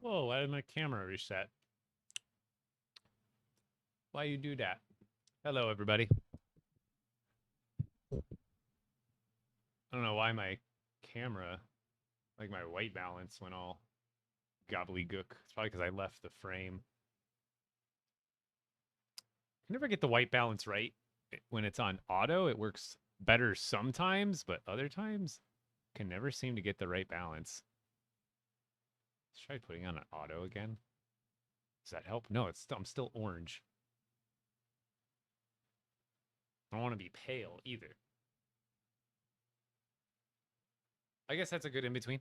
Whoa, why did my camera reset? Why you do that? Hello, everybody. I don't know why my camera, like my white balance, went all gobbledygook. It's probably because I left the frame. I can never get the white balance right. When it's on auto, it works better sometimes, but other times, can never seem to get the right balance. Let's try putting on an auto again. Does that help? No, I'm still orange. I don't want to be pale either. I guess that's a good in-between.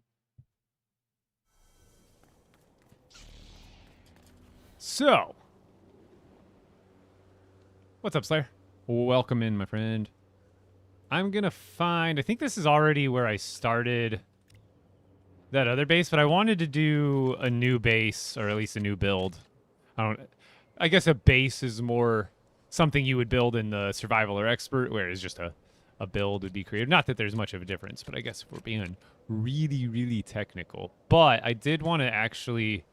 So, what's up, Slayer? Welcome in, my friend. I'm going to find... I think this is already where I started that other base, but I wanted to do a new base, or at least a new build. I guess a base is more something you would build in the survival or expert, whereas just a build would be creative. Not that there's much of a difference, but I guess if we're being really, really technical. But I did want to actually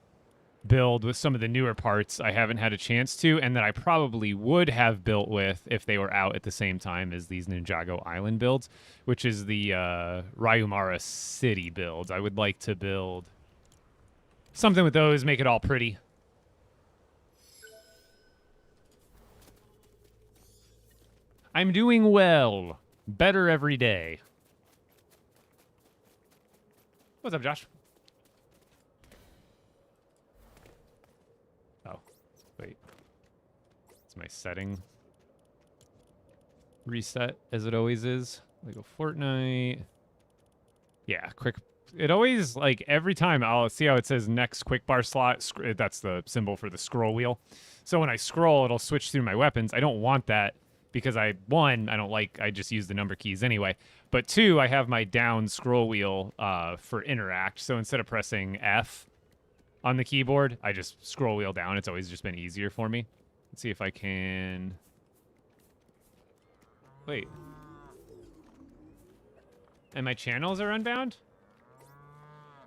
build with some of the newer parts I haven't had a chance to, and that I probably would have built with if they were out at the same time as these Ninjago Island builds, which is the Ryumara City builds. I would like to build something with those, make it all pretty. I'm doing well. Better every day. What's up, Josh? Oh, wait. It's my setting reset, as it always is. LEGO Fortnite. Yeah, quick. It always, like, every time I'll see how it says next quick bar slot. That's the symbol for the scroll wheel. So when I scroll, it'll switch through my weapons. I don't want that because I don't like, I just use the number keys anyway. But two, I have my down scroll wheel for interact. So instead of pressing F on the keyboard, I just scroll wheel down. It's always just been easier for me. Let's see if I can... Wait. And my channels are unbound?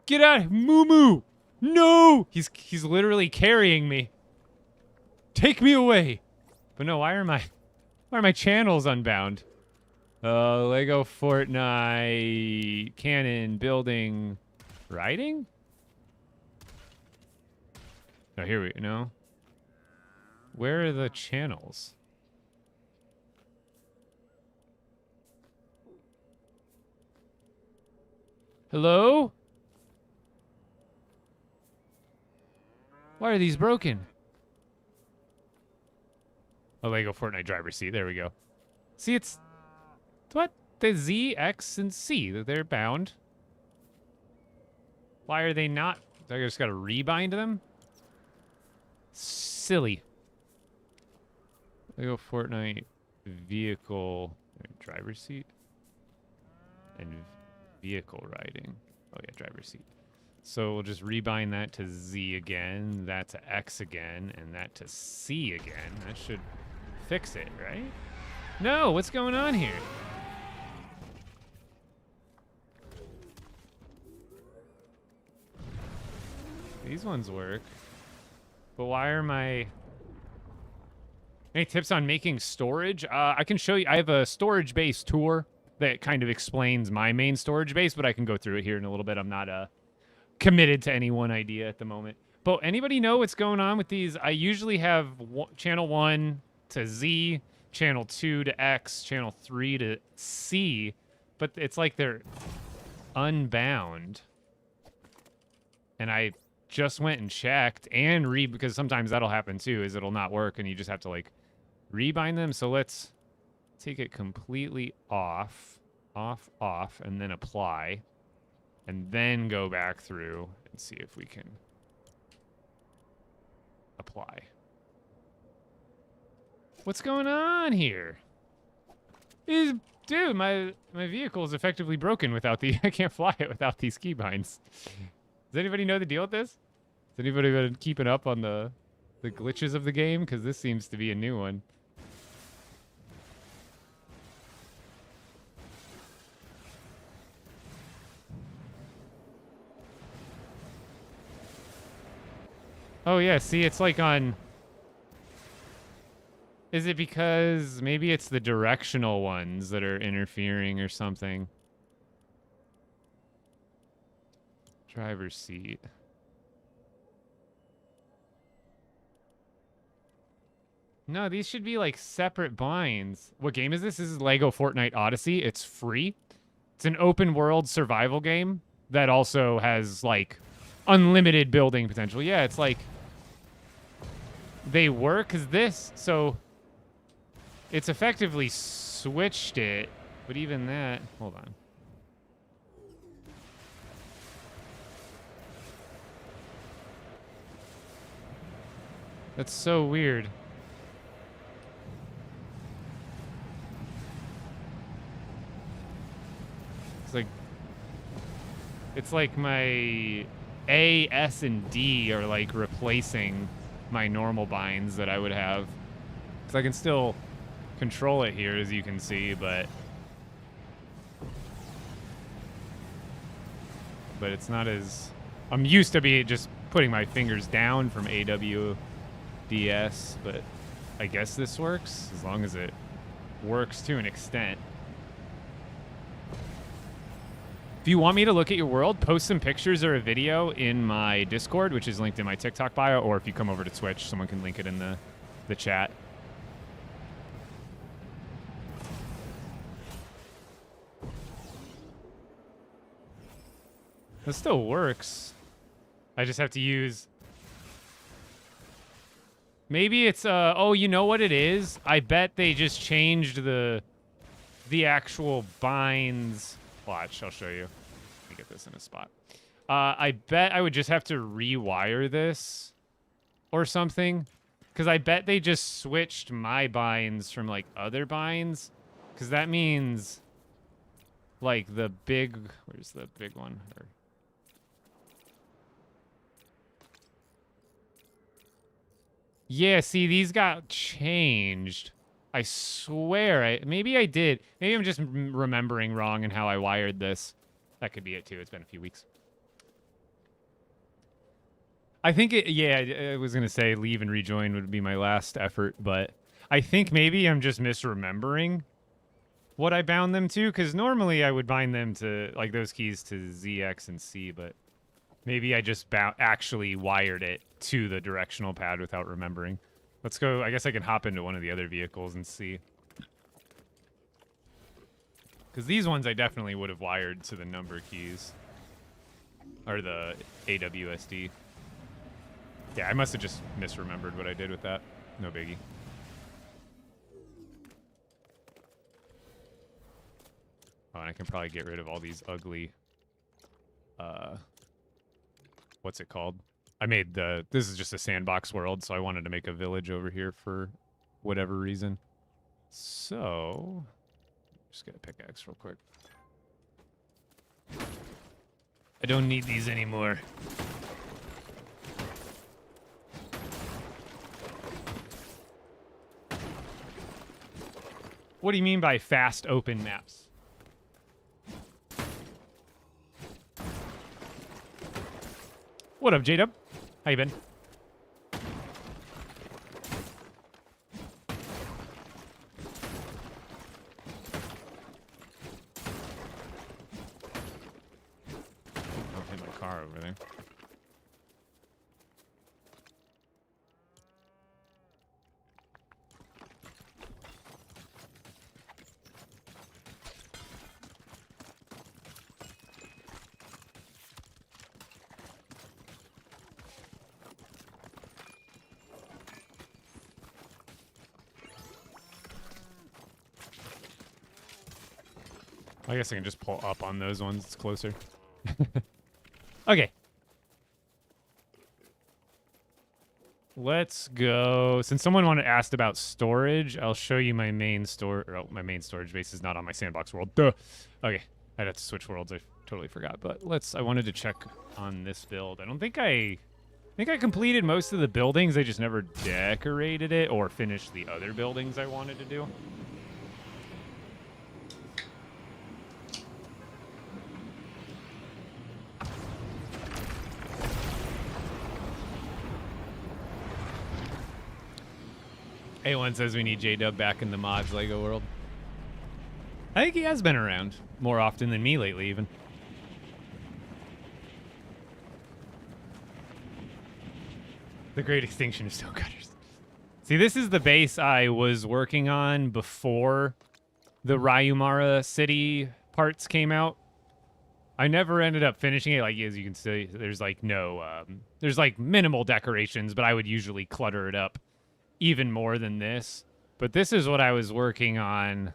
Get out! Moo! No! He's literally carrying me. Take me away! But no, why are my channels unbound? LEGO Fortnite... Cannon, building... Writing? Oh, here we... No. Where are the channels? Hello? Why are these broken? A LEGO Fortnite driver's seat. There we go. See, it's... What? The Z, X, and C. They're bound. Why are they not? I just gotta rebind them? Silly. LEGO Fortnite vehicle... Driver's seat? And vehicle riding. Oh yeah, driver's seat. So we'll just rebind that to Z again, that to X again, and that to C again. That should fix it, right? No, what's going on here? These ones work. But why are my... Any tips on making storage? I can show you. I have a storage base tour that kind of explains my main storage base, but I can go through it here in a little bit. I'm not committed to any one idea at the moment. But anybody know what's going on with these? I usually have channel 1 to Z, channel 2 to X, channel 3 to C, but it's like they're unbound. And I just went and checked and because sometimes that'll happen too, is it'll not work and you just have to like rebind them. So let's take it completely off, and then apply. And then go back through and see if we can apply. What's going on here? Dude, my vehicle is effectively broken without the... I can't fly it without these keybinds. Does anybody know the deal with this? Has anybody been keeping up on the glitches of the game? Because this seems to be a new one. Oh, yeah, see, it's like on... Is it because maybe it's the directional ones that are interfering or something? Driver's seat. No, these should be like separate binds. What game is this? This is LEGO Fortnite Odyssey. It's free. It's an open world survival game that also has like unlimited building potential. Yeah, it's like they work because this, so it's effectively switched it, but even that, hold on. That's so weird. It's like my A, S, and D are like replacing my normal binds that I would have. Because I can still control it here, as you can see, but it's not as... I'm used to be just putting my fingers down from AWDS, but I guess this works, as long as it works to an extent. If you want me to look at your world, post some pictures or a video in my Discord, which is linked in my TikTok bio, or if you come over to Twitch, someone can link it in the chat. It still works. I just have to use... Maybe it's, oh, you know what it is? I bet they just changed the actual binds... Watch, I'll show you. Let me get this in a spot. I bet I would just have to rewire this or something. Because I bet they just switched my binds from, like, other binds. Because that means, like, the big... Where's the big one? Yeah, see, these got changed. I swear, maybe I did. Maybe I'm just remembering wrong in how I wired this. That could be it, too. It's been a few weeks. I think I was going to say leave and rejoin would be my last effort, but I think maybe I'm just misremembering what I bound them to, because normally I would bind them to, like, those keys to Z, X, and C, but maybe I just actually wired it to the directional pad without remembering. Let's go. I guess I can hop into one of the other vehicles and see. Because these ones I definitely would have wired to the number keys. Or the AWSD. Yeah, I must have just misremembered what I did with that. No biggie. Oh, and I can probably get rid of all these ugly... what's it called? I made this is just a sandbox world, so I wanted to make a village over here for whatever reason. So, just get a pickaxe real quick. I don't need these anymore. What do you mean by fast open maps? What up, J-Dub? How you been? I'll hit my car over there. I guess I can just pull up on those ones. It's closer. Okay. Let's go. Since someone asked about storage, I'll show you my main my main storage base is not on my sandbox world. Duh. Okay. I'd have to switch worlds. I totally forgot. But I wanted to check on this build. I think I completed most of the buildings. I just never decorated it or finished the other buildings I wanted to do. A1 says we need J-Dub back in the mods LEGO world. I think he has been around more often than me lately, even. The Great Extinction of Stonecutters. See, this is the base I was working on before the Ryumara City parts came out. I never ended up finishing it. Like, as you can see, there's like no, there's like minimal decorations, but I would usually clutter it up even more than this. But this is what I was working on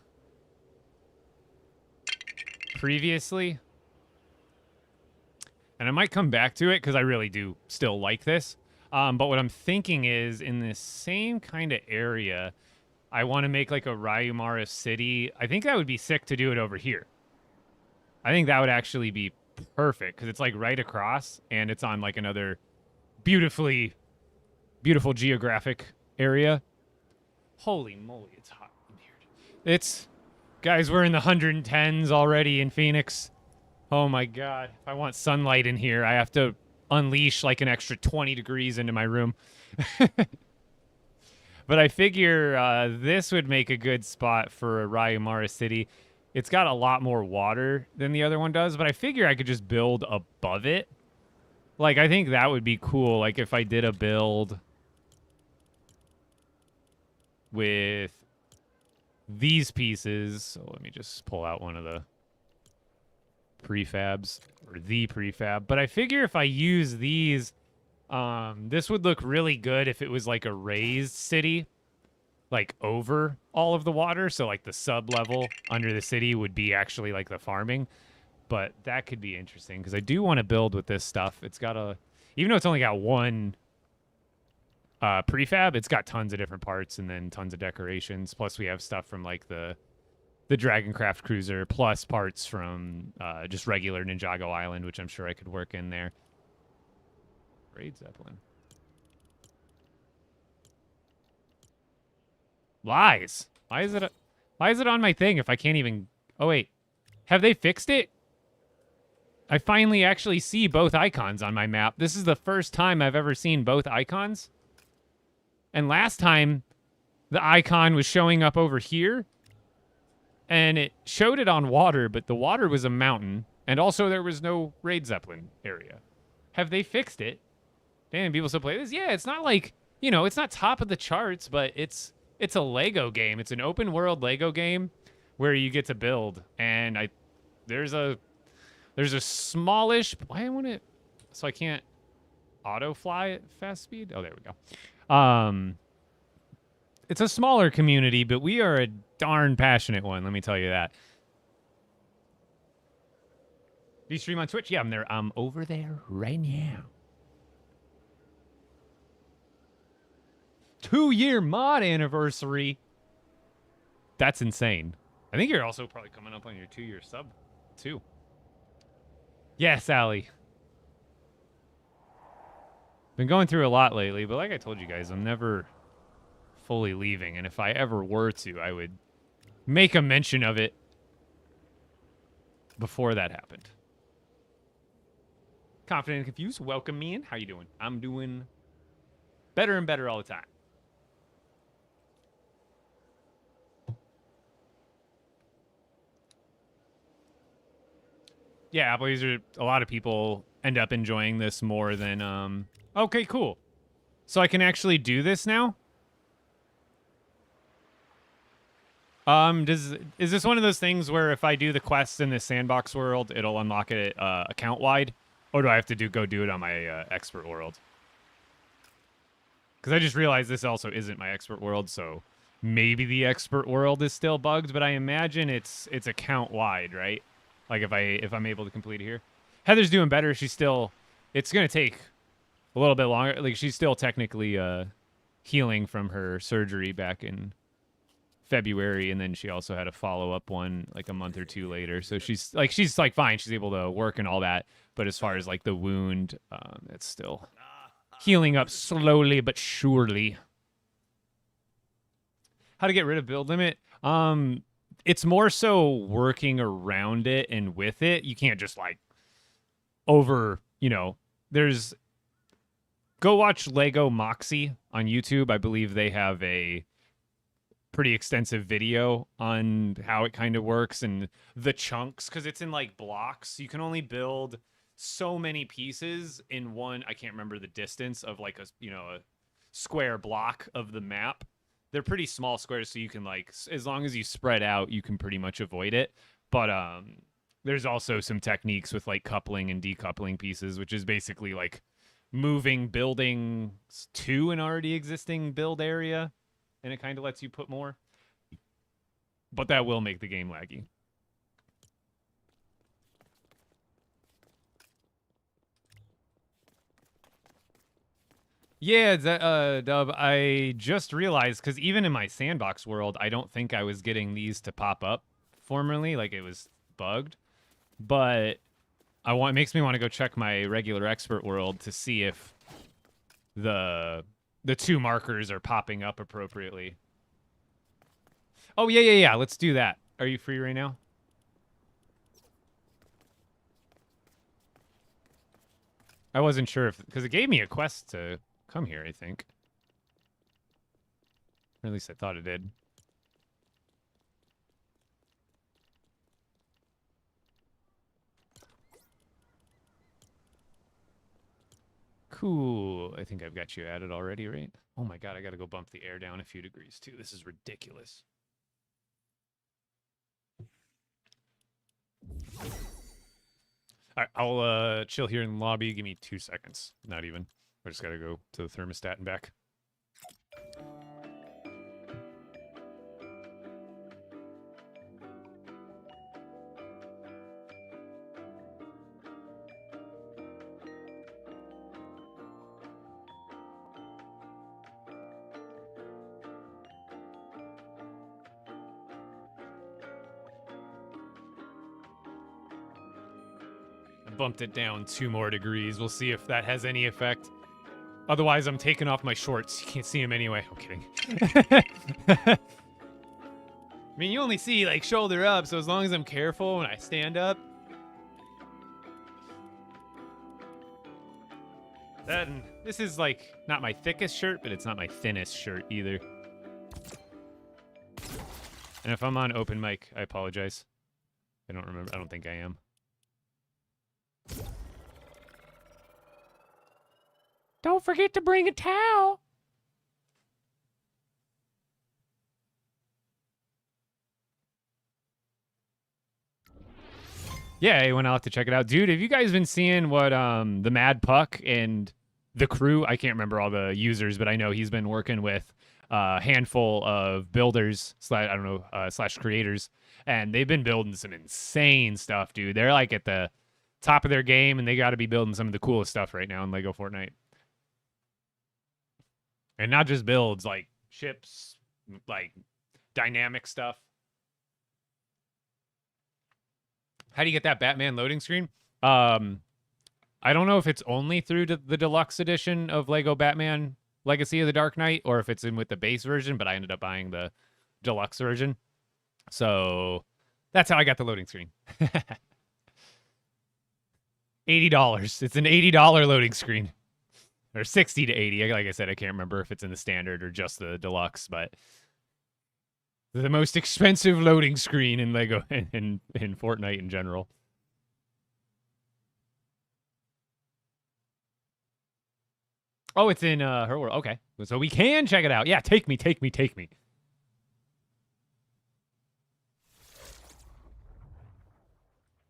previously. And I might come back to it because I really do still like this. But what I'm thinking is in this same kind of area, I want to make like a Ryumara City. I think that would be sick to do it over here. I think that would actually be perfect because it's like right across and it's on like another beautiful geographic area. Holy moly, it's hot in here. Guys, we're in the 110s already in Phoenix. Oh my God. If I want sunlight in here, I have to unleash like an extra 20 degrees into my room. But I figure this would make a good spot for a Ryumara City. It's got a lot more water than the other one does, but I figure I could just build above it. Like, I think that would be cool. Like, if I did a build with these pieces. So let me just pull out one of the prefabs, or the prefab. But I figure if I use these, this would look really good if it was like a raised city, like over all of the water. So like the sub level under the city would be actually like the farming. But that could be interesting because I do want to build with this stuff. It's got a, even though it's only got one prefab, it's got tons of different parts and then tons of decorations. Plus we have stuff from like the Dragoncraft cruiser, plus parts from just regular Ninjago Island, which I'm sure I could work in there. Raid Zeppelin. Lies. Why is it on my thing if I can't even... Oh, wait. Have they fixed it? I finally actually see both icons on my map. This is the first time I've ever seen both icons. And last time, the icon was showing up over here. And it showed it on water, but the water was a mountain. And also there was no Raid Zeppelin area. Have they fixed it? Damn, people still play this? Yeah, it's not like, you know, it's not top of the charts, but it's a Lego game. It's an open world Lego game where you get to build. And there's a smallish, why I want it, so I can't auto fly at fast speed? Oh, there we go. It's a smaller community, but we are a darn passionate one, let me tell you that. Do you stream on Twitch? Yeah, I'm there. I'm over there right now. 2-year mod anniversary. That's insane. I think you're also probably coming up on your 2-year sub, too. Yes, Allie. Been going through a lot lately, but like I told you guys, I'm never fully leaving. And if I ever were to, I would make a mention of it before that happened. Confident and confused. Welcome me in. How you doing? I'm doing better and better all the time. Yeah, Apple user, a lot of people end up enjoying this more than, okay, cool. So I can actually do this now? Is this one of those things where if I do the quests in the sandbox world, it'll unlock it account-wide? Or do I have to go do it on my expert world? Because I just realized this also isn't my expert world, so maybe the expert world is still bugged, but I imagine it's account-wide, right? Like if I'm able to complete it here. Heather's doing better. She's still, it's going to take a little bit longer. Like she's still technically healing from her surgery back in February, and then she also had a follow-up one like a month or two later. So she's like fine. She's able to work and all that. But as far as like the wound, it's still healing up slowly but surely. How to get rid of build limit? It's more so working around it and with it. You can't just like go watch Lego Moxie on YouTube. I believe they have a pretty extensive video on how it kind of works and the chunks, because it's in like blocks. You can only build so many pieces in one. I can't remember the distance of like a square block of the map. They're pretty small squares, so you can like, as long as you spread out, you can pretty much avoid it. But there's also some techniques with like coupling and decoupling pieces, which is basically like moving buildings to an already existing build area, and it kind of lets you put more. But that will make the game laggy. Yeah, Dub, I just realized, because even in my sandbox world, I don't think I was getting these to pop up formerly, like it was bugged. But it makes me want to go check my regular expert world to see if the two markers are popping up appropriately. Oh, yeah. Let's do that. Are you free right now? I wasn't sure if, because it gave me a quest to come here, I think. Or at least I thought it did. Cool. I think I've got you added already, right? Oh my god, I gotta go bump the air down a few degrees too. This is ridiculous. Alright, I'll chill here in the lobby. Give me 2 seconds. Not even. I just gotta go to the thermostat and back. Bumped it down 2 more degrees. We'll see if that has any effect. Otherwise, I'm taking off my shorts. You can't see them anyway. I'm kidding. I mean, you only see, like, shoulder up, so as long as I'm careful when I stand up. Then, this is, like, not my thickest shirt, but it's not my thinnest shirt either. And if I'm on open mic, I apologize. I don't remember. I don't think I am. Don't forget to bring a towel. Yeah, anyone out to check it out. Dude, have you guys been seeing what the Mad Puck and the crew, I can't remember all the users, but I know he's been working with a handful of builders slash creators, and they've been building some insane stuff, dude. They're like at the top of their game, and they got to be building some of the coolest stuff right now in LEGO Fortnite. And not just builds, like ships, like dynamic stuff. How do you get that Batman loading screen? I don't know if it's only through the deluxe edition of LEGO Batman Legacy of the Dark Knight, or if it's in with the base version, but I ended up buying the deluxe version. So that's how I got the loading screen. $80. It's an $80 loading screen. Or 60 to 80. Like I said, I can't remember if it's in the standard or just the deluxe, but the most expensive loading screen in LEGO in Fortnite in general. Oh, it's in her world. Okay. So we can check it out. Yeah, take me.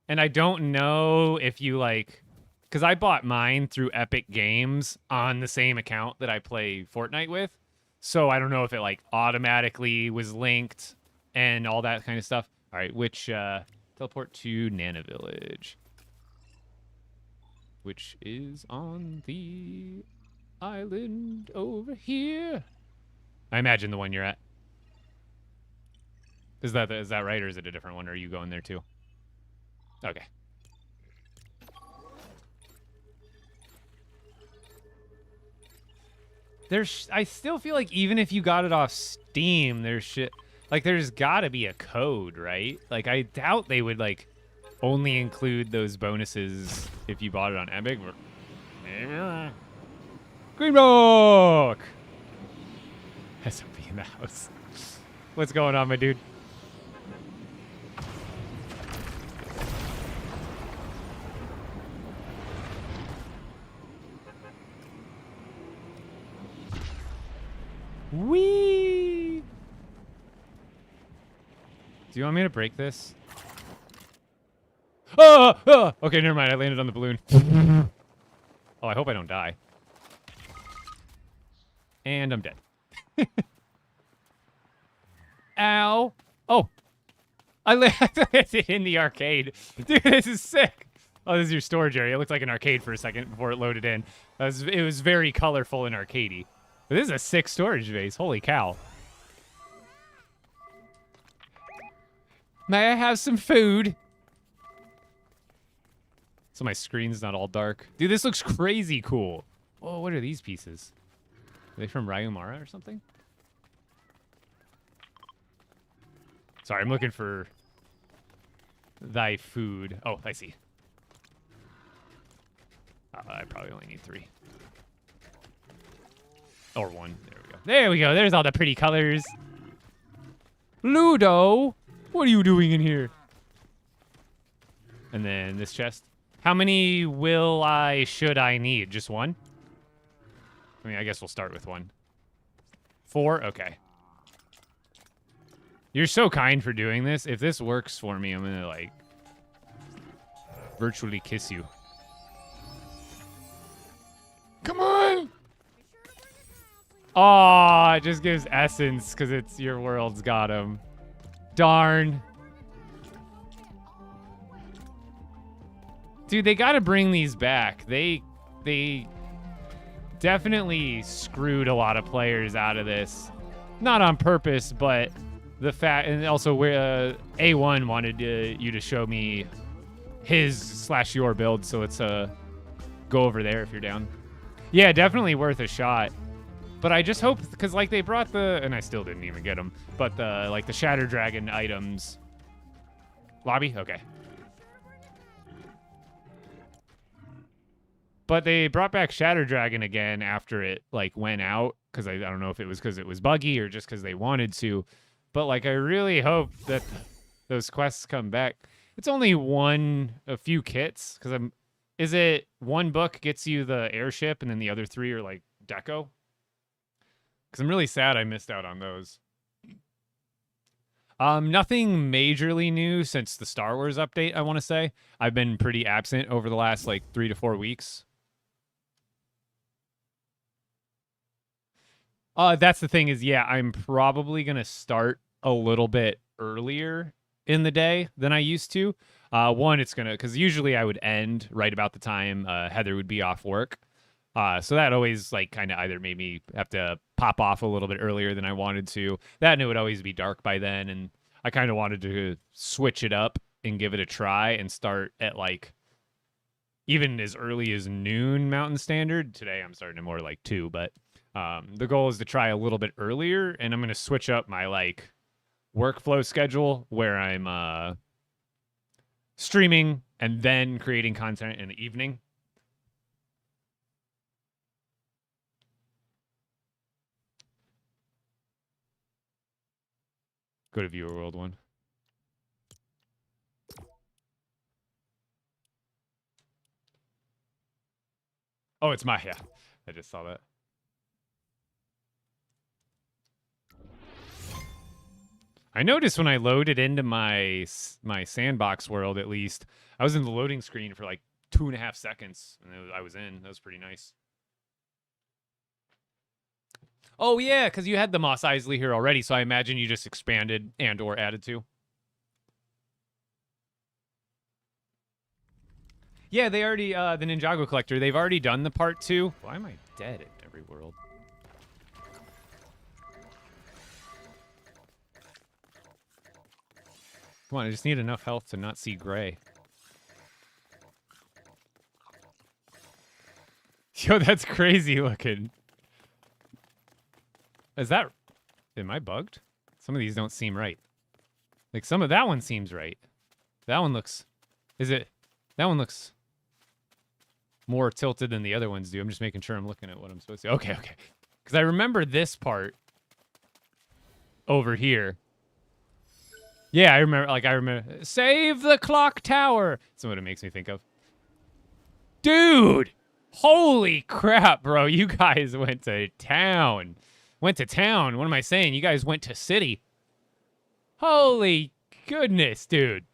And I don't know if you like, because I bought mine through Epic Games on the same account that I play Fortnite with. So I don't know if it like automatically was linked and all that kind of stuff. All right, which teleport to Nana Village, which is on the island over here. I imagine the one you're at. Is that right, or is it a different one? Or are you going there too? Okay. I still feel like even if you got it off Steam, there's gotta be a code, right? Like, I doubt they would, like, only include those bonuses if you bought it on Epic. Green Rock! SOP in the house. What's going on, my dude? Whee! Do you want me to break this? Oh, oh! Okay, never mind. I landed on the balloon. Oh, I hope I don't die. And I'm dead. Ow. Oh. I landed in the arcade. Dude, this is sick. Oh, this is your storage area. It looked like an arcade for a second before it loaded in. It was very colorful and arcadey. But this is a sick storage base. Holy cow. May I have some food? So my screen's not all dark. Dude, this looks crazy cool. Oh, what are these pieces? Are they from Ryumara or something? Sorry, I'm looking for thy food. Oh, I see. I probably only need 3. Or 1. There we go. There we go. There's all the pretty colors. Ludo, what are you doing in here? And then this chest. How many should I need? Just 1? I mean, I guess we'll start with 1. 4? Okay. You're so kind for doing this. If this works for me, I'm gonna, like, virtually kiss you. Come on! Aw, it just gives essence because it's your world's got him. Darn. Dude, they gotta bring these back. They definitely screwed a lot of players out of this. Not on purpose, but the fact, and also where A1 wanted you to show me his/your build, so let's go over there if you're down. Yeah, definitely worth a shot. But I just hope, because like they brought and I still didn't even get them, but the Shatter Dragon items. Lobby? Okay. But they brought back Shatter Dragon again after it like went out, because I don't know if it was because it was buggy or just because they wanted to. But like I really hope that those quests come back. It's only a few kits, because is it 1 book gets you the airship and then the other 3 are like deco? Because I'm really sad I missed out on those. Nothing majorly new since the Star Wars update, I want to say. I've been pretty absent over the last like 3 to 4 weeks. That's the thing is, yeah, I'm probably going to start a little bit earlier in the day than I used to. One, it's going to, because usually I would end right about the time Heather would be off work. So that always like kind of either made me have to pop off a little bit earlier than I wanted to. That, and it would always be dark by then. And I kind of wanted to switch it up and give it a try and start at like even as early as noon Mountain Standard. Today I'm starting at more like 2, but the goal is to try a little bit earlier, and I'm going to switch up my like workflow schedule where I'm streaming and then creating content in the evening. Go to Viewer World 1. Oh, it's yeah. I just saw that. I noticed when I loaded into my sandbox world, at least, I was in the loading screen for like 2.5 seconds, and I was in. That was pretty nice. Oh, yeah, because you had the Mos Eisley here already, so I imagine you just expanded and or added to. Yeah, they already, the Ninjago Collector, they've already done the part 2. Why am I dead at every world? Come on, I just need enough health to not see gray. Yo, that's crazy looking. Is that... Am I bugged? Some of these don't seem right. Like, that one seems right. That one looks... Is it... That one looks more tilted than the other ones do. I'm just making sure I'm looking at what I'm supposed to... Okay, okay. Because I remember this part over here. Yeah, I remember. Save the clock tower. That's what it makes me think of. Dude, holy crap, bro! You guys went to town. Went to town. What am I saying? You guys went to city. Holy goodness, dude.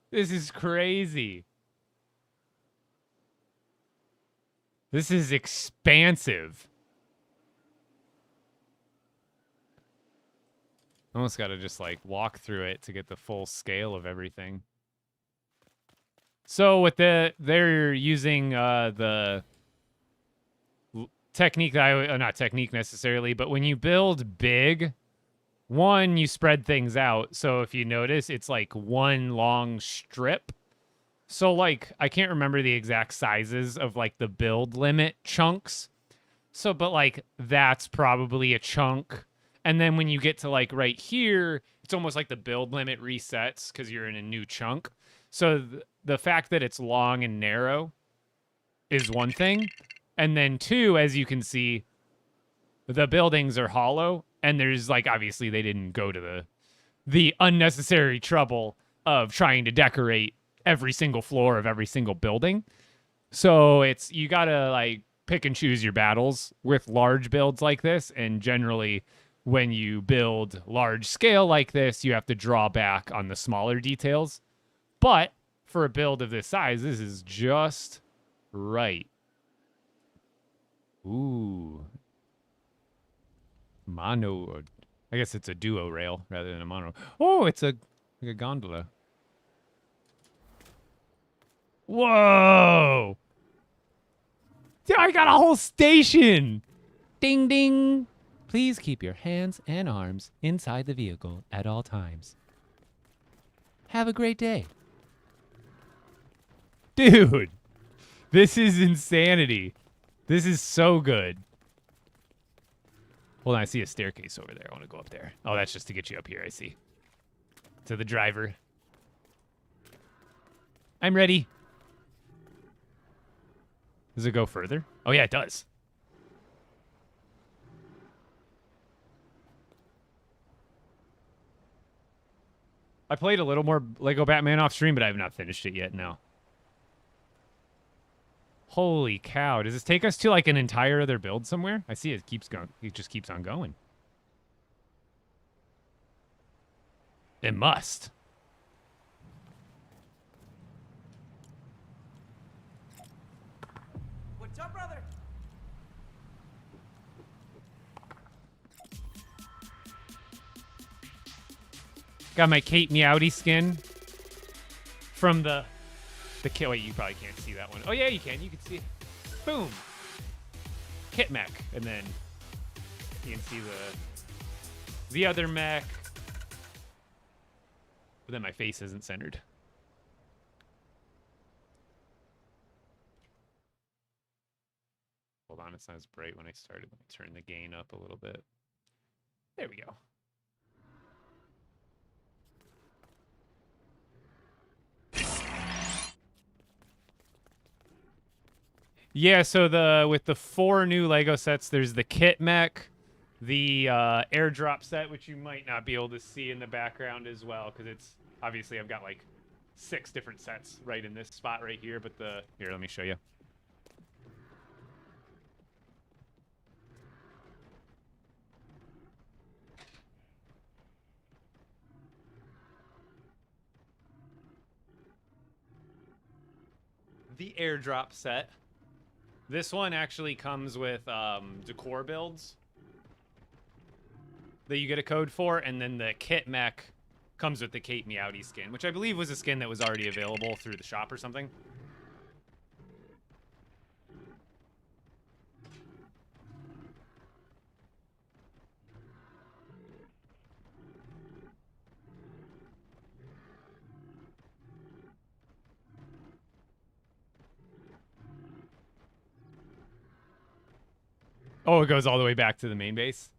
This is crazy. This is expansive. Almost got to just like walk through it to get the full scale of everything. So with they're using the technique that not technique necessarily, but when you build big, one, you spread things out. So if you notice, it's like one long strip. So like I can't remember the exact sizes of like the build limit chunks. So but like that's probably a chunk. And then when you get to like right here, it's almost like the build limit resets because you're in a new chunk. So the fact that it's long and narrow is one thing. And then two, as you can see, the buildings are hollow. And there's like, obviously they didn't go to the unnecessary trouble of trying to decorate every single floor of every single building. So it's, you gotta like pick and choose your battles with large builds like this. And generally when you build large scale like this, you have to draw back on the smaller details. But for a build of this size, this is just right. Ooh. Mono. I guess it's a duo rail rather than a mono. Oh, it's like a gondola. Whoa. Dude, I got a whole station. Ding, ding. Please keep your hands and arms inside the vehicle at all times. Have a great day. Dude, this is insanity. This is so good. Hold on, I see a staircase over there. I want to go up there. Oh, that's just to get you up here, I see. To the driver. I'm ready. Does it go further? Oh, yeah, it does. I played a little more Lego Batman off stream, but I have not finished it yet, no. Holy cow. Does this take us to like an entire other build somewhere? I see it keeps going. It just keeps on going. It must. What's up, brother? Got my Kate Meowdy skin from the kit. Wait, you probably can't see that one. Oh yeah, you can. You can see it. Boom. Kit mech, and then you can see the other mech. But then my face isn't centered. Hold on, it's not as bright when I started. Let me turn the gain up a little bit. There we go. Yeah, so with the 4 new Lego sets, there's the kit mech, the airdrop set, which you might not be able to see in the background as well, because it's obviously I've got like 6 different sets right in this spot right here. But here, let me show you. The airdrop set. This one actually comes with decor builds that you get a code for, and then the kit mech comes with the Kate Meowdy skin, which I believe was a skin that was already available through the shop or something. Oh, it goes all the way back to the main base.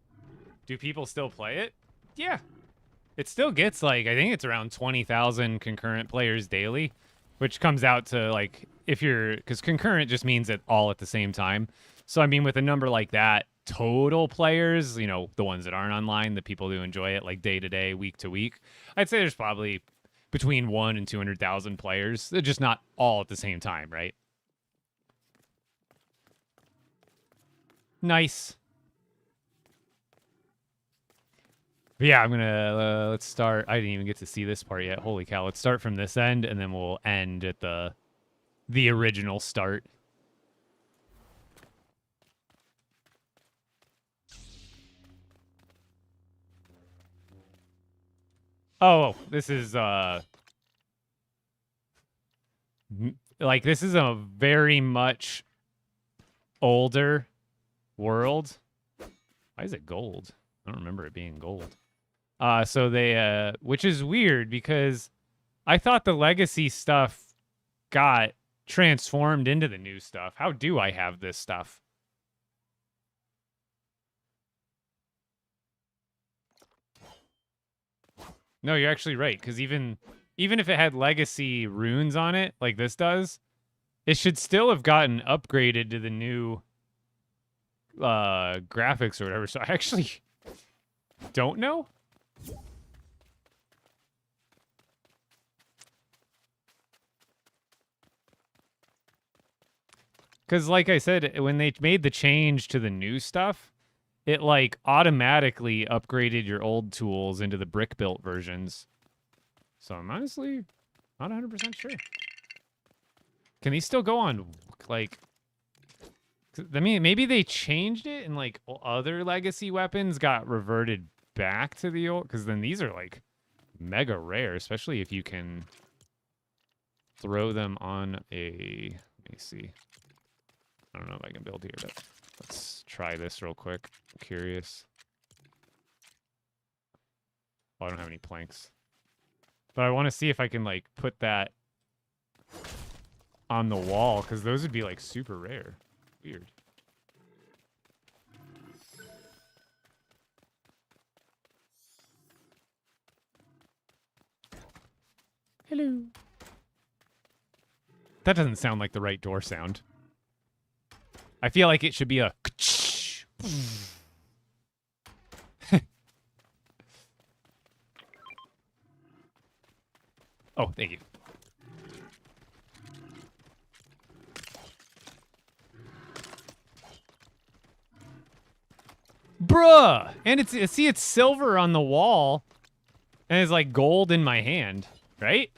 Do people still play it? Yeah. It still gets like, I think it's around 20,000 concurrent players daily, which comes out to like, because concurrent just means it all at the same time. So I mean, with a number like that, total players, you know, the ones that aren't online, the people who enjoy it like day to day, week to week, I'd say there's probably between 1 and 200,000 players. They're just not all at the same time, right? Nice. But yeah, I'm gonna let's start. I didn't even get to see this part yet. Holy cow! Let's start from this end, and then we'll end at the original start. Oh, this is like this is a very much older world. Why is it gold? I don't remember it being gold. So they which is weird because I thought the legacy stuff got transformed into the new stuff. How do I have this stuff? No, you're actually right, because even if it had legacy runes on it, like this does, it should still have gotten upgraded to the new graphics or whatever. So I actually don't know. Because like I said, when they made the change to the new stuff, it like automatically upgraded your old tools into the brick built versions. So I'm honestly not 100% sure. Can these still go on like, I mean, maybe they changed it and like other legacy weapons got reverted back to the old, because then these are like mega rare, especially if you can throw them on a, let me see. I don't know if I can build here, but let's try this real quick. I'm curious. Oh, I don't have any planks. But I want to see if I can, like, put that on the wall, because those would be, like, super rare. Weird. Hello. That doesn't sound like the right door sound. I feel like it should be a... Oh, thank you. Bruh! And see, it's silver on the wall, and it's like gold in my hand, right?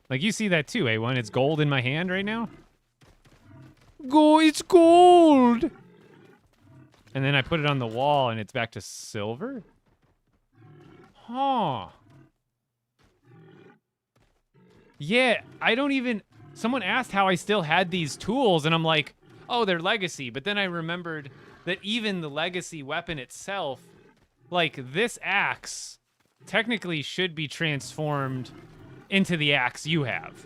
Like, you see that too, A1? It's gold in my hand right now? It's gold! And then I put it on the wall, and it's back to silver? Huh. Yeah, I don't even... Someone asked how I still had these tools, and I'm like, oh, they're legacy. But then I remembered that even the legacy weapon itself, like, this axe technically should be transformed into the axe you have.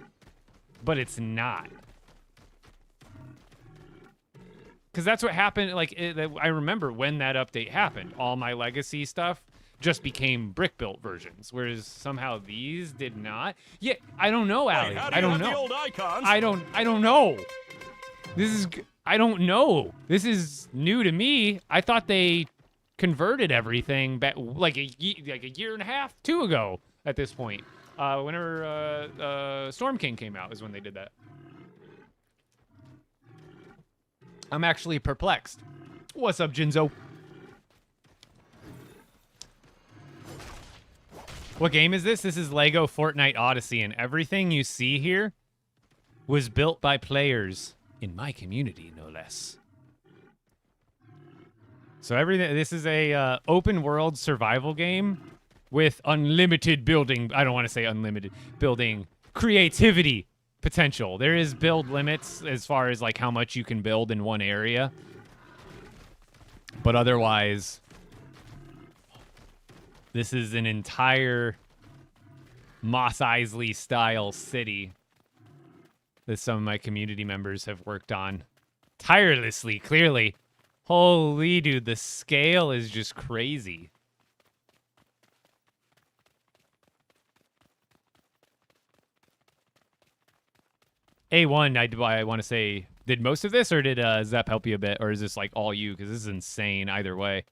But it's not. Because that's what happened, like, I remember when that update happened. All my legacy stuff just became brick-built versions, whereas somehow these did not. Yeah, I don't know, Ali. I don't know. I don't know. I don't know. This is new to me. I thought they converted everything back, like a year and a half, 2 ago at this point. Whenever Storm King came out is when they did that. I'm actually perplexed. What's up, Jinzo? What game is this? This is LEGO Fortnite Odyssey, and everything you see here was built by players in my community, no less. So everything. This is a open world survival game with unlimited building. I don't want to say unlimited building creativity potential. There is build limits as far as like how much you can build in one area, but otherwise this is an entire Mos Eisley style city that some of my community members have worked on tirelessly, clearly. Holy dude, the scale is just crazy. A1, I want to say did most of this, or did Zep help you a bit, or is this like all you? Because this is insane either way.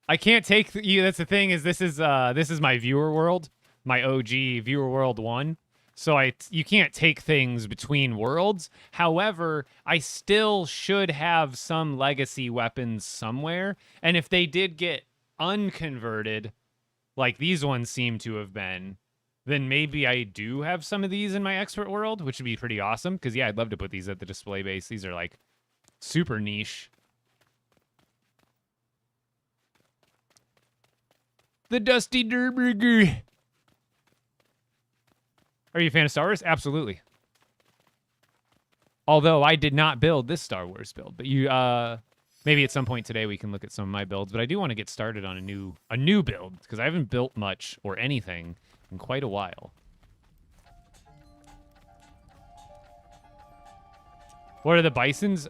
I can't take you. That's the thing, is this is my viewer world, my OG viewer world 1. So you can't take things between worlds. However, I still should have some legacy weapons somewhere. And if they did get unconverted, like these ones seem to have been, then maybe I do have some of these in my expert world, which would be pretty awesome. Because, yeah, I'd love to put these at the display base. These are, like, super niche. The Dusty Durburger. Are you a fan of Star Wars? Absolutely. Although I did not build this Star Wars build, but you maybe at some point today we can look at some of my builds, but I do want to get started on a new build because I haven't built much or anything in quite a while. What are the bisons?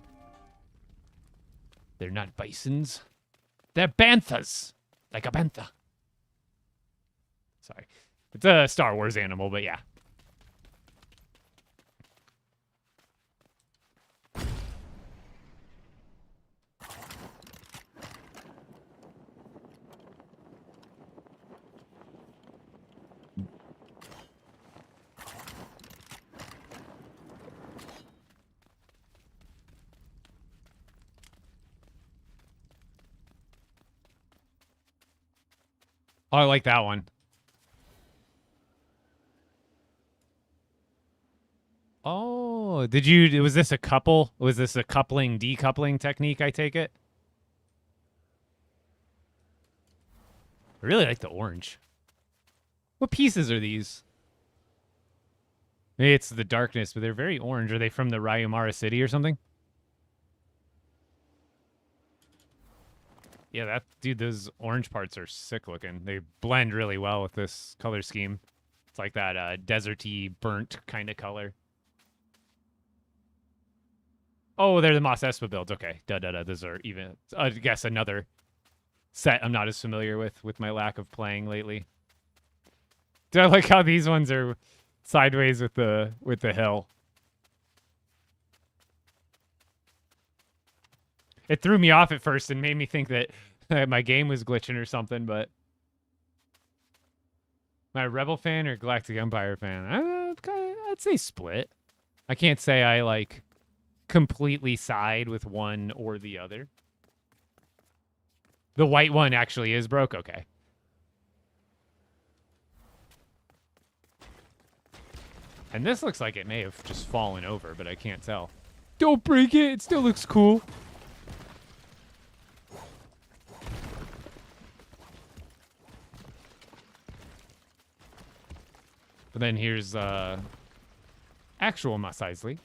They're not bisons. They're banthas. Like a bantha. Sorry. It's a Star Wars animal, but yeah. Oh, I like that one. Oh, was this a couple? Was this a coupling, decoupling technique, I take it? I really like the orange. What pieces are these? Maybe it's the darkness, but they're very orange. Are they from the Ryumara City or something? Yeah, dude, those orange parts are sick looking. They blend really well with this color scheme. It's like that deserty, burnt kind of color. Oh, they're the Mos Espa builds. Okay. Those are even, I guess, another set I'm not as familiar with my lack of playing lately. Do I like how these ones are sideways with the hill? It threw me off at first and made me think that my game was glitching or something, but am I a Rebel fan or Galactic Empire fan? I'd say split. I can't say I, like, completely side with one or the other. The white one actually is broke? Okay. And this looks like it may have just fallen over, but I can't tell. Don't break it. It still looks cool. But then here's actual Mos Eisley.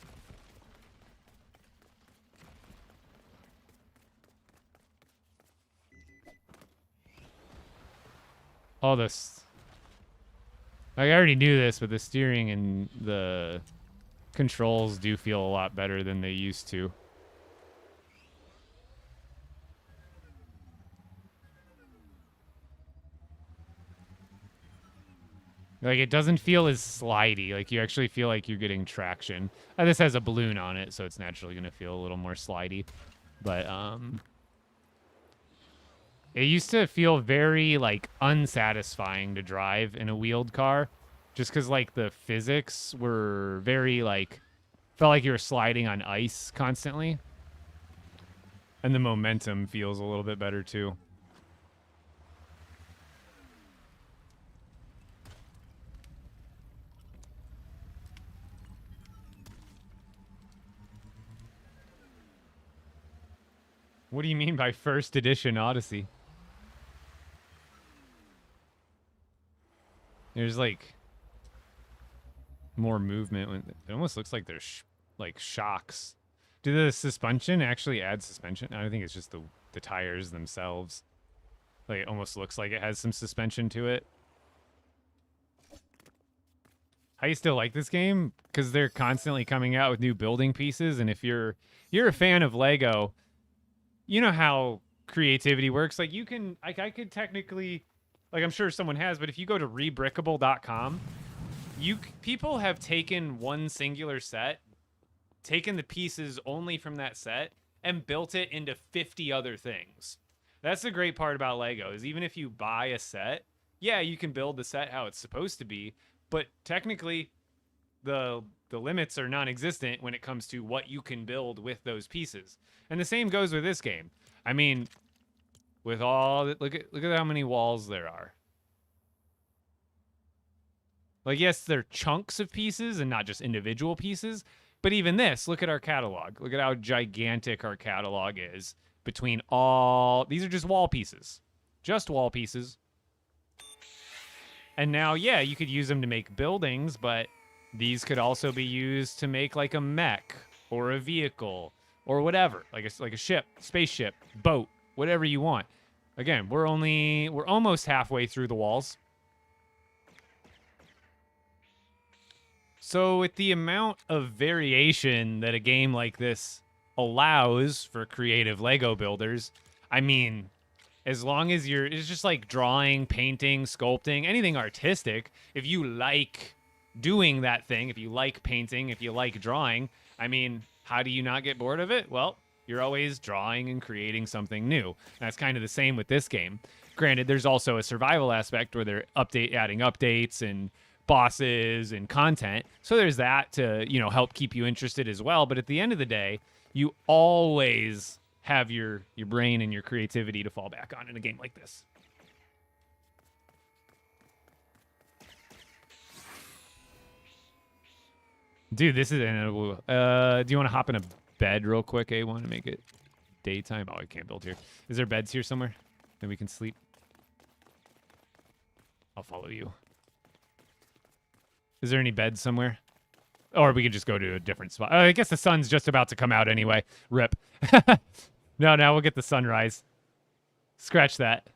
All this. I already knew this, but the steering and the controls do feel a lot better than they used to. Like, it doesn't feel as slidey. Like, you actually feel like you're getting traction. This has a balloon on it, so it's naturally going to feel a little more slidey. But, it used to feel very, like, unsatisfying to drive in a wheeled car. Just because, like, the physics were very, like, felt like you were sliding on ice constantly. And the momentum feels a little bit better, too. What do you mean by first edition Odyssey? There's, like, more movement. It almost looks like there's, like, shocks. Do the suspension actually add suspension? I think it's just the tires themselves. Like, it almost looks like it has some suspension to it. I still like this game because they're constantly coming out with new building pieces, and if you're a fan of Lego, you know how creativity works. Like, you can, like, I could technically, like, I'm sure someone has, but if you go to rebrickable.com, People have taken one singular set, taken the pieces only from that set, and built it into 50 other things. That's the great part about Lego, is even if you buy a set, yeah, you can build the set how it's supposed to be, but technically the limits are non-existent when it comes to what you can build with those pieces. And the same goes with this game. I mean, with all look at how many walls there are. Like, yes, they're chunks of pieces and not just individual pieces, but even this, look at our catalog. Look at how gigantic our catalog is between all these are just wall pieces. Just wall pieces. And now, yeah, you could use them to make buildings, but these could also be used to make like a mech or a vehicle or whatever, like a ship, spaceship, boat, whatever you want. Again, we're almost halfway through the walls. So with the amount of variation that a game like this allows for creative Lego builders, I mean, as long as it's just like drawing, painting, sculpting, anything artistic, if you like doing that thing, if you like painting, if you like drawing, I mean, how do you not get bored of it? Well, you're always drawing and creating something new. And that's kind of the same with this game. Granted, there's also a survival aspect where they're adding updates and bosses and content. So there's that to, help keep you interested as well. But at the end of the day, you always have your brain and your creativity to fall back on in a game like this. Dude, this is... do you want to hop in a bed real quick, A1, to make it daytime? Oh, I can't build here. Is there beds here somewhere that we can sleep? I'll follow you. Is there any beds somewhere? Or we could just go to a different spot. I guess the sun's just about to come out anyway. Rip. No, we'll get the sunrise. Scratch that.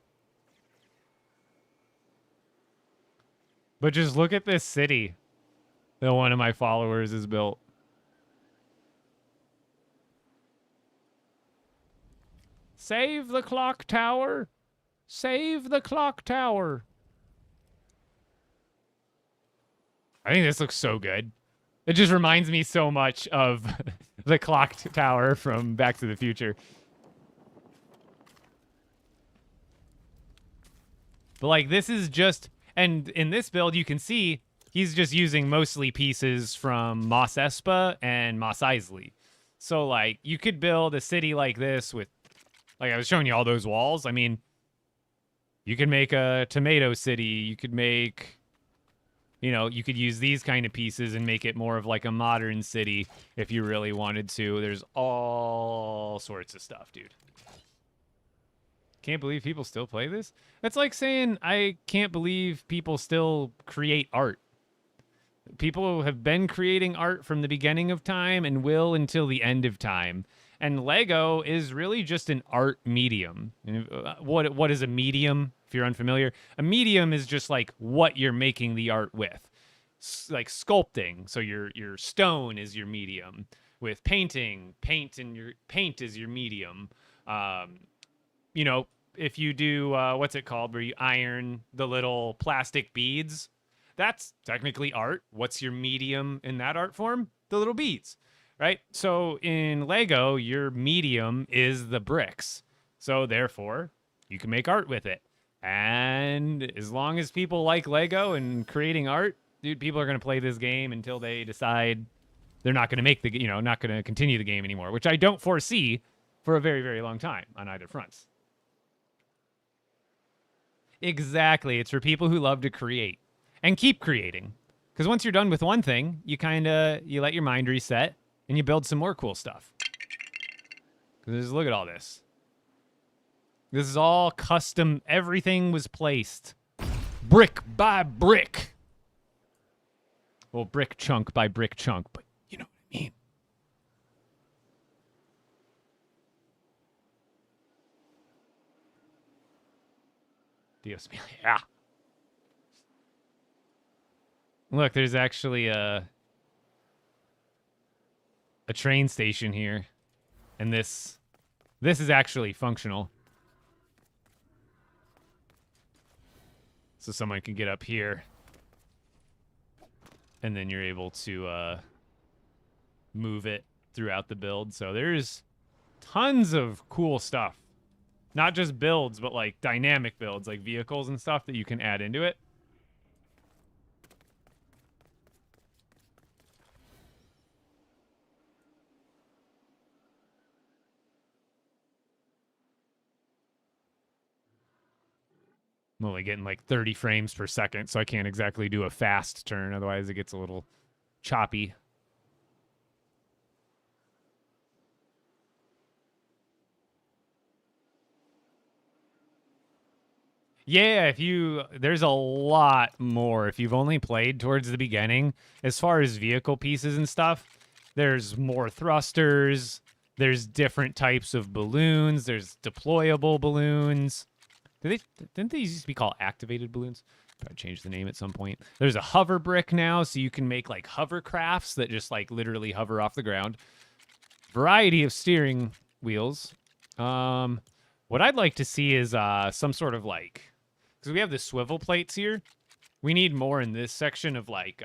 But just look at this city that one of my followers has built. Save the clock tower. Save the clock tower. I think this looks so good. It just reminds me so much of the clock tower from Back to the Future. But like, this is just... And in this build, you can see he's just using mostly pieces from Mos Espa and Mos Eisley. So, like, you could build a city like this with... Like, I was showing you all those walls. I mean, you could make a tomato city. You could make... you could use these kind of pieces and make it more of like a modern city if you really wanted to. There's all sorts of stuff, dude. Can't believe people still play this? That's like saying I can't believe people still create art. People have been creating art from the beginning of time and will until the end of time. And Lego is really just an art medium. What is a medium, if you're unfamiliar? A medium is just like what you're making the art with. Like sculpting. So your stone is your medium. With painting, paint is your medium. If you do, what's it called, where you iron the little plastic beads, that's technically art. What's your medium in that art form? The little beads, right? So in Lego, your medium is the bricks. So therefore, you can make art with it. And as long as people like Lego and creating art, dude, people are going to play this game until they decide they're not going to make not going to continue the game anymore, which I don't foresee for a very, very long time on either fronts. Exactly. It's for people who love to create and keep creating. Because once you're done with one thing, you let your mind reset and you build some more cool stuff. Because look at all this. This is all custom. Everything was placed brick by brick. Well, brick chunk by brick chunk, but you know what I mean. Dios mío. Yeah. Look, there's actually a train station here. And this is actually functional. So someone can get up here. and then you're able to move it throughout the build. So there's tons of cool stuff. Not just builds, but like dynamic builds, like vehicles and stuff that you can add into it. I'm only getting like 30 frames per second, so I can't exactly do a fast turn. Otherwise, it gets a little choppy. Yeah, there's a lot more. If you've only played towards the beginning, as far as vehicle pieces and stuff, there's more thrusters, there's different types of balloons, there's deployable balloons. Didn't they used to be called activated balloons? Probably change the name at some point. There's a hover brick now, so you can make like hovercrafts that just like literally hover off the ground. Variety of steering wheels. What I'd like to see is some sort of like, because we have the swivel plates here. We need more in this section of like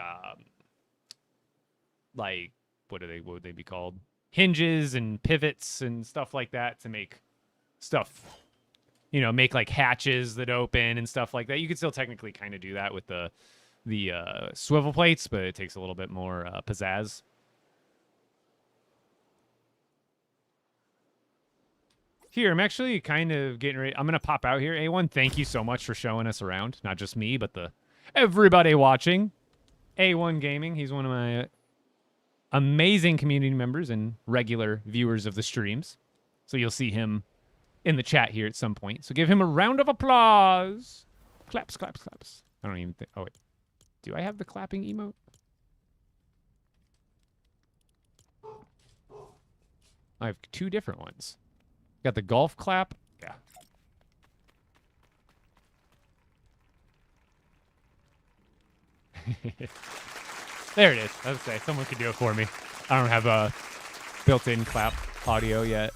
what would they be called? Hinges and pivots and stuff like that to make stuff, make like hatches that open and stuff like that. You could still technically kind of do that with the swivel plates, but it takes a little bit more pizzazz. Here, I'm actually kind of getting ready. I'm going to pop out here. A1, thank you so much for showing us around. Not just me, but everybody watching. A1 Gaming, he's one of my amazing community members and regular viewers of the streams. So you'll see him in the chat here at some point. So give him a round of applause. Claps, claps, claps. I don't even think... Oh, wait. Do I have the clapping emote? I have two different ones. Got the golf clap. Yeah. There it is. I was say someone could do it for me. I don't have a built-in clap audio yet.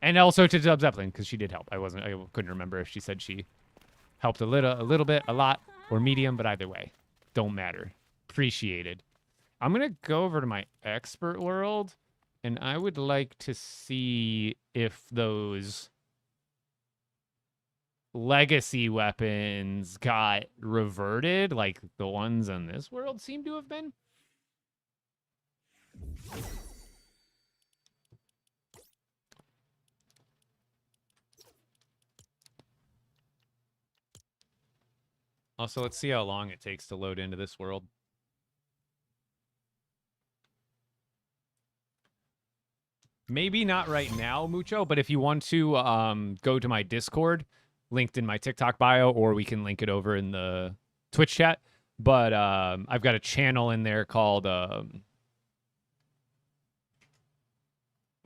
And also to Dub Zeppelin, because she did help. I couldn't remember if she said she helped a little bit, a lot, or medium, but either way, don't matter. Appreciated. I'm going to go over to my expert world, and I would like to see if those legacy weapons got reverted, like the ones in this world seem to have been. Also, let's see how long it takes to load into this world. Maybe not right now, Mucho, but if you want to go to my Discord, linked in my TikTok bio, or we can link it over in the Twitch chat. But I've got a channel in there called... what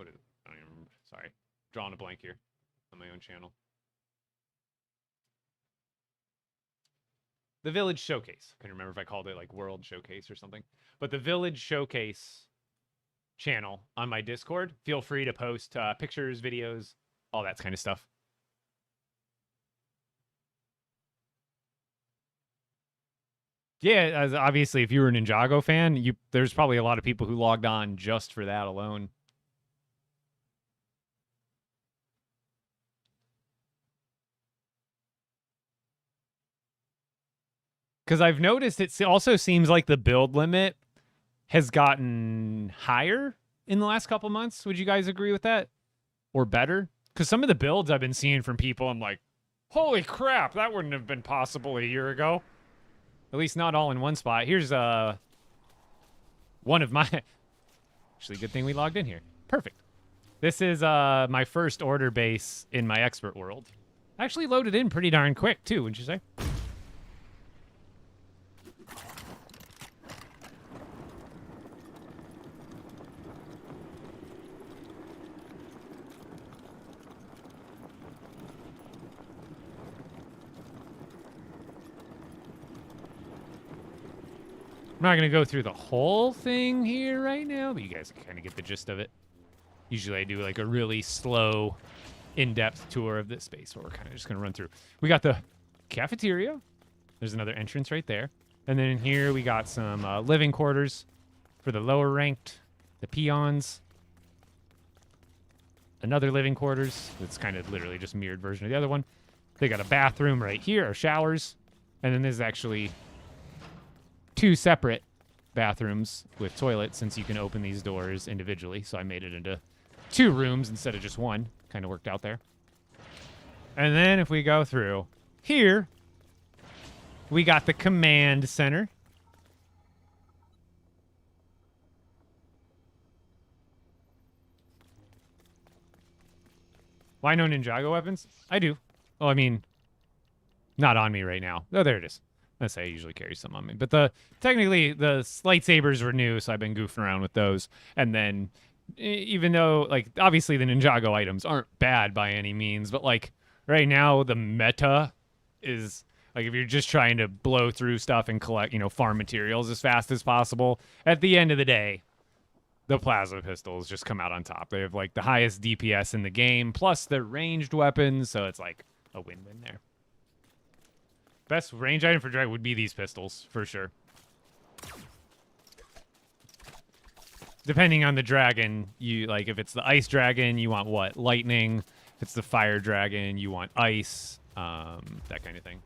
is it? I don't even remember. Sorry. Drawing a blank here on my own channel. The Village Showcase. I couldn't remember if I called it like World Showcase or something. But the Village Showcase channel on my Discord. Feel free to post pictures, videos, all that kind of stuff. Yeah, obviously, if you were a Ninjago fan, there's probably a lot of people who logged on just for that alone. Because I've noticed it also seems like the build limit has gotten higher in the last couple months. Would you guys agree with that? Or better? Because some of the builds I've been seeing from people, I'm like, holy crap, that wouldn't have been possible a year ago. At least not all in one spot. Here's one of my... Actually, good thing we logged in here. Perfect. This is my first order base in my expert world. Actually loaded in pretty darn quick, too, wouldn't you say? I'm not going to go through the whole thing here right now, but you guys can kind of get the gist of it. Usually I do like a really slow, in-depth tour of this space, but we're kind of just going to run through. We got the cafeteria. There's another entrance right there. And then in here we got some living quarters for the lower ranked, the peons. Another living quarters. It's kind of literally just mirrored version of the other one. They got a bathroom right here, or showers. And then there's actually 2 separate bathrooms with toilets, since you can open these doors individually. So I made it into 2 rooms instead of just 1. Kind of worked out there. And then if we go through here, we got the command center. Why no Ninjago weapons? I do. Well, I mean, not on me right now. Oh, there it is. I say I usually carry some on me. But technically, the lightsabers were new, so I've been goofing around with those. And then, even though, like, obviously the Ninjago items aren't bad by any means, but, like, right now, the meta is... Like, if you're just trying to blow through stuff and collect, farm materials as fast as possible, at the end of the day, the plasma pistols just come out on top. They have, like, the highest DPS in the game, plus they're ranged weapons, so it's, like, a win-win there. Best range item for Drag would be these pistols, for sure. Depending on the dragon, if it's the ice dragon, you want what? Lightning. If it's the fire dragon, you want ice. That kind of thing.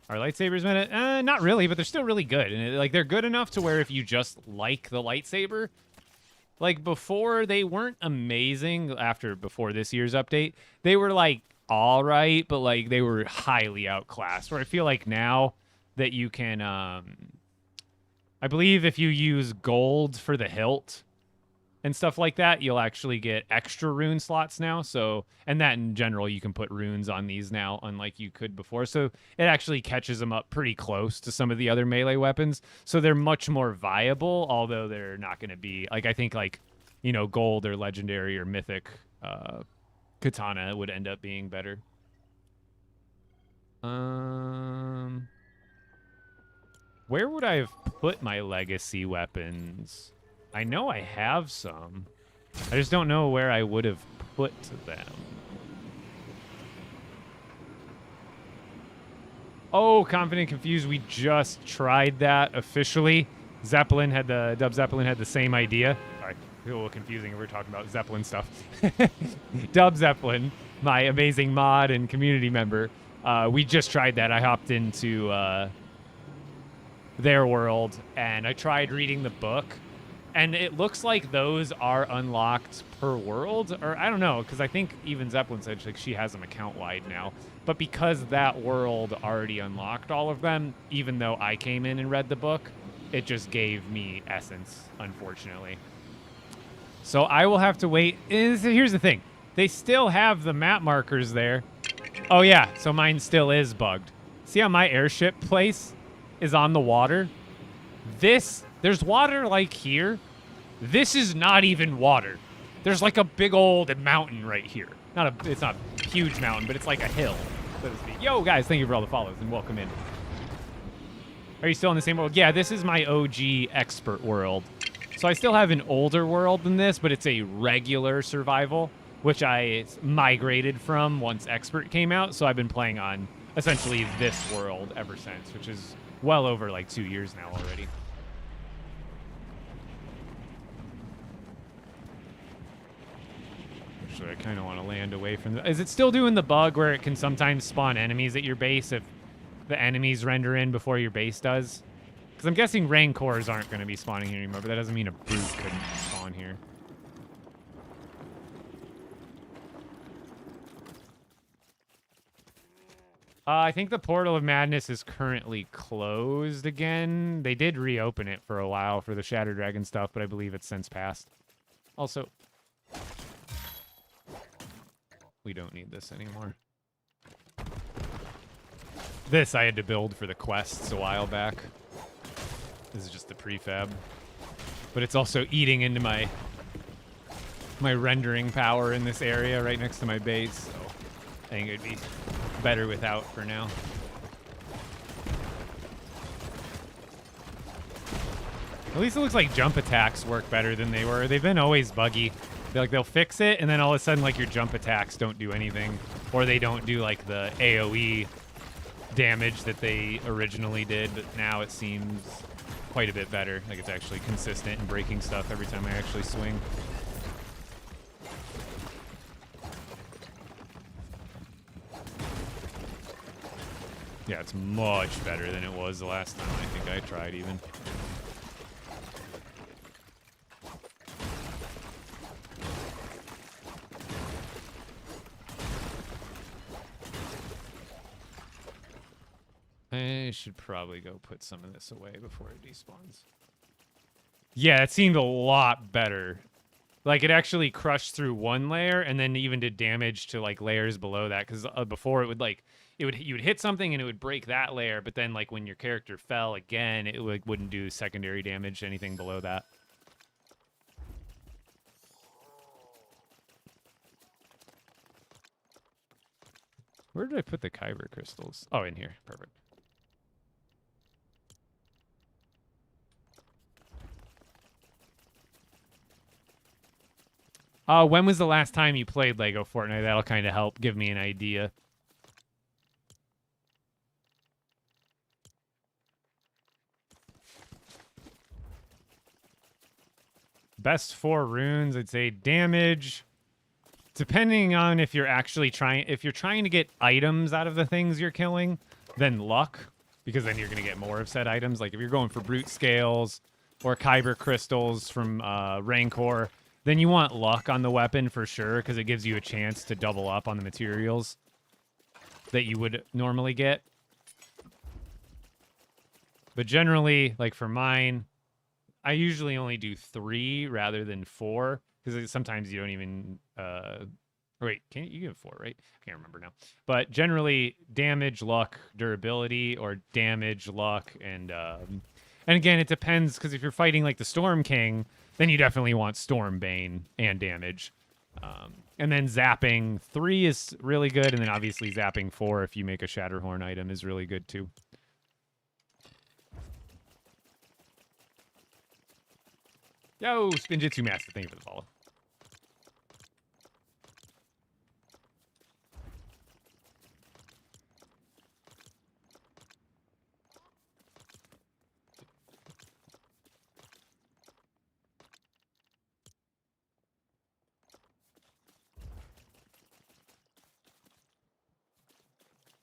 Are lightsabers meta? Not really, but they're still really good. And they're good enough to where if you just like the lightsaber, like before they weren't amazing. Before this year's update, they were like all right, but like they were highly outclassed. Where I feel like now that you can, I believe if you use gold for the hilt and stuff like that, you'll actually get extra rune slots now. So, and that in general, you can put runes on these now, unlike you could before. So it actually catches them up pretty close to some of the other melee weapons. So they're much more viable, although they're not going to be, like, I think, like, gold or legendary or mythic katana would end up being better. Where would I have put my legacy weapons? I know I have some. I just don't know where I would have put them. Oh, Confident Confused. We just tried that officially. Dub Zeppelin had the same idea. Sorry, it's a little confusing if we're talking about Zeppelin stuff. Dub Zeppelin, my amazing mod and community member, we just tried that. I hopped into their world, and I tried reading the book. And it looks like those are unlocked per world, or I don't know, because I think even Zeppelin said like she has them account-wide now. But because that world already unlocked all of them, even though I came in and read the book, it just gave me essence, unfortunately. So I will have to wait. Here's the thing. They still have the map markers there. Oh, yeah, so mine still is bugged. See how my airship place is on the water? There's water like here. This is not even water. There's like a big old mountain right here. It's not a huge mountain, but it's like a hill, so to speak. Yo, guys, thank you for all the follows and welcome in. Are you still in the same world? Yeah, this is my OG expert world. So I still have an older world than this, but it's a regular survival, which I migrated from once expert came out. So I've been playing on essentially this world ever since, which is well over like 2 years now already. Actually, I kind of want to land away from Is it still doing the bug where it can sometimes spawn enemies at your base if the enemies render in before your base does? Because I'm guessing Rancors aren't going to be spawning here anymore, but that doesn't mean a brute couldn't spawn here. I think the Portal of Madness is currently closed again. They did reopen it for a while for the Shatter Dragon stuff, but I believe it's since passed. Also, we don't need this anymore. This I had to build for the quests a while back. This is just the prefab. But it's also eating into my rendering power in this area right next to my base, so I think it'd be better without for now. At least it looks like jump attacks work better than they were. They've been always buggy. They'll fix it, and then all of a sudden, like, your jump attacks don't do anything, or they don't do like the AOE damage that they originally did. But now it seems quite a bit better. Like, it's actually consistent and breaking stuff every time I actually swing. Yeah, it's much better than it was the last time I think I tried even. I should probably go put some of this away before it despawns. Yeah, it seemed a lot better. Like, it actually crushed through one layer and then even did damage to, like, layers below that. Because before it would, like, you would hit something and it would break that layer. But then, like, when your character fell again, it wouldn't do secondary damage to anything below that. Where did I put the kyber crystals? Oh, in here. Perfect. When was the last time you played LEGO Fortnite? That'll kind of help give me an idea. Best 4 runes, I'd say damage. Depending on if you're actually trying to get items out of the things you're killing, then luck, because then you're going to get more of said items. Like if you're going for brute scales or kyber crystals from Rancor, then you want luck on the weapon for sure, because it gives you a chance to double up on the materials that you would normally get. But generally, like for mine, I usually only do 3 rather than 4, because sometimes you don't even wait, you get 4, right? I can't remember now. But generally, damage, luck, durability, or damage, luck, and again, it depends, because if you're fighting like the Storm King, then you definitely want Storm Bane and damage. And then zapping 3 is really good, and then obviously zapping 4 if you make a Shatterhorn item is really good too. Yo, Spinjitzu Master, thank you for the follow.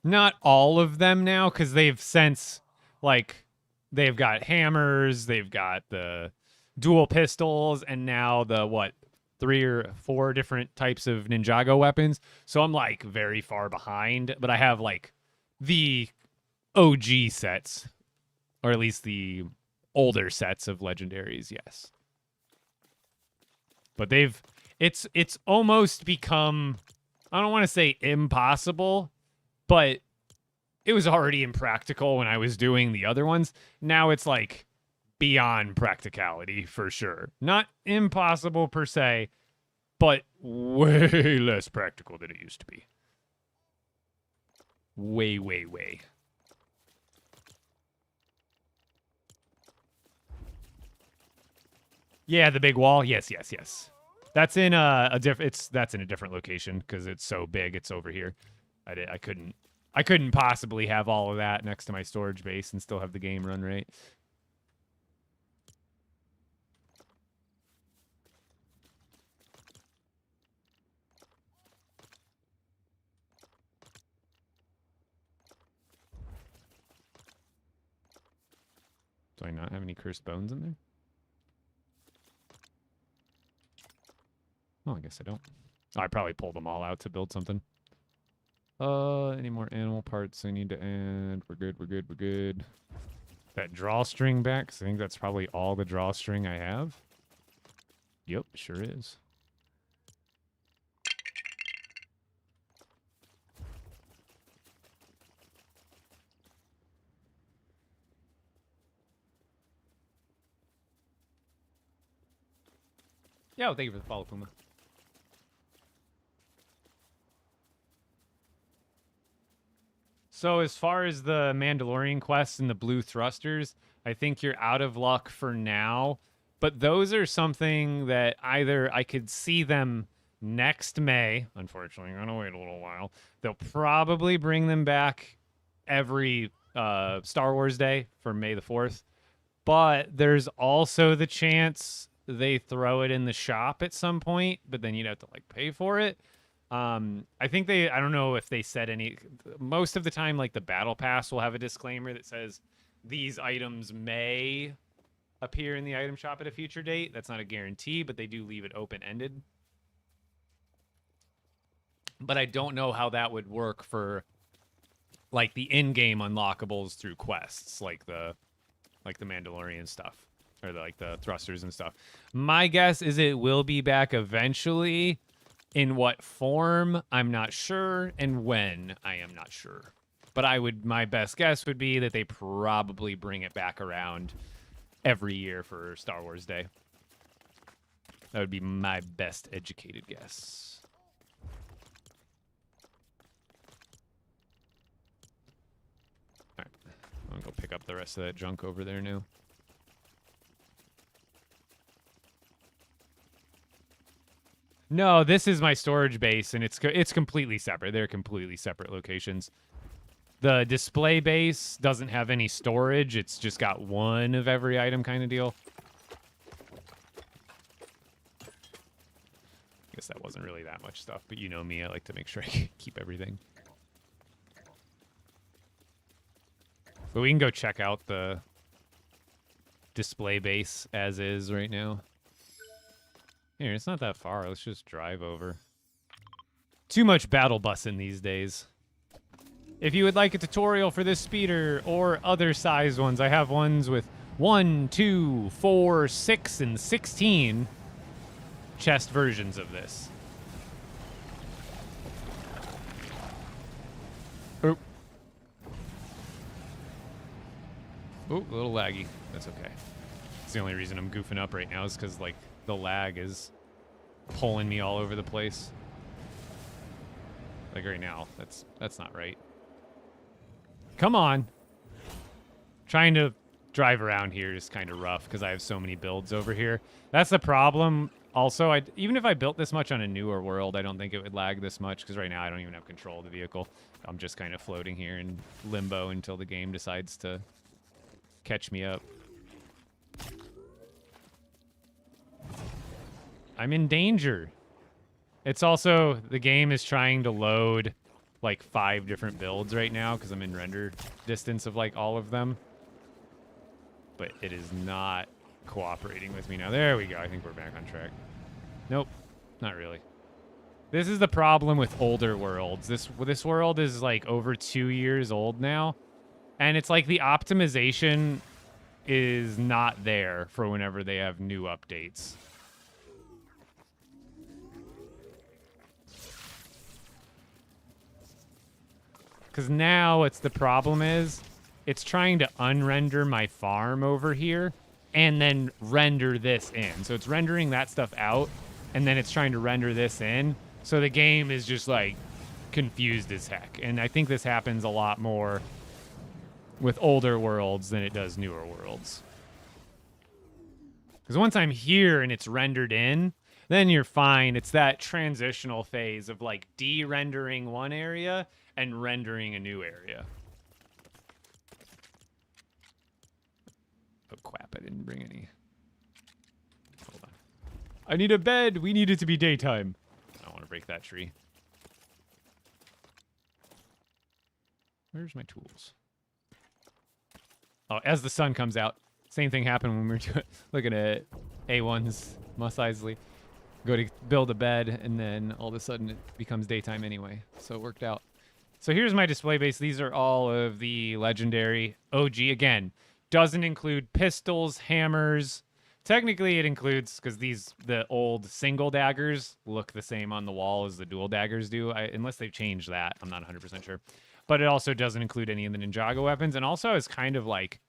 Not all of them now, because they've since, like, they've got hammers, they've got the dual pistols, and now the, what, 3 or 4 different types of Ninjago weapons. So I'm, like, very far behind, but I have, like, the OG sets, or at least the older sets of legendaries, yes. But it's almost become, I don't want to say impossible, but it was already impractical when I was doing the other ones. Now it's like beyond practicality for sure. Not impossible per se, but way less practical than it used to be. Way, way, way. Yeah, the big wall. Yes, yes, yes. That's in that's in a different location because it's so big. It's over here. I couldn't possibly have all of that next to my storage base and still have the game run right. Do I not have any cursed bones in there? Oh, I guess I don't. Oh, I probably pulled them all out to build something. Any more animal parts I need to add? We're good, we're good, we're good. That drawstring back, 'cause I think that's probably all the drawstring I have. Yep, sure is. Yeah, well, thank you for the follow, Puma. So as far as the Mandalorian quests and the blue thrusters, I think you're out of luck for now. But those are something that either I could see them next May. Unfortunately, I'm going to wait a little while. They'll probably bring them back every Star Wars Day for May the 4th. But there's also the chance they throw it in the shop at some point, but then you'd have to like pay for it. I think I don't know if they said any, most of the time, like the battle pass will have a disclaimer that says these items may appear in the item shop at a future date. That's not a guarantee, but they do leave it open-ended. But I don't know how that would work for like the in-game unlockables through quests, like the Mandalorian stuff, or like the thrusters and stuff. My guess is it will be back eventually. In what form, I'm not sure, and when, I am not sure. But my best guess would be that they probably bring it back around every year for Star Wars Day. That would be my best educated guess. All right, I'm gonna go pick up the rest of that junk over there now. No, this is my storage base, and it's completely separate. They're completely separate locations. The display base doesn't have any storage. It's just got one of every item kind of deal. I guess that wasn't really that much stuff, but you know me, I like to make sure I keep everything. But we can go check out the display base as is right now. Here, it's not that far. Let's just drive over. Too much battle bussing these days. If you would like a tutorial for this speeder or other size ones, I have ones with 1, 2, 4, 6, and 16 chest versions of this. Oop. Oop, a little laggy. That's okay. It's the only reason I'm goofing up right now is because, like, the lag is pulling me all over the place. Like right now, that's not right. Come on. Trying to drive around here is kind of rough because I have so many builds over here. That's the problem. Also, even if I built this much on a newer world, I don't think it would lag this much because right now I don't even have control of the vehicle. I'm just kind of floating here in limbo until the game decides to catch me up. I'm in danger. It's also, the game is trying to load like 5 different builds right now because I'm in render distance of like all of them. But it is not cooperating with me now. There we go. I think we're back on track. Nope, not really. This is the problem with older worlds. This world is like over 2 years old now. And it's like the optimization is not there for whenever they have new updates. Because now the problem is, it's trying to unrender my farm over here and then render this in. So it's rendering that stuff out, and then it's trying to render this in. So the game is just like confused as heck. And I think this happens a lot more with older worlds than it does newer worlds. Because once I'm here and it's rendered in, then you're fine. It's that transitional phase of like de-rendering one area and rendering a new area. Oh crap, I didn't bring any. Hold on. I need a bed. We need it to be daytime. I don't want to break that tree. Where's my tools? Oh, as the sun comes out. Same thing happened when we were looking at A1's Mos Eisley. Go to build a bed, and then all of a sudden it becomes daytime anyway. So it worked out. So here's my display base. These are all of the legendary OG. Again, doesn't include pistols, hammers. Technically it includes, because the old single daggers look the same on the wall as the dual daggers do. Unless they've changed that, I'm not 100% sure. But it also doesn't include any of the Ninjago weapons. And also is kind of like,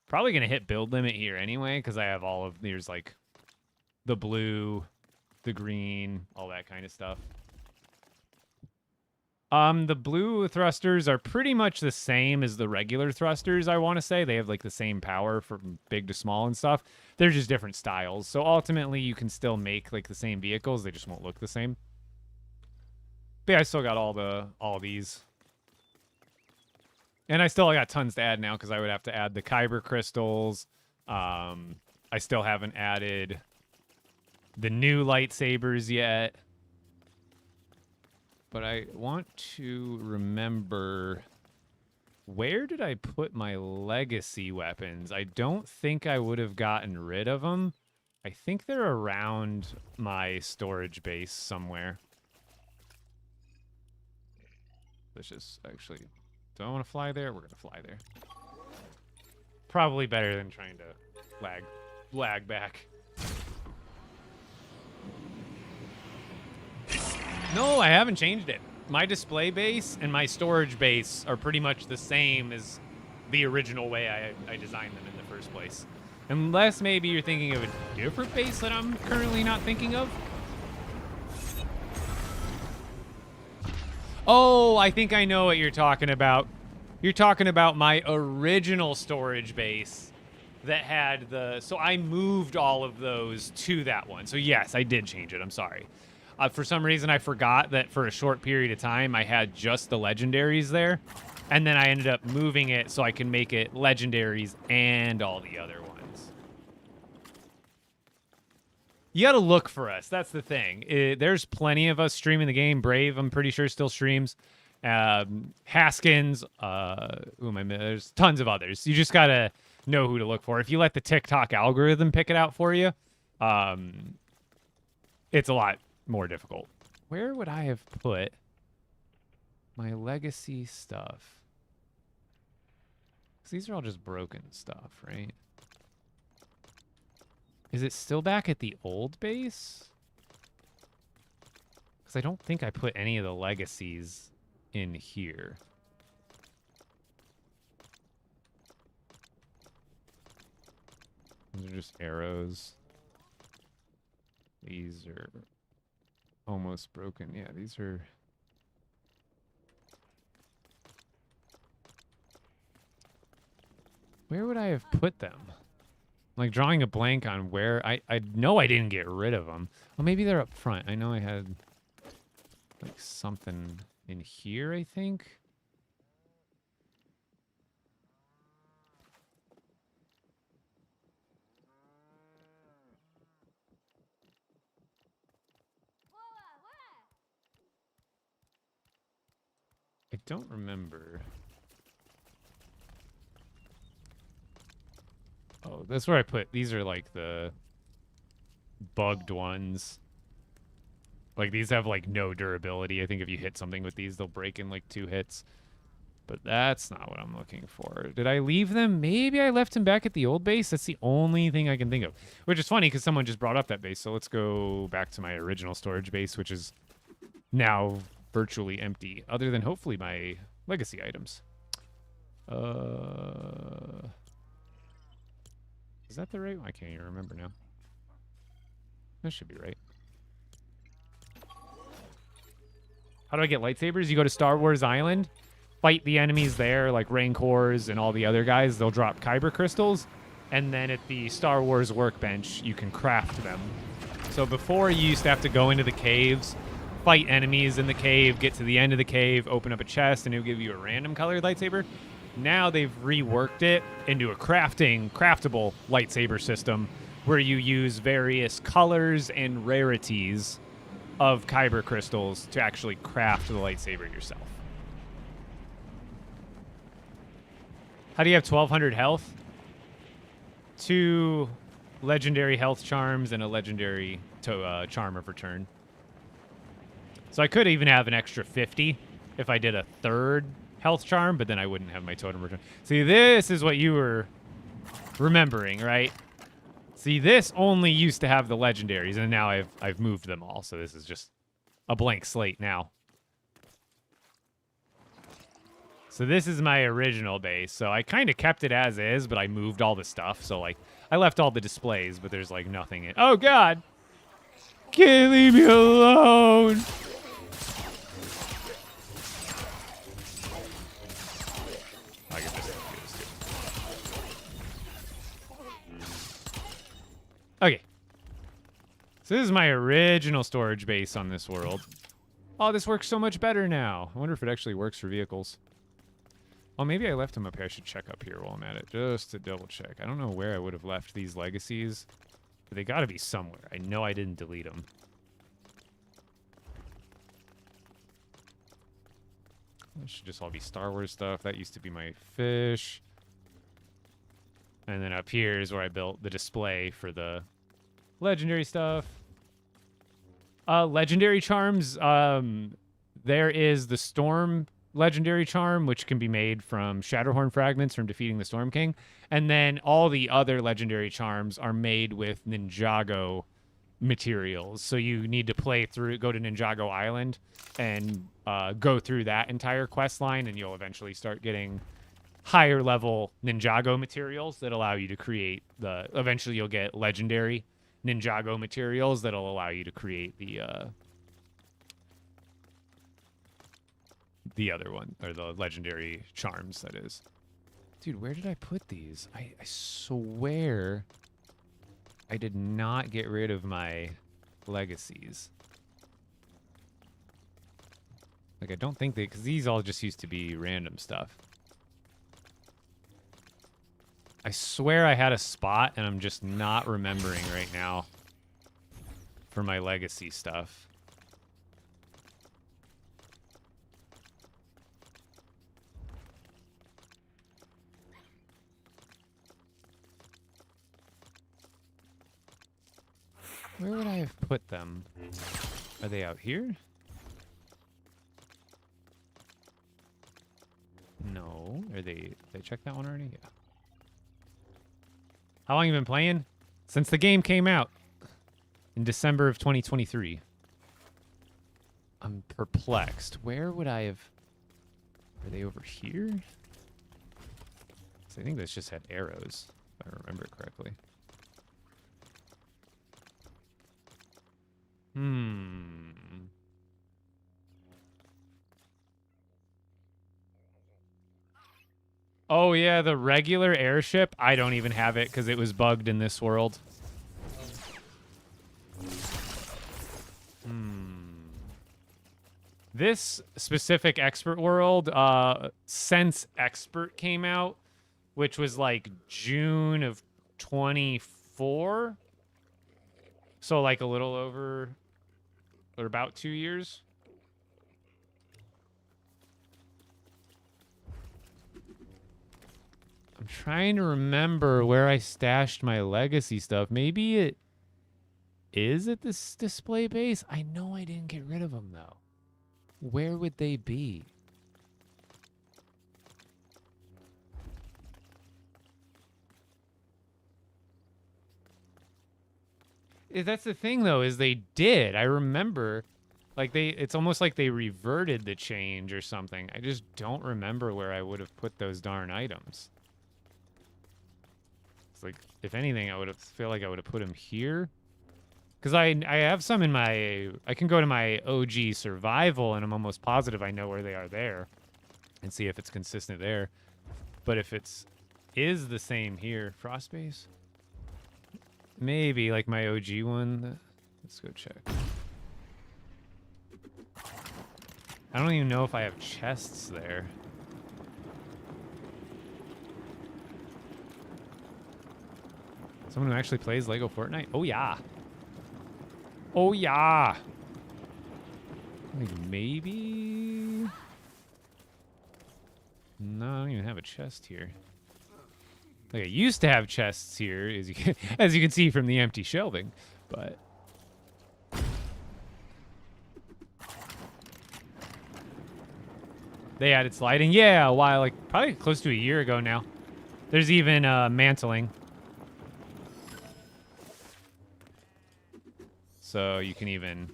probably going to hit build limit here anyway, because I have all of, there's like the blue, the green, all that kind of stuff. The blue thrusters are pretty much the same as the regular thrusters, I want to say. They have like the same power from big to small and stuff. They're just different styles. So ultimately you can still make like the same vehicles, they just won't look the same. But yeah, I still got all these. And I still got tons to add now because I would have to add the kyber crystals. I still haven't added the new lightsabers yet. But I want to remember, where did I put my legacy weapons? I don't think I would have gotten rid of them. I think they're around my storage base somewhere. Let's just actually, do I want to fly there? We're going to fly there. Probably better than trying to lag back. No, I haven't changed it. My display base and my storage base are pretty much the same as the original way I designed them in the first place. Unless maybe you're thinking of a different base that I'm currently not thinking of. Oh, I think I know what you're talking about. You're talking about my original storage base that had the... So I moved all of those to that one. So yes, I did change it. I'm sorry. For some reason, I forgot that for a short period of time, I had just the legendaries there. And then I ended up moving it so I can make it legendaries and all the other ones. You gotta look for us. That's the thing. There's plenty of us streaming the game. Brave, I'm pretty sure, still streams. Haskins. Who am I missing? There's tons of others. You just gotta know who to look for. If you let the TikTok algorithm pick it out for you, it's a lot more difficult. Where would I have put my legacy stuff? Because these are all just broken stuff, right? Is it still back at the old base? Because I don't think I put any of the legacies in here. These are just arrows. These are almost broken. Yeah, these are... Where would I have put them? I'm like drawing a blank on where... I know I didn't get rid of them. Well, maybe they're up front. I know I had like something in here, I think. I don't remember. Oh, that's where I put... These are like the bugged ones. Like these have like no durability. I think if you hit something with these, they'll break in like 2 hits. But that's not what I'm looking for. Did I leave them? Maybe I left them back at the old base. That's the only thing I can think of. Which is funny because someone just brought up that base. So let's go back to my original storage base, which is now virtually empty, other than hopefully my legacy items. Is that the right one? I can't even remember now. That should be right. How do I get lightsabers? You go to Star Wars Island, fight the enemies there, like Rancors and all the other guys. They'll drop kyber crystals. And then at the Star Wars workbench, you can craft them. So before, you used to have to go into the caves, fight enemies in the cave, get to the end of the cave, open up a chest, and it would give you a random colored lightsaber. Now they've reworked it into a craftable lightsaber system where you use various colors and rarities of kyber crystals to actually craft the lightsaber yourself. How do you have 1,200 health? 2 legendary health charms and a legendary charm of return. So I could even have an extra 50 if I did a 3rd health charm, but then I wouldn't have my totem return. See, this is what you were remembering, right? See, this only used to have the legendaries, and now I've moved them all, so this is just a blank slate now. So this is my original base. So I kind of kept it as is, but I moved all the stuff. So, like, I left all the displays, but there's, like, nothing in... Oh, God! Can't leave me alone! So this is my original storage base on this world. Oh, this works so much better now. I wonder if it actually works for vehicles. Oh, maybe I left them up here. I should check up here while I'm at it, just to double check. I don't know where I would have left these legacies, but they got to be somewhere. I know I didn't delete them. That should just all be Star Wars stuff. That used to be my fish. And then up here is where I built the display for the legendary stuff. Legendary charms. There is the Storm legendary charm, which can be made from Shatterhorn fragments from defeating the Storm King. And then all the other legendary charms are made with Ninjago materials. So you need to go to Ninjago Island and go through that entire quest line, and you'll eventually start getting higher level Ninjago materials that allow you to create eventually you'll get legendary Ninjago materials that'll allow you to create the other one, or the legendary charms, that is. Dude, where did I put these? I swear I did not get rid of my legacies. Like, I don't think because these all just used to be random stuff. I swear I had a spot, and I'm just not remembering right now for my legacy stuff. Where would I have put them? Are they out here? No. Did I check that one already? Yeah. How long have you been playing? Since the game came out in December of 2023. I'm perplexed. Where would I have... Are they over here? 'Cause I think this just had arrows, if I remember correctly. Oh, yeah, the regular airship. I don't even have it because it was bugged in this world. This specific expert world, since expert came out, which was like June of 24. So like a little over, or about 2 years. I'm trying to remember where I stashed my legacy stuff. Maybe it is at this display base. I know I didn't get rid of them, though. Where would they be? That's the thing, though, is they did. I remember, like, it's almost like they reverted the change or something. I just don't remember where I would have put those darn items. It's like, if anything, feel like I would have put them here. Because I have some in my... I can go to my OG survival, and I'm almost positive I know where they are there. And see if it's consistent there. But if is the same here... Frostbase? Maybe, like my OG one. Let's go check. I don't even know if I have chests there. Someone who actually plays LEGO Fortnite? Oh, yeah. Oh, yeah. Like, maybe... No, I don't even have a chest here. Like, I used to have chests here, as you can see from the empty shelving, but... They added sliding? Yeah, a while, like, probably close to a year ago now. There's even mantling. So you can even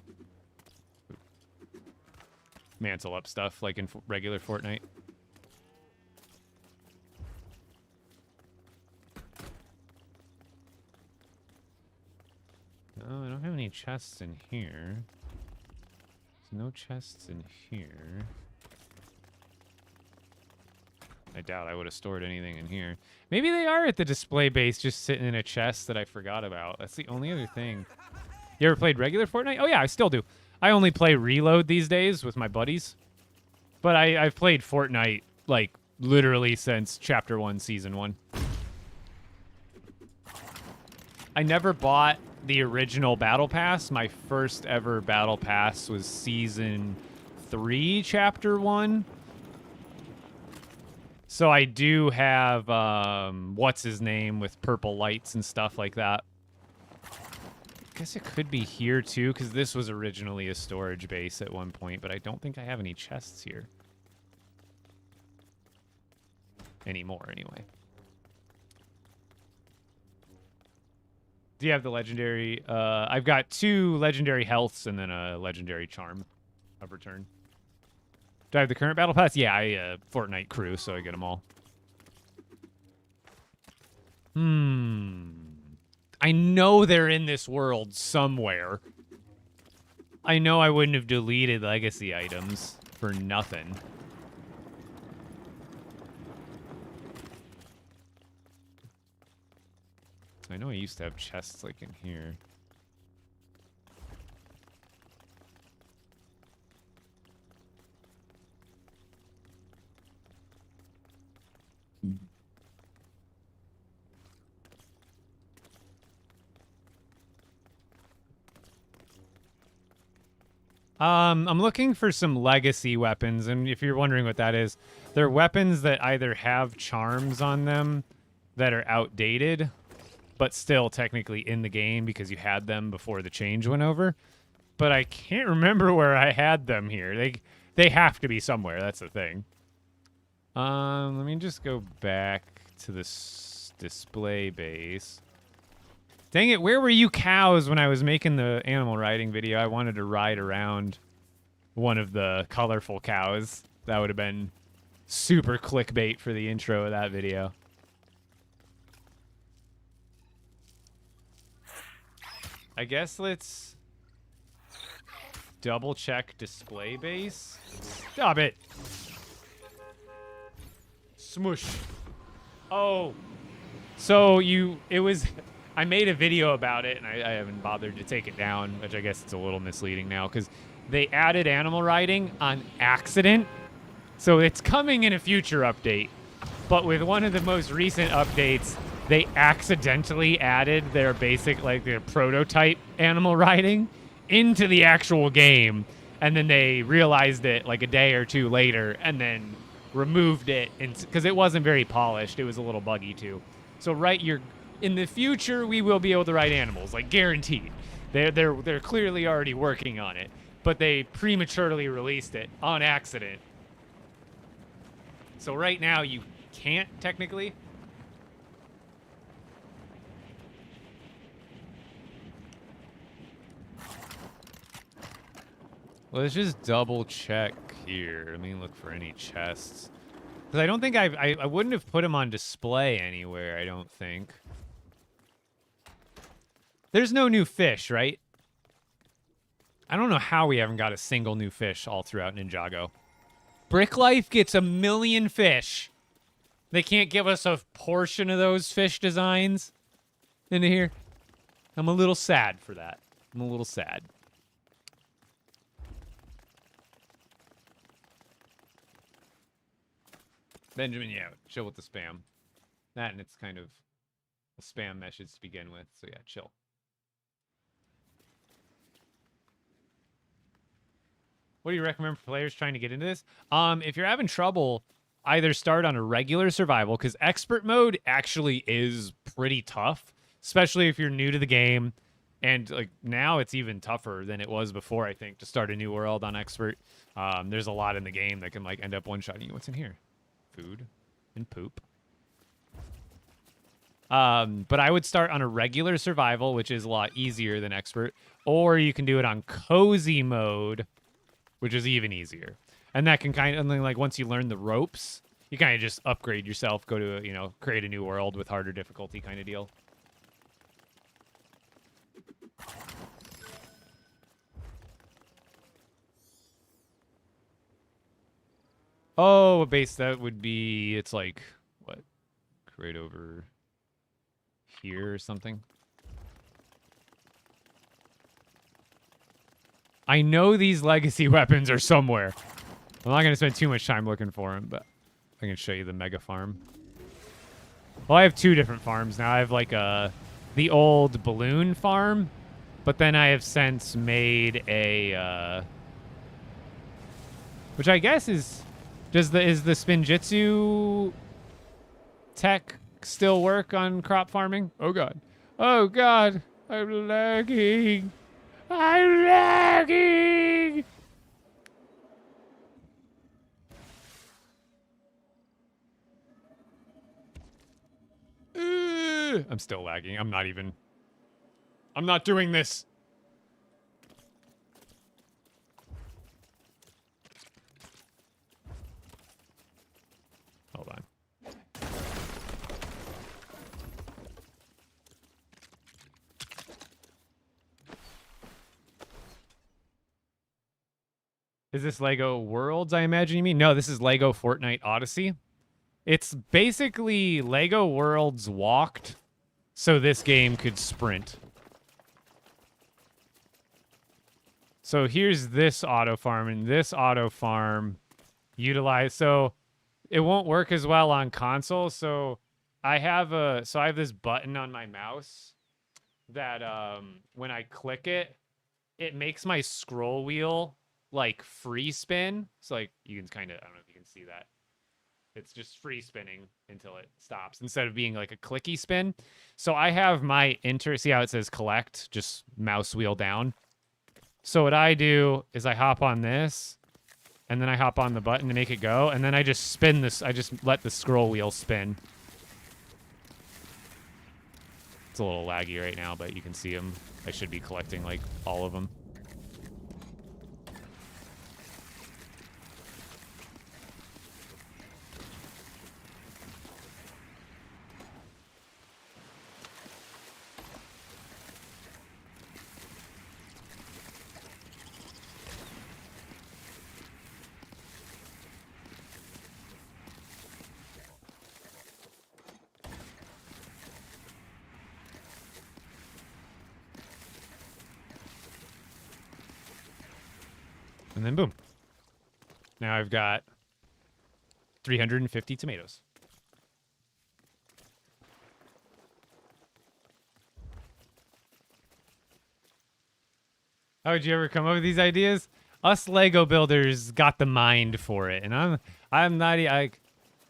mantle up stuff like in regular Fortnite. No, I don't have any chests in here. There's no chests in here. I doubt I would have stored anything in here. Maybe they are at the display base just sitting in a chest that I forgot about. That's the only other thing. You ever played regular Fortnite? Oh, yeah, I still do. I only play Reload these days with my buddies. But I've played Fortnite, like, literally since Chapter 1, Season 1. I never bought the original Battle Pass. My first ever Battle Pass was Season 3, Chapter 1. So I do have, what's his name, with purple lights and stuff like that. Guess it could be here, too, because this was originally a storage base at one point, but I don't think I have any chests here. Anymore, anyway. Do you have the legendary? I've got 2 legendary healths and then a legendary charm of return. Do I have the current battle pass? Yeah, I Fortnite crew, so I get them all. I know they're in this world somewhere. I know I wouldn't have deleted legacy items for nothing. I know I used to have chests like in here. I'm looking for some legacy weapons, and if you're wondering what that is, they're weapons that either have charms on them that are outdated, but still technically in the game because you had them before the change went over. But I can't remember where I had them here. They have to be somewhere, that's the thing. Let me just go back to this display base. Dang it, where were you cows when I was making the animal riding video? I wanted to ride around one of the colorful cows. That would have been super clickbait for the intro of that video. I guess let's double check display base. Stop it. Smush. Oh. So I made a video about it, and I haven't bothered to take it down, which I guess it's a little misleading now, because they added animal riding on accident. So it's coming in a future update. But with one of the most recent updates, they accidentally added their basic, like their prototype animal riding into the actual game. And then they realized it like a day or two later and then removed it because it wasn't very polished. It was a little buggy too. So in the future, we will be able to ride animals, like guaranteed. They're clearly already working on it, but they prematurely released it on accident. So right now you can't technically. Let's just double check here. Let me look for any chests. Because I don't think I wouldn't have put them on display anywhere, I don't think. There's no new fish, right? I don't know how we haven't got a single new fish all throughout Ninjago. Brick Life gets 1 million fish. They can't give us a portion of those fish designs into here. I'm a little sad for that. I'm a little sad. Benjamin, yeah, chill with the spam. That and it's kind of a spam message to begin with, so yeah, chill. What do you recommend for players trying to get into this? If you're having trouble, either start on a regular survival, because expert mode actually is pretty tough, especially if you're new to the game. And like now it's even tougher than it was before, I think, to start a new world on expert. There's a lot in the game that can like end up one-shotting you. What's in here? Food and poop. But I would start on a regular survival, which is a lot easier than expert. Or you can do it on cozy mode, which is even easier. And that can kind of, like, once you learn the ropes, you kind of just upgrade yourself, go to, create a new world with harder difficulty kind of deal. Oh, a base that would be, it's like, what? Right over here or something? I know these legacy weapons are somewhere. I'm not going to spend too much time looking for them, but I can show you the mega farm. Well, I have 2 different farms now. I have like the old balloon farm, but then I have since made a which I guess is is the Spinjitzu tech still work on crop farming? Oh god. Oh god. I'm lagging. I'm lagging. I'm still lagging. I'm not doing this. Hold on. Is this LEGO Worlds, I imagine you mean? No, this is LEGO Fortnite Odyssey. It's basically LEGO Worlds walked so this game could sprint. So here's this auto farm, and this auto farm utilize. So it won't work as well on console. So I have this button on my mouse that when I click it, it makes my scroll wheel like free spin. So like you can kind of, I don't know if you can see that. It's just free spinning until it stops instead of being like a clicky spin. So I have my see how it says collect, just mouse wheel down. So what I do is I hop on this and then I hop on the button to make it go. And then I just spin this. I just let the scroll wheel spin. It's a little laggy right now, but you can see them. I should be collecting like all of them. And then boom. Now I've got 350 tomatoes. How would you ever come up with these ideas? Us Lego builders got the mind for it, and I'm not. I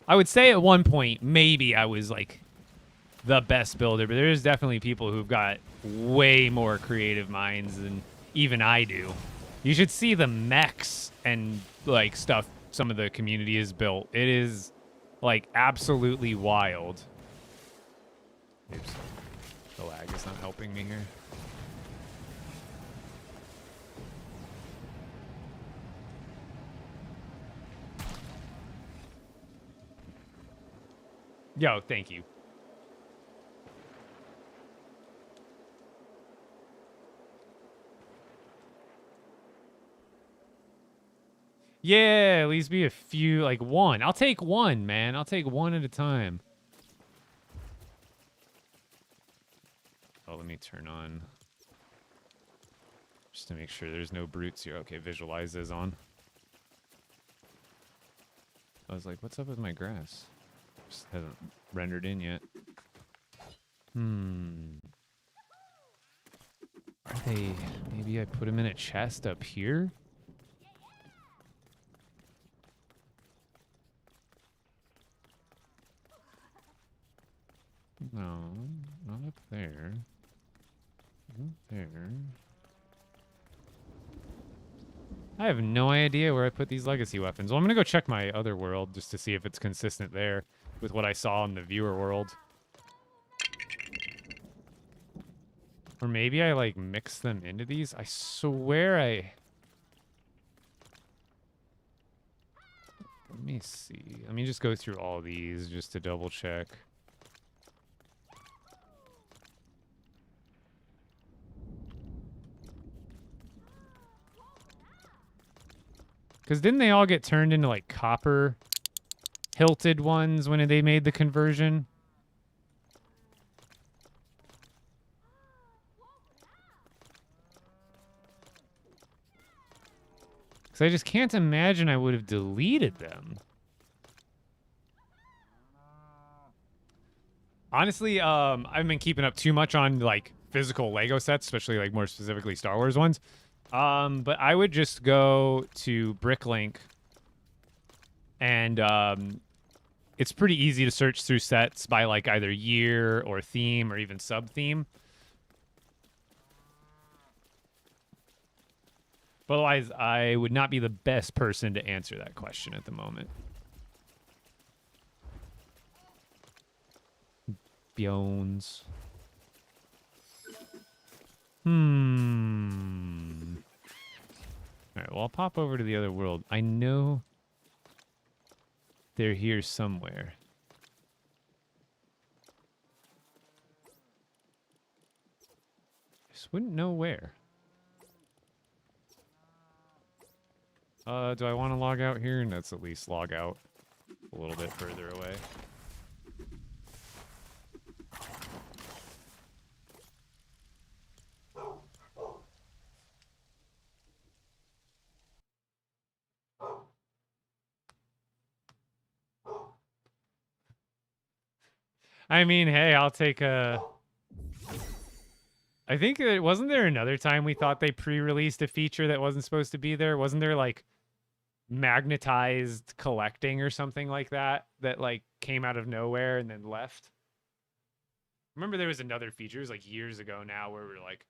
would say at one point maybe I was like the best builder, but there's definitely people who've got way more creative minds than even I do. You should see the mechs and like stuff some of the community has built. It is like absolutely wild. Oops. The lag is not helping me here. Yo, thank you. Yeah, at least be a few, like one. I'll take one, man. I'll take one at a time. Oh, let me turn on. Just to make sure there's no brutes here. Okay, visualize is on. I was like, what's up with my grass? Just hasn't rendered in yet. Are they... Maybe I put them in a chest up here? No, not up there. Not there. I have no idea where I put these legacy weapons. Well, I'm gonna go check my other world just to see if it's consistent there with what I saw in the viewer world. Or maybe I, like, mix them into these? I swear I... Let me see. Let me just go through all these just to double check. Because didn't they all get turned into, like, copper hilted ones when they made the conversion? Because I just can't imagine I would have deleted them. Honestly, I haven't been keeping up too much on, like, physical Lego sets, especially, like, more specifically Star Wars ones. But I would just go to Bricklink, and it's pretty easy to search through sets by, like, either year or theme or even sub-theme. But otherwise, I would not be the best person to answer that question at the moment. Bones. All right, well, I'll pop over to the other world. I know they're here somewhere. Just wouldn't know where. Do I want to log out here? And let's at least log out a little bit further away. I mean, hey, I'll take a... I think it wasn't there another time we thought they pre-released a feature that wasn't supposed to be there? Wasn't there, like, magnetized collecting or something like that like came out of nowhere and then left? Remember there was another feature, it was like years ago now, where we were like,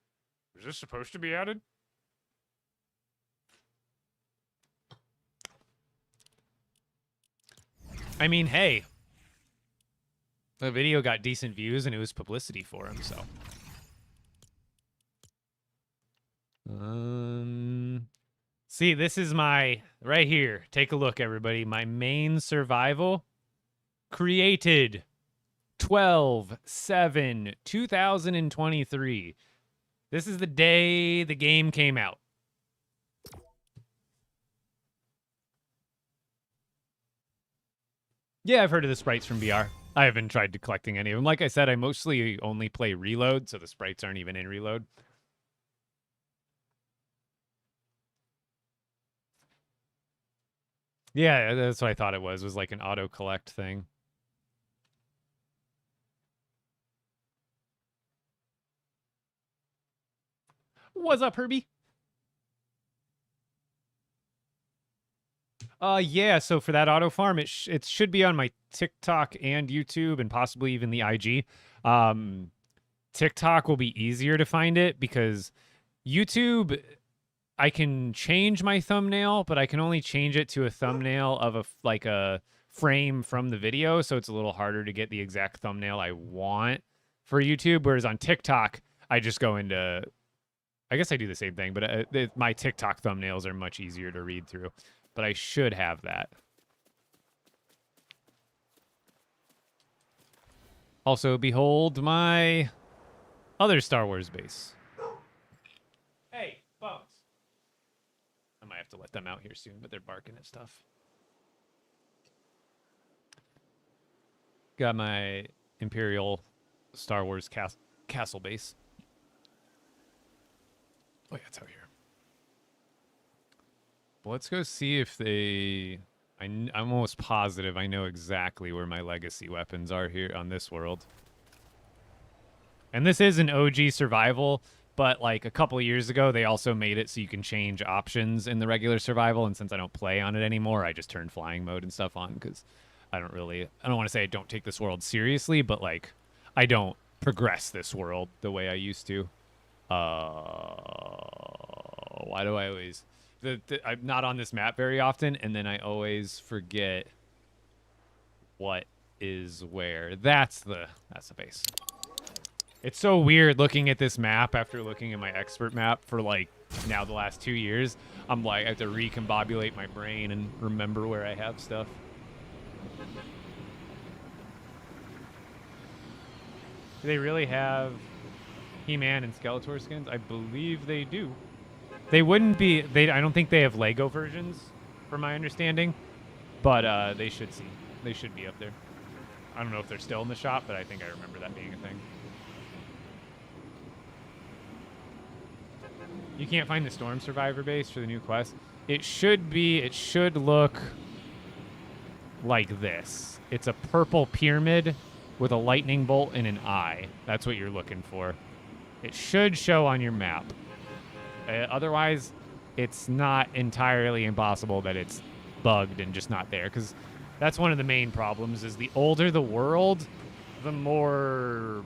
is this supposed to be added? I mean, hey, the video got decent views and it was publicity for him, so. See, this is my, right here. Take a look, everybody. My main survival created 12/7/2023. This is the day the game came out. Yeah, I've heard of the sprites from VR. I haven't tried to collecting any of them. Like I said, I mostly only play Reload, so the sprites aren't even in Reload. Yeah, that's what I thought it was like an auto-collect thing. What's up, Herbie? Yeah, so for that auto farm, it should be on my TikTok and YouTube and possibly even the IG. TikTok will be easier to find it because YouTube, I can change my thumbnail, but I can only change it to a thumbnail of a frame from the video, so it's a little harder to get the exact thumbnail I want for YouTube. Whereas on TikTok, I just go into, I guess I do the same thing, but my TikTok thumbnails are much easier to read through. But I should have that. Also, behold my other Star Wars base. Hey, Bones. I might have to let them out here soon, but they're barking at stuff. Got my Imperial Star Wars castle base. Oh, yeah, it's out here. Well, let's go see if they... I'm almost positive I know exactly where my legacy weapons are here on this world. And this is an OG survival, but like a couple of years ago, they also made it so you can change options in the regular survival. And since I don't play on it anymore, I just turned flying mode and stuff on because I don't want to say I don't take this world seriously, but like I don't progress this world the way I used to. Why do I always... I'm not on this map very often, and then I always forget what is where. That's the base. It's so weird looking at this map after looking at my expert map for like now the last 2 years. I'm like, I have to recombobulate my brain and remember where I have stuff. Do they really have He-Man and Skeletor skins? I believe they do. They wouldn't be... I don't think they have LEGO versions, from my understanding. But they should see. They should be up there. I don't know if they're still in the shop, but I think I remember that being a thing. You can't find the Storm Survivor base for the new quest? It should look like this. It's a purple pyramid with a lightning bolt and an eye. That's what you're looking for. It should show on your map. Otherwise, it's not entirely impossible that it's bugged and just not there, because that's one of the main problems is the older the world, the more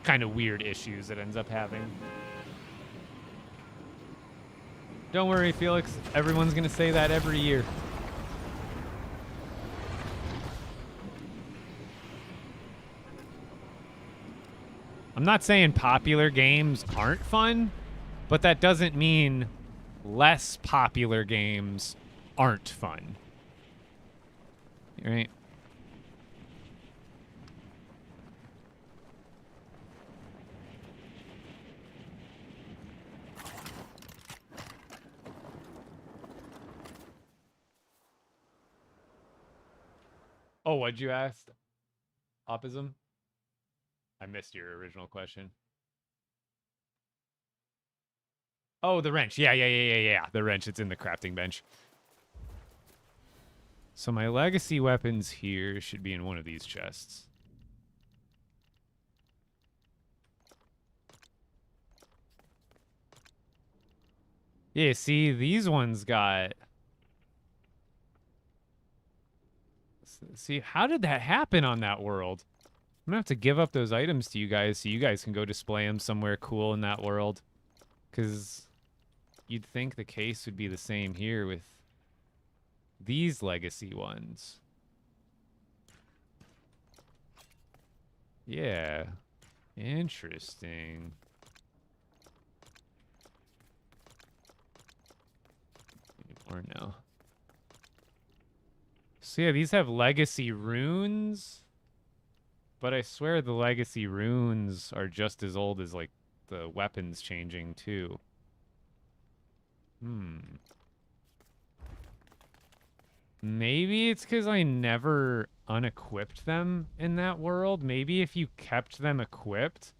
kind of weird issues it ends up having. Don't worry, Felix. Everyone's going to say that every year. I'm not saying popular games aren't fun, but that doesn't mean less popular games aren't fun. Right? Oh, what'd you ask? Opism? I missed your original question. Oh, the wrench. Yeah. The wrench. It's in the crafting bench. So my legacy weapons here should be in one of these chests. Yeah, see, these ones got... See, how did that happen on that world? I'm gonna have to give up those items to you guys so you guys can go display them somewhere cool in that world. Because you'd think the case would be the same here with these legacy ones. Yeah. Interesting. Or no. So yeah, these have legacy runes. But I swear the legacy runes are just as old as, like, the weapons changing, too. Maybe it's because I never unequipped them in that world. Maybe if you kept them equipped,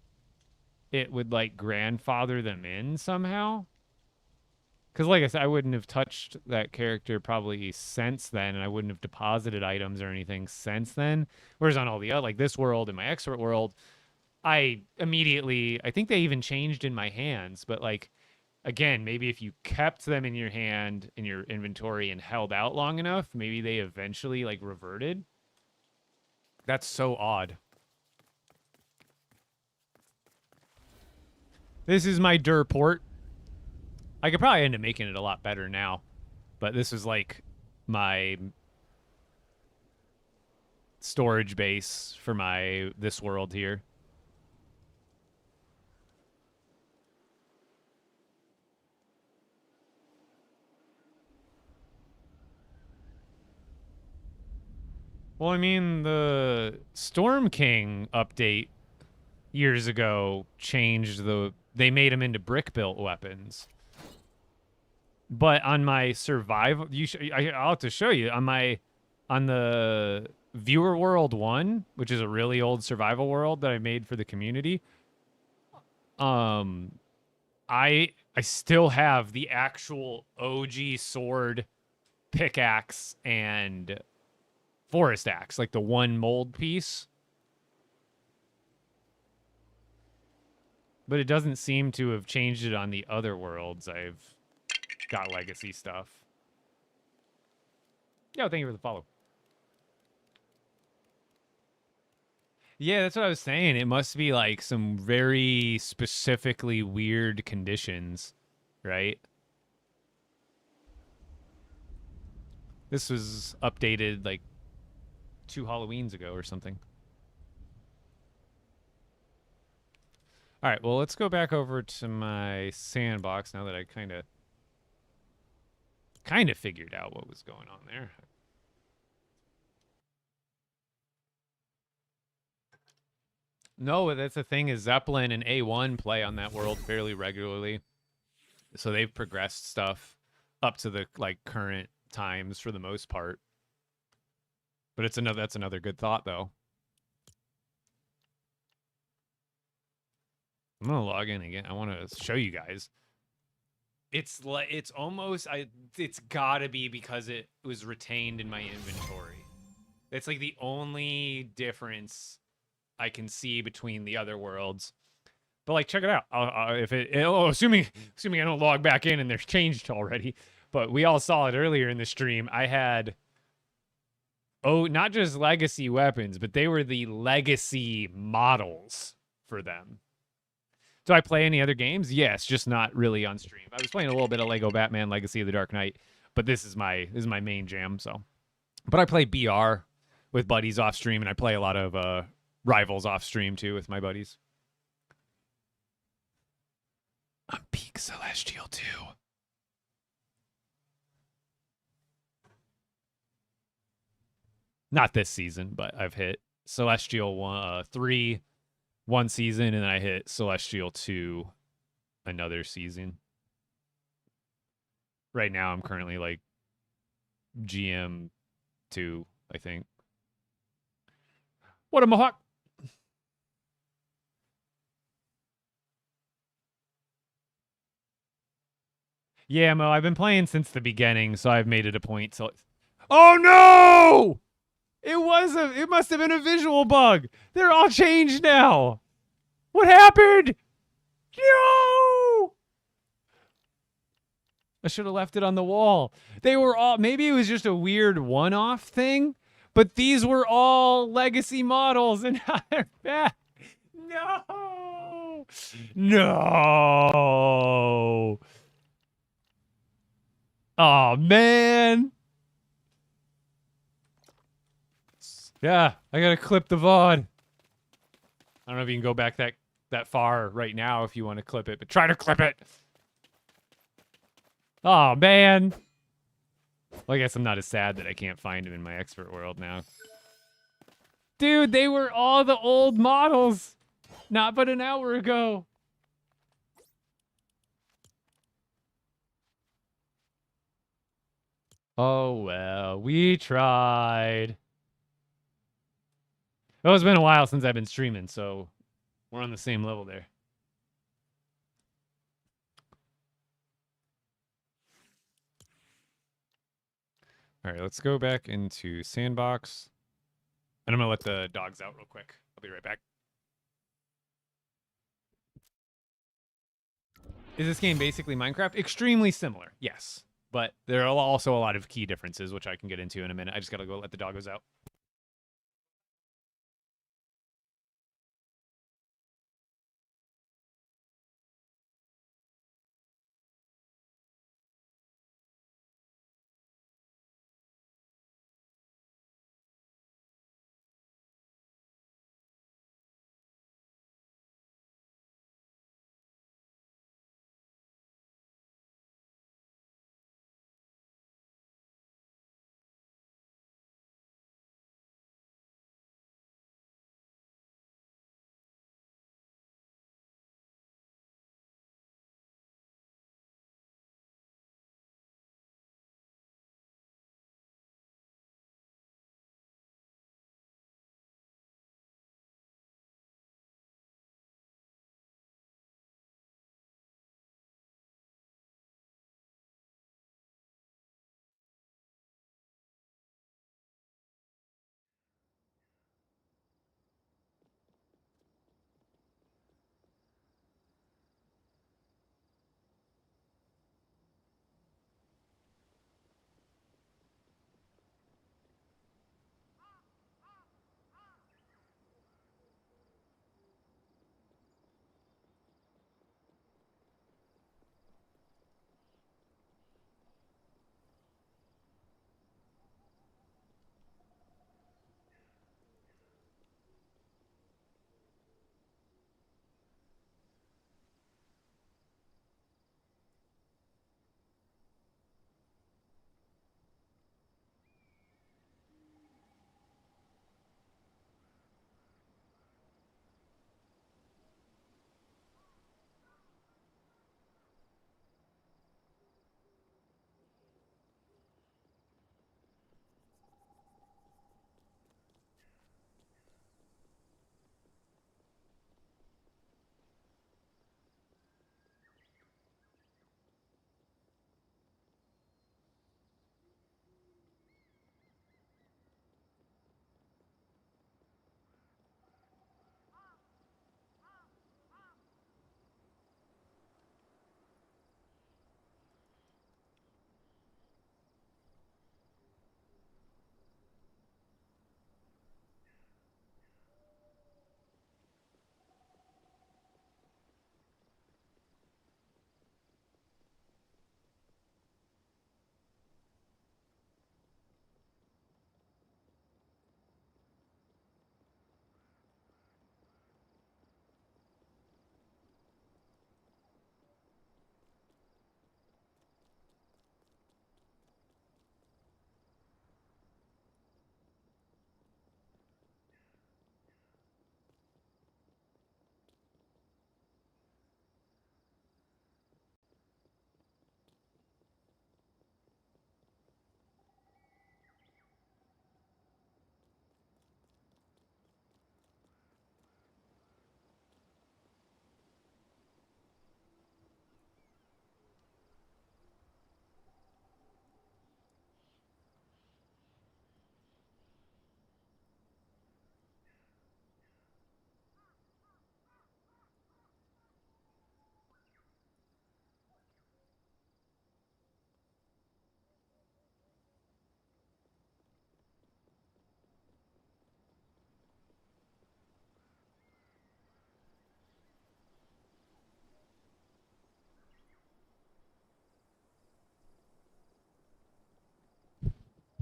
it would, like, grandfather them in somehow. Because, like I said, I wouldn't have touched that character probably since then, and I wouldn't have deposited items or anything since then. Whereas on all the other, like this world and my expert world, I think they even changed in my hands. But, like, again, maybe if you kept them in your hand, in your inventory, and held out long enough, maybe they eventually, like, reverted. That's so odd. This is my Dur port. I could probably end up making it a lot better now, but this is like my storage base for this world here. Well, I mean, the Storm King update years ago changed they made them into brick-built weapons. But on my survival, I'll have to show you on the Viewer World 1, which is a really old survival world that I made for the community. I still have the actual OG sword, pickaxe, and forest axe, like the one mold piece. But it doesn't seem to have changed it on the other worlds I've got legacy stuff. Yo, thank you for the follow. Yeah, that's what I was saying. It must be like some very specifically weird conditions, right? This was updated like 2 Halloweens ago or something. All right, well, let's go back over to my sandbox now that I kind of figured out what was going on there. No, that's the thing is Zeppelin and A1 play on that world fairly regularly. So they've progressed stuff up to the like current times for the most part. But that's another good thought though. I'm gonna log in again. I want to show you guys. It's like it's almost it's gotta be because it was retained in my inventory. It's like the only difference I can see between the other worlds. But like, check it out. If assuming I don't log back in and they're changed already. But we all saw it earlier in the stream. I had not just legacy weapons, but they were the legacy models for them. Do I play any other games? Yes, just not really on stream. I was playing a little bit of Lego Batman Legacy of the Dark Knight, but this is my main jam. So, but I play BR with buddies off stream, and I play a lot of Rivals off stream too with my buddies. I'm peak Celestial too. Not this season, but I've hit Celestial 3 one season, and then I hit Celestial 2 another season. Right now, I'm currently like GM 2, I think. What a mohawk! Yeah, Mo, I've been playing since the beginning, so I've made it a point to. Oh no! It must have been a visual bug. They're all changed now. What happened? No! I should have left it on the wall. They were all, maybe it was just a weird one-off thing, but these were all legacy models and now they're back. No! No! Oh, man. Yeah, I gotta clip the VOD. I don't know if you can go back that far right now if you want to clip it, but try to clip it. Oh, man. Well, I guess I'm not as sad that I can't find him in my expert world now. Dude, they were all the old models. Not but an hour ago. Oh, well, we tried. Oh, it's been a while since I've been streaming, so we're on the same level there. All right, let's go back into Sandbox. And I'm going to let the dogs out real quick. I'll be right back. Is this game basically Minecraft? Extremely similar, yes. But there are also a lot of key differences, which I can get into in a minute. I just got to go let the doggos out.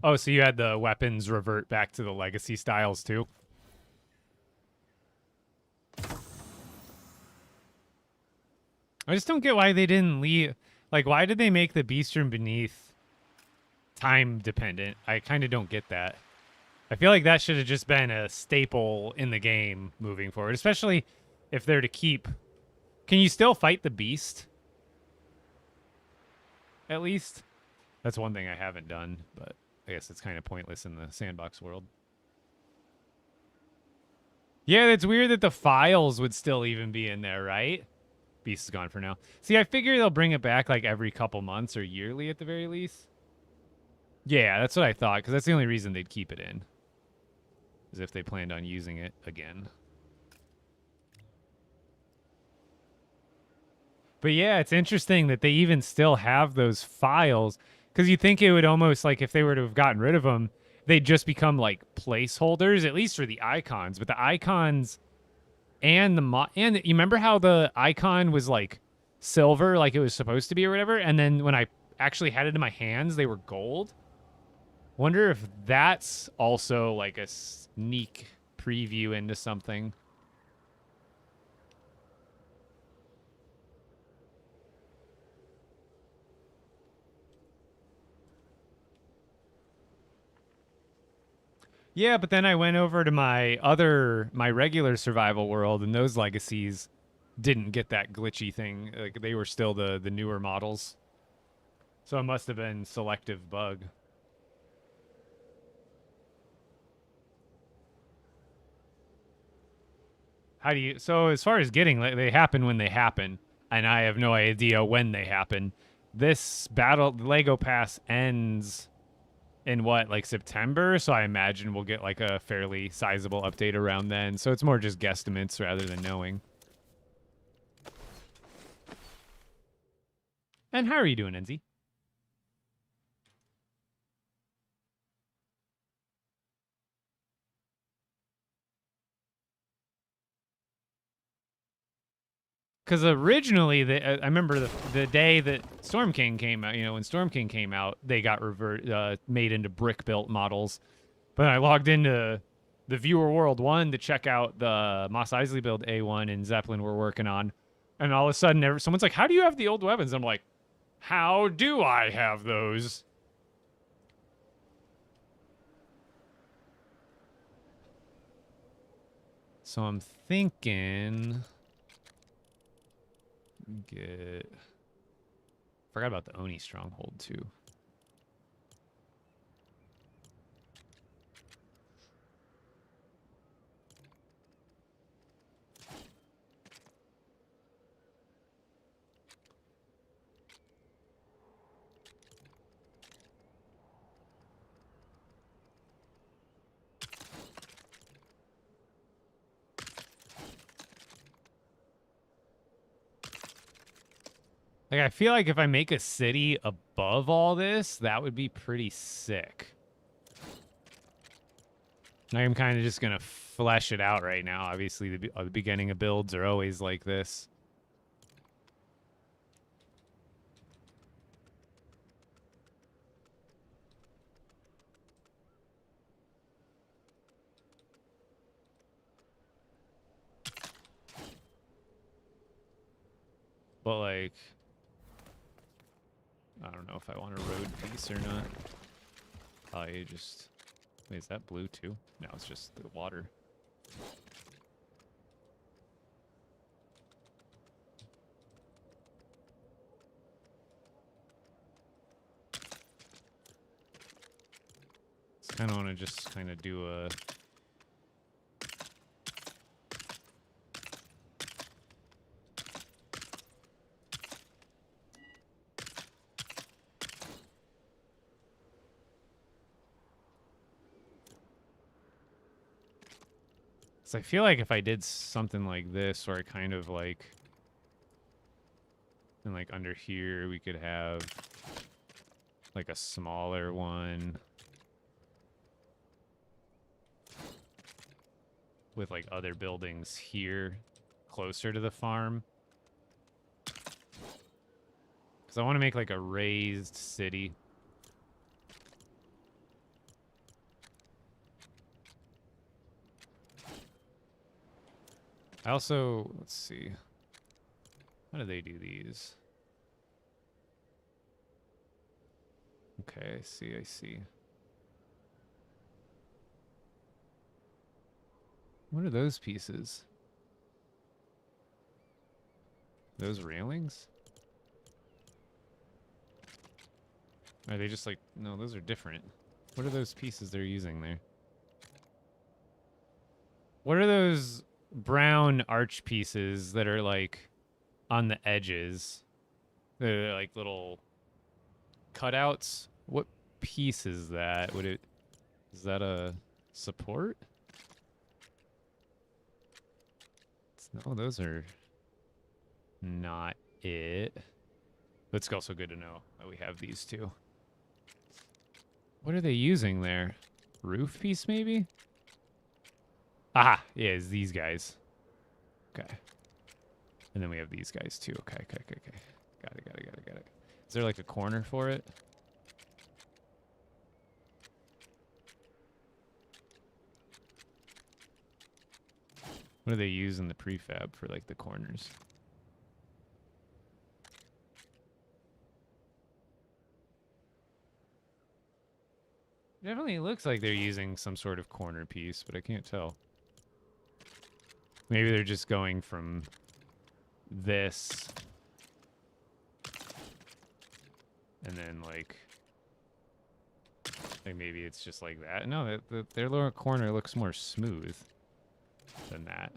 Oh, so you had the weapons revert back to the legacy styles too? I just don't get why they didn't leave. Like, why did they make the Beast from Beneath time dependent? I kind of don't get that. I feel like that should have just been a staple in the game moving forward, especially if they're to keep. Can you still fight the Beast? At least? That's one thing I haven't done, but I guess it's kind of pointless in the sandbox world. Yeah, it's weird that the files would still even be in there, right? Beast is gone for now. See, I figure they'll bring it back like every couple months or yearly at the very least. Yeah, that's what I thought, because that's the only reason they'd keep it in. Is if they planned on using it again. But yeah, it's interesting that they even still have those files, because you think it would almost, like, if they were to have gotten rid of them, they'd just become like placeholders, at least for the icons. But the icons and and you remember how the icon was like silver, like it was supposed to be or whatever, and then when I actually had it in my hands, they were gold. Wonder if that's also like a sneak preview into something. Yeah, but then I went over to my regular survival world, and those legacies didn't get that glitchy thing. Like they were still the newer models. So it must have been selective bug. How do you? So as far as getting, like, they happen when they happen, and I have no idea when they happen. This battle, the Lego Pass ends in what, like September? So I imagine we'll get like a fairly sizable update around then. So it's more just guesstimates rather than knowing. And how are you doing, Enzy? Because originally, I remember the day that Storm King came out. You know, when Storm King came out, they got made into brick built models. But I logged into the Viewer World 1 to check out the Mos Eisley build A1 and Zeppelin we're working on. And all of a sudden, someone's like, how do you have the old weapons? I'm like, how do I have those? So I'm thinking... Forgot about the Oni Stronghold, too. Like, I feel like if I make a city above all this, that would be pretty sick. I'm kind of just going to flesh it out right now. Obviously, the beginning of builds are always like this. But, like, I don't know if I want to road these or not. Probably just... Wait, is that blue too? No, it's just the water. Just kind of want to just kind of do a... I feel like if I did something like this, or I kind of like, and like under here, we could have like a smaller one with like other buildings here closer to the farm. Because I want to make like a raised city. I also, let's see. How do they do these? Okay, I see, I see. What are those pieces? Those railings? Are they just like, no, those are different. What are those pieces they're using there? What are those brown arch pieces that are like on the edges? They're like little cutouts. What piece is that? Is that a support? No, those are not it. It's also good to know that we have these two. What are they using there? Roof piece, maybe? Aha! Yeah, it's these guys. Okay. And then we have these guys, too. Okay. Got it. Is there like a corner for it? What do they use in the prefab for, like, the corners? Definitely looks like they're using some sort of corner piece, but I can't tell. Maybe they're just going from this and then like maybe it's just like that. No, their lower corner looks more smooth than that.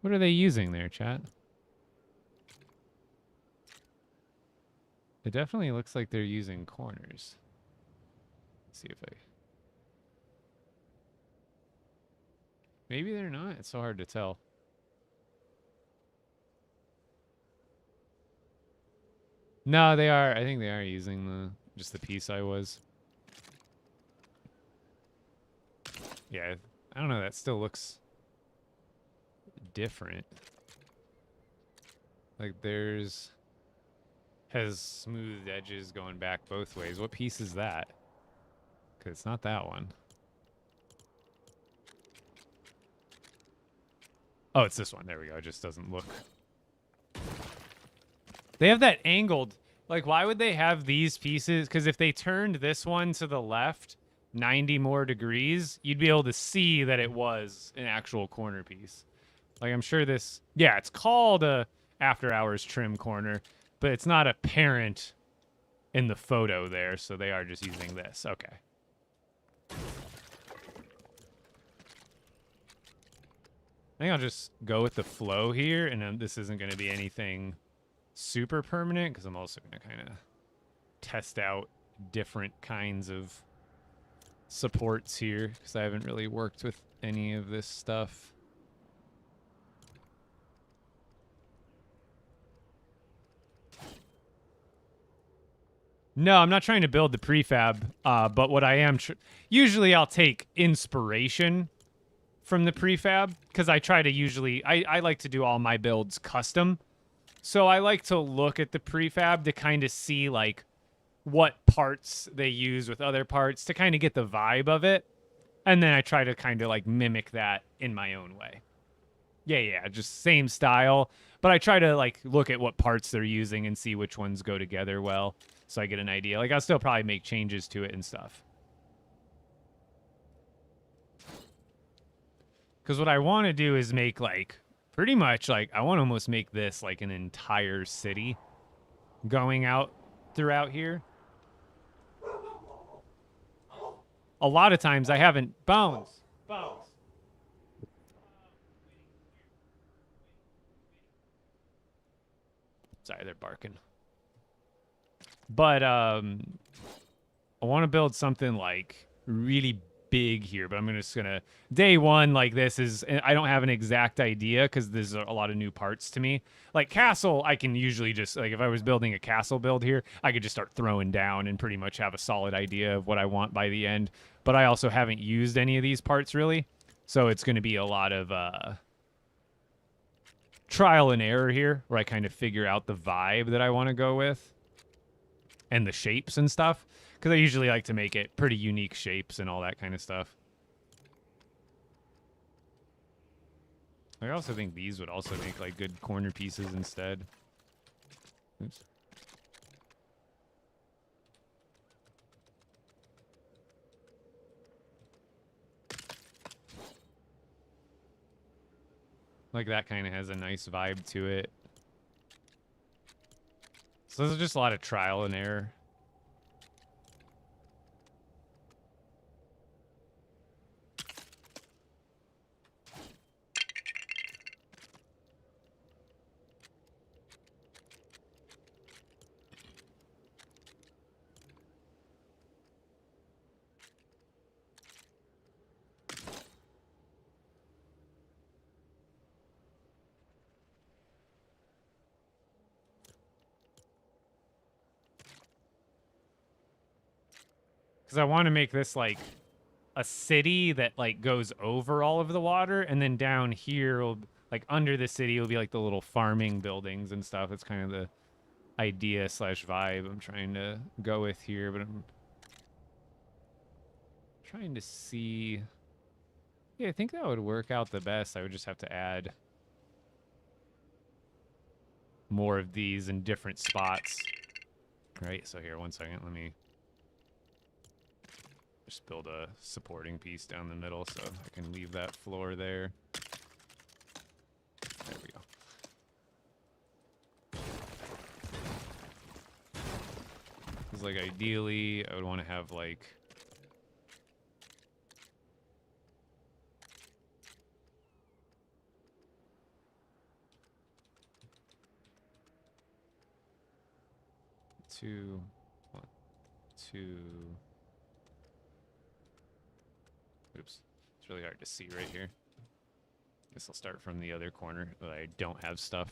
What are they using there, chat? It definitely looks like they're using corners. Let's see if I... Maybe they're not. It's so hard to tell. No, they are. I think they are using just the piece I was. Yeah, I don't know. That still looks different. Like has smooth edges going back both ways. What piece is that? Because it's not that one. Oh, it's this one. There we go. It just doesn't look. They have that angled. Like, why would they have these pieces? Because if they turned this one to the left 90 more degrees, you'd be able to see that it was an actual corner piece. Like, I'm sure this... Yeah, it's called a after-hours trim corner, but it's not apparent in the photo there, so they are just using this. Okay. I think I'll just go with the flow here, and this isn't going to be anything super permanent, because I'm also going to kind of test out different kinds of supports here, because I haven't really worked with any of this stuff. No, I'm not trying to build the prefab, but what I am... Usually I'll take inspiration from the prefab, because I try to usually... I like to do all my builds custom. So I like to look at the prefab to kind of see, like, what parts they use with other parts to kind of get the vibe of it. And then I try to kind of, like, mimic that in my own way. Yeah, just same style. But I try to, like, look at what parts they're using and see which ones go together well, so I get an idea. Like, I'll still probably make changes to it and stuff. Because what I want to do is make, like, pretty much, like, I want to almost make this, like, an entire city going out throughout here. A lot of times I haven't... Bones! Sorry, they're barking. But I want to build something like really big here, but I'm just gonna day one like this is I don't have an exact idea because there's a lot of new parts to me. Like castle, I can usually just like if I was building a castle build here, I could just start throwing down and pretty much have a solid idea of what I want by the end. But I also haven't used any of these parts really, so it's going to be a lot of trial and error here, where I kind of figure out the vibe that I want to go with. and the shapes and stuff, because I usually like to make it pretty unique shapes and all that kind of stuff. I also think these would also make like good corner pieces instead. Oops. Like that kind of has a nice vibe to it. So there's just a lot of trial and error. Because I want to make this like a city that like goes over all of the water, and then down here will, like under the city will be like the little farming buildings and stuff. That's kind of the idea slash vibe I'm trying to go with here, but I'm trying to see. Yeah, I think that would work out the best. I would just have to add more of these in different spots. Right, so here, 1 second, let me just build a supporting piece down the middle so I can leave that floor there. There we go. Because, like, ideally, I would want to have, like... Two, 1, 2... Oops. It's really hard to see right here. Guess I'll start from the other corner that I don't have stuff.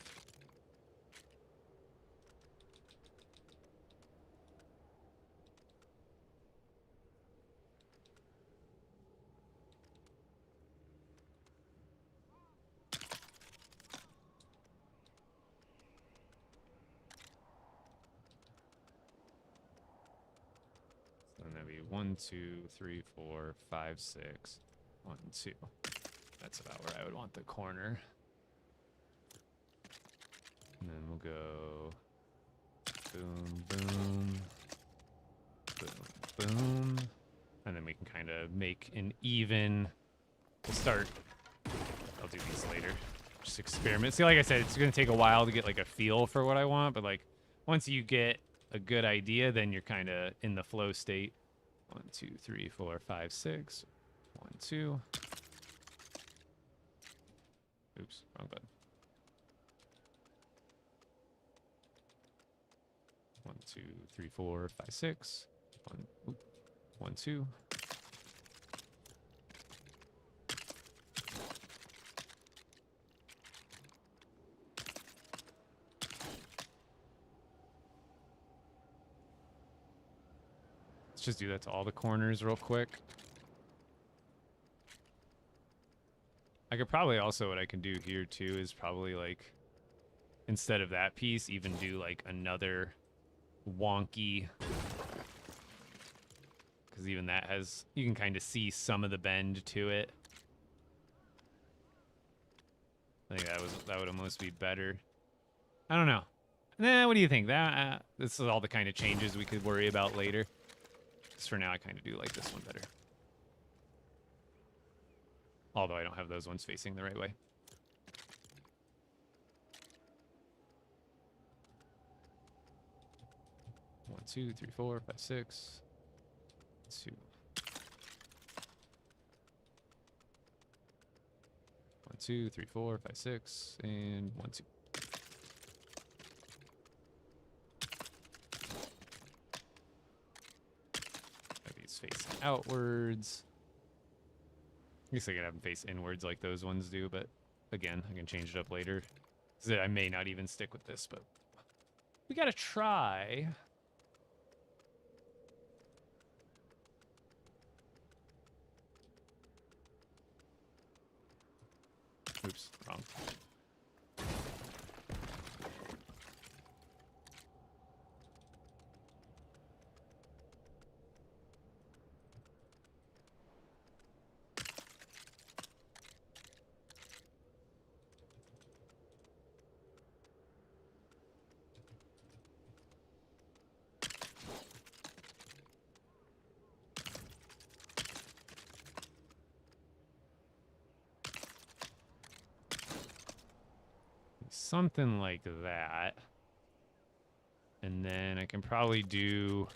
So then that'd be 1, 2, 3, 4, 5, 6. 1, 2. That's about where I would want the corner. And then we'll go boom, boom, boom, boom. And then we can kind of make an even... We'll start... I'll do these later. Just experiment. See, like I said, it's going to take a while to get like a feel for what I want, but like once you get a good idea, then you're kind of in the flow state. 1, 2, 3, 4, 5, 6. 1, 2. Oops, wrong button. 1, 2, 3, 4, 5, 6. 1, 2. Let's just do that to all the corners real quick. I could probably also, what I can do here too is probably like, instead of that piece, even do like another wonky, because even that has, you can kind of see some of the bend to it. I think that would almost be better. I don't know. Nah, what do you think? This is all the kind of changes we could worry about later. Just for now, I kind of do like this one better. Although I don't have those ones facing the right way. One, 2, 3, 4, 5, 6. 2. 1, 2, 3, 4, 5, 6, and 1, 2. Have these facing outwards. I guess I could have them face inwards like those ones do, but again, I can change it up later. I may not even stick with this, but we gotta try. Oops, wrong. something like that. And then I can probably do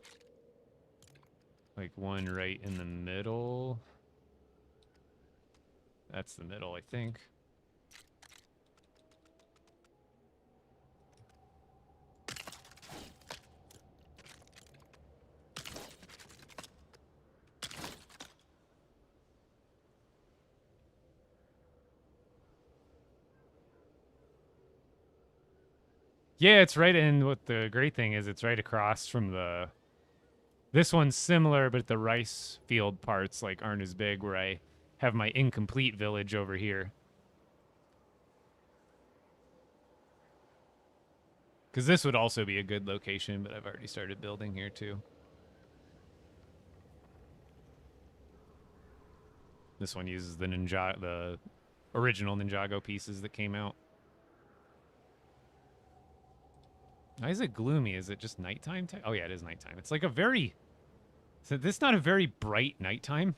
like one right in the middle. That's the middle, I think. Yeah, it's right in. What the great thing is, it's right across from the. This one's similar, but the rice field parts like aren't as big. Where I have my incomplete village over here. Because this would also be a good location, but I've already started building here too. This one uses the original Ninjago pieces that came out. Why is it gloomy? Is it just nighttime? Oh yeah, it is nighttime. It's like a very... So this is not a very bright nighttime.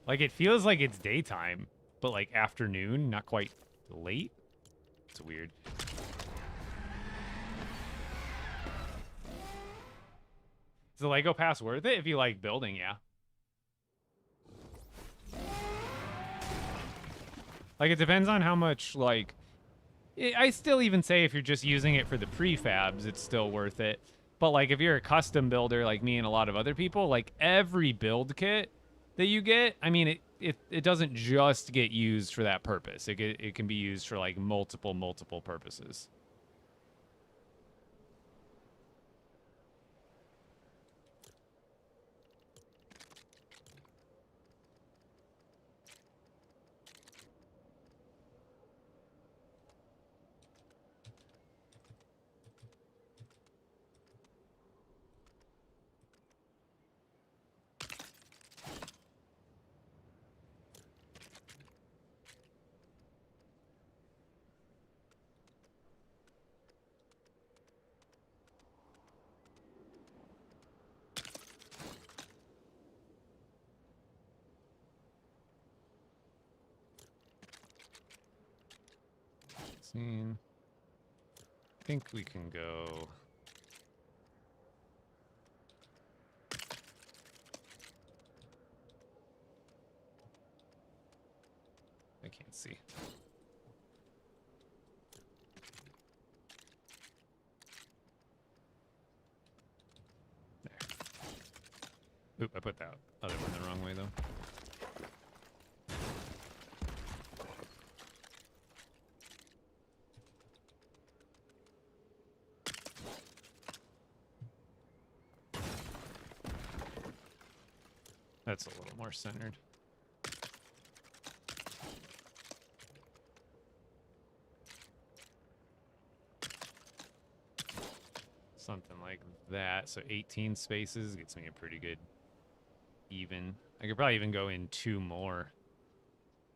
Like it feels like it's daytime, but like afternoon, not quite late. It's weird. Is the Lego Pass worth it if you like building? Yeah. Like it depends on how much like... I still even say if you're just using it for the prefabs, it's still worth it. But like if you're a custom builder like me and a lot of other people, like every build kit that you get, I mean, it doesn't just get used for that purpose. It can be used for like multiple purposes. I think we can go. I can't see. There. Oop, I put that other one the wrong way though. That's a little more centered. Something like that. So 18 spaces gets me a pretty good even. I could probably even go in 2 more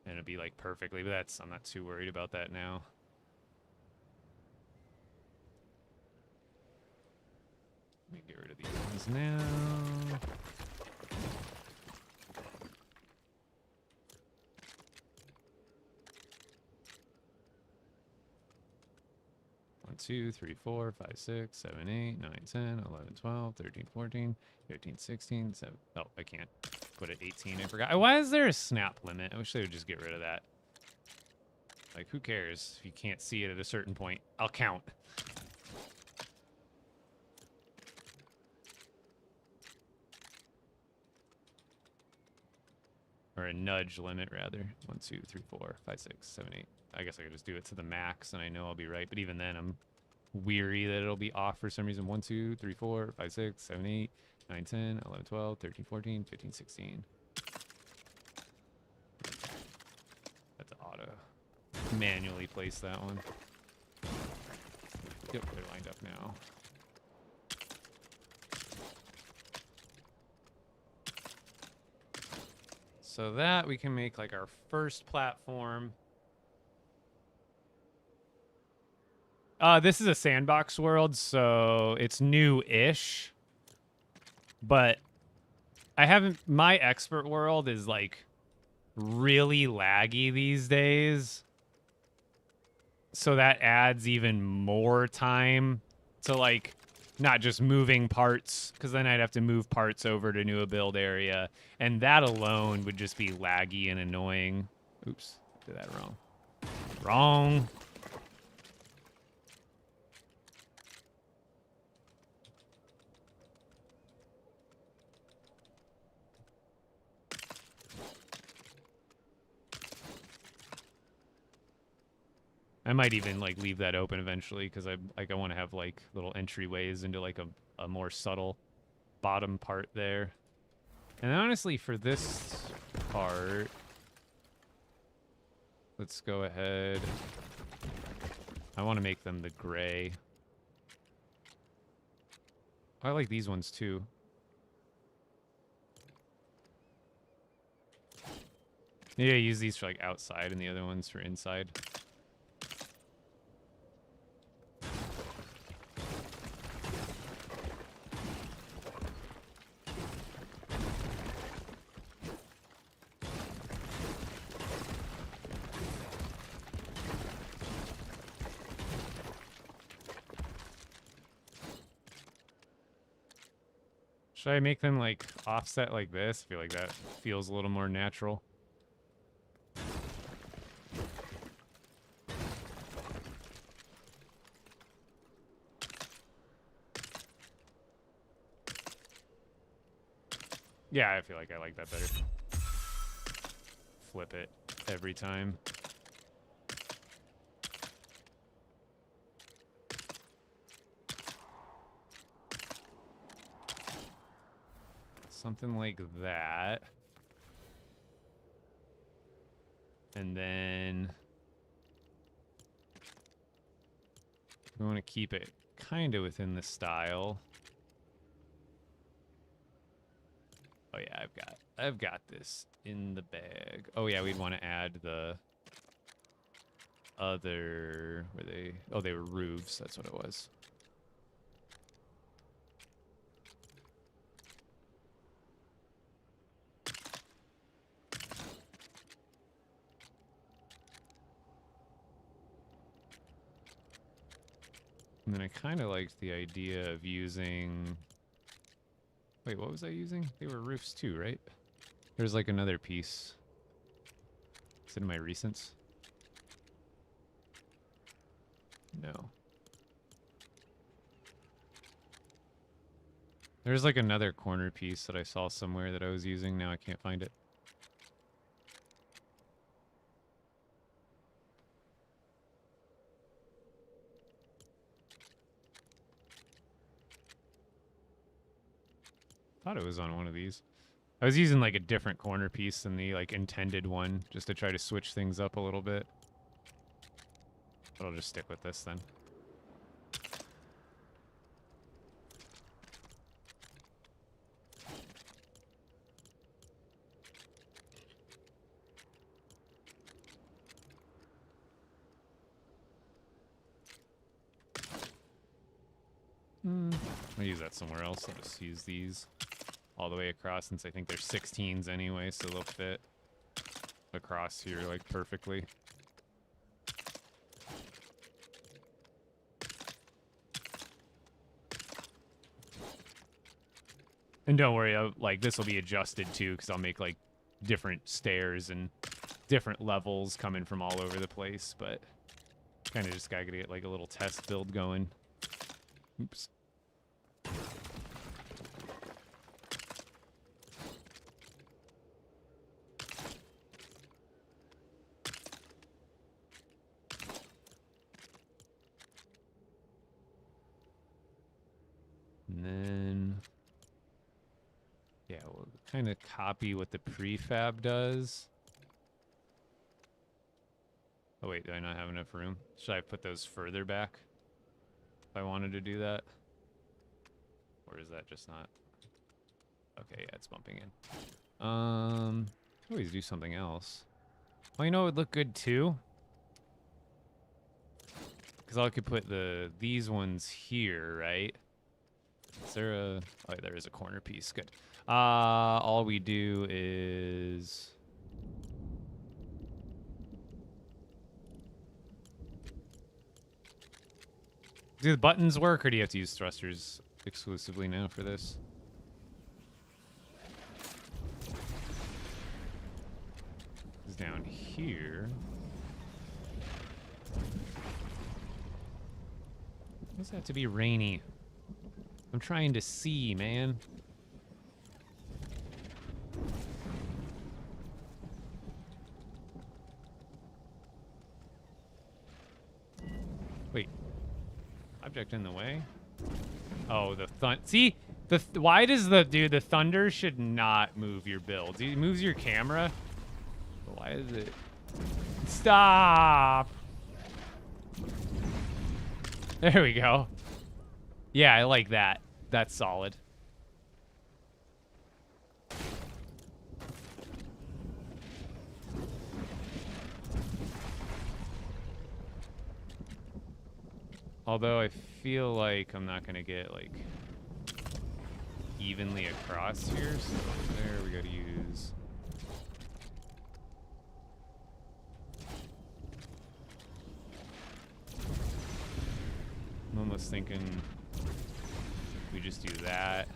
and it'd be like perfectly, but I'm not too worried about that now. Let me get rid of these ones now. 2, 3, 4, 5, 6, 7, 8, 9, 10, 11, 12, 13, 14, 15, 16, 17. Oh, I can't put it 18. I forgot. Why is there a snap limit? I wish they would just get rid of that. Like, who cares if you can't see it at a certain point? I'll count. Or a nudge limit, rather. 1, 2, 3, 4, 5, 6, 7, 8. I guess I could just do it to the max, and I know I'll be right. But even then, I'm weary that it'll be off for some reason. 1, 2, 3, 4, 5, 6, 7, 8, 9, 10, 11, 12, 13, 14, 15, 16. That's auto. Manually place that one. Yep, they're lined up now. So that we can make like our first platform. This is a sandbox world, so it's new-ish. But my expert world is like really laggy these days. So that adds even more time to, like, not just moving parts, because then I'd have to move parts over to new build area, and that alone would just be laggy and annoying. Oops, did that wrong. Wrong. I might even like leave that open eventually because I want to have like little entryways into like a more subtle bottom part there. And honestly, for this part, let's go ahead. I want to make them the gray. I like these ones too. Yeah, use these for like outside and the other ones for inside. Should I make them like offset like this? I feel like that feels a little more natural. Yeah, I feel like I like that better. Flip it every time. Something like that. And then we want to keep it kind of within the style. Oh yeah, I've got this in the bag. Oh yeah, we'd want to add the other, they were roofs, that's what it was. And then I kind of liked the idea of using... Wait, what was I using? They were roofs too, right? There's like another piece. Is it in my recents? No. There's like another corner piece that I saw somewhere that I was using. Now I can't find it. Thought it was on one of these. I was using like a different corner piece than the like intended one, just to try to switch things up a little bit. But I'll just stick with this then. I'll use that somewhere else. I'll just use these all the way across since I think they're 16s anyway, so they'll fit across here like perfectly. And don't worry, like this will be adjusted too, because I'll make like different stairs and different levels coming from all over the place, but kind of just gotta get like a little test build going. Oops. And then, yeah, we'll kind of copy what the prefab does. Oh wait, do I not have enough room? Should I put those further back if I wanted to do that? Or is that just not? Okay, yeah, it's bumping in. Always do something else. Well, you know it would look good too? Because I could put these ones here, right? Is there a... Oh, there is a corner piece. Good. All we do is... Do the buttons work, or do you have to use thrusters exclusively now for this? It's down here. Why does it have to be rainy? I'm trying to see, man. Wait. Object in the way? Oh, the see? Why does the thunder should not move your build? It moves your camera. But why is it? Stop! There we go. Yeah, I like that. That's solid. Although I feel like I'm not gonna get like evenly across here, so there we gotta use. I'm almost thinking we just do that,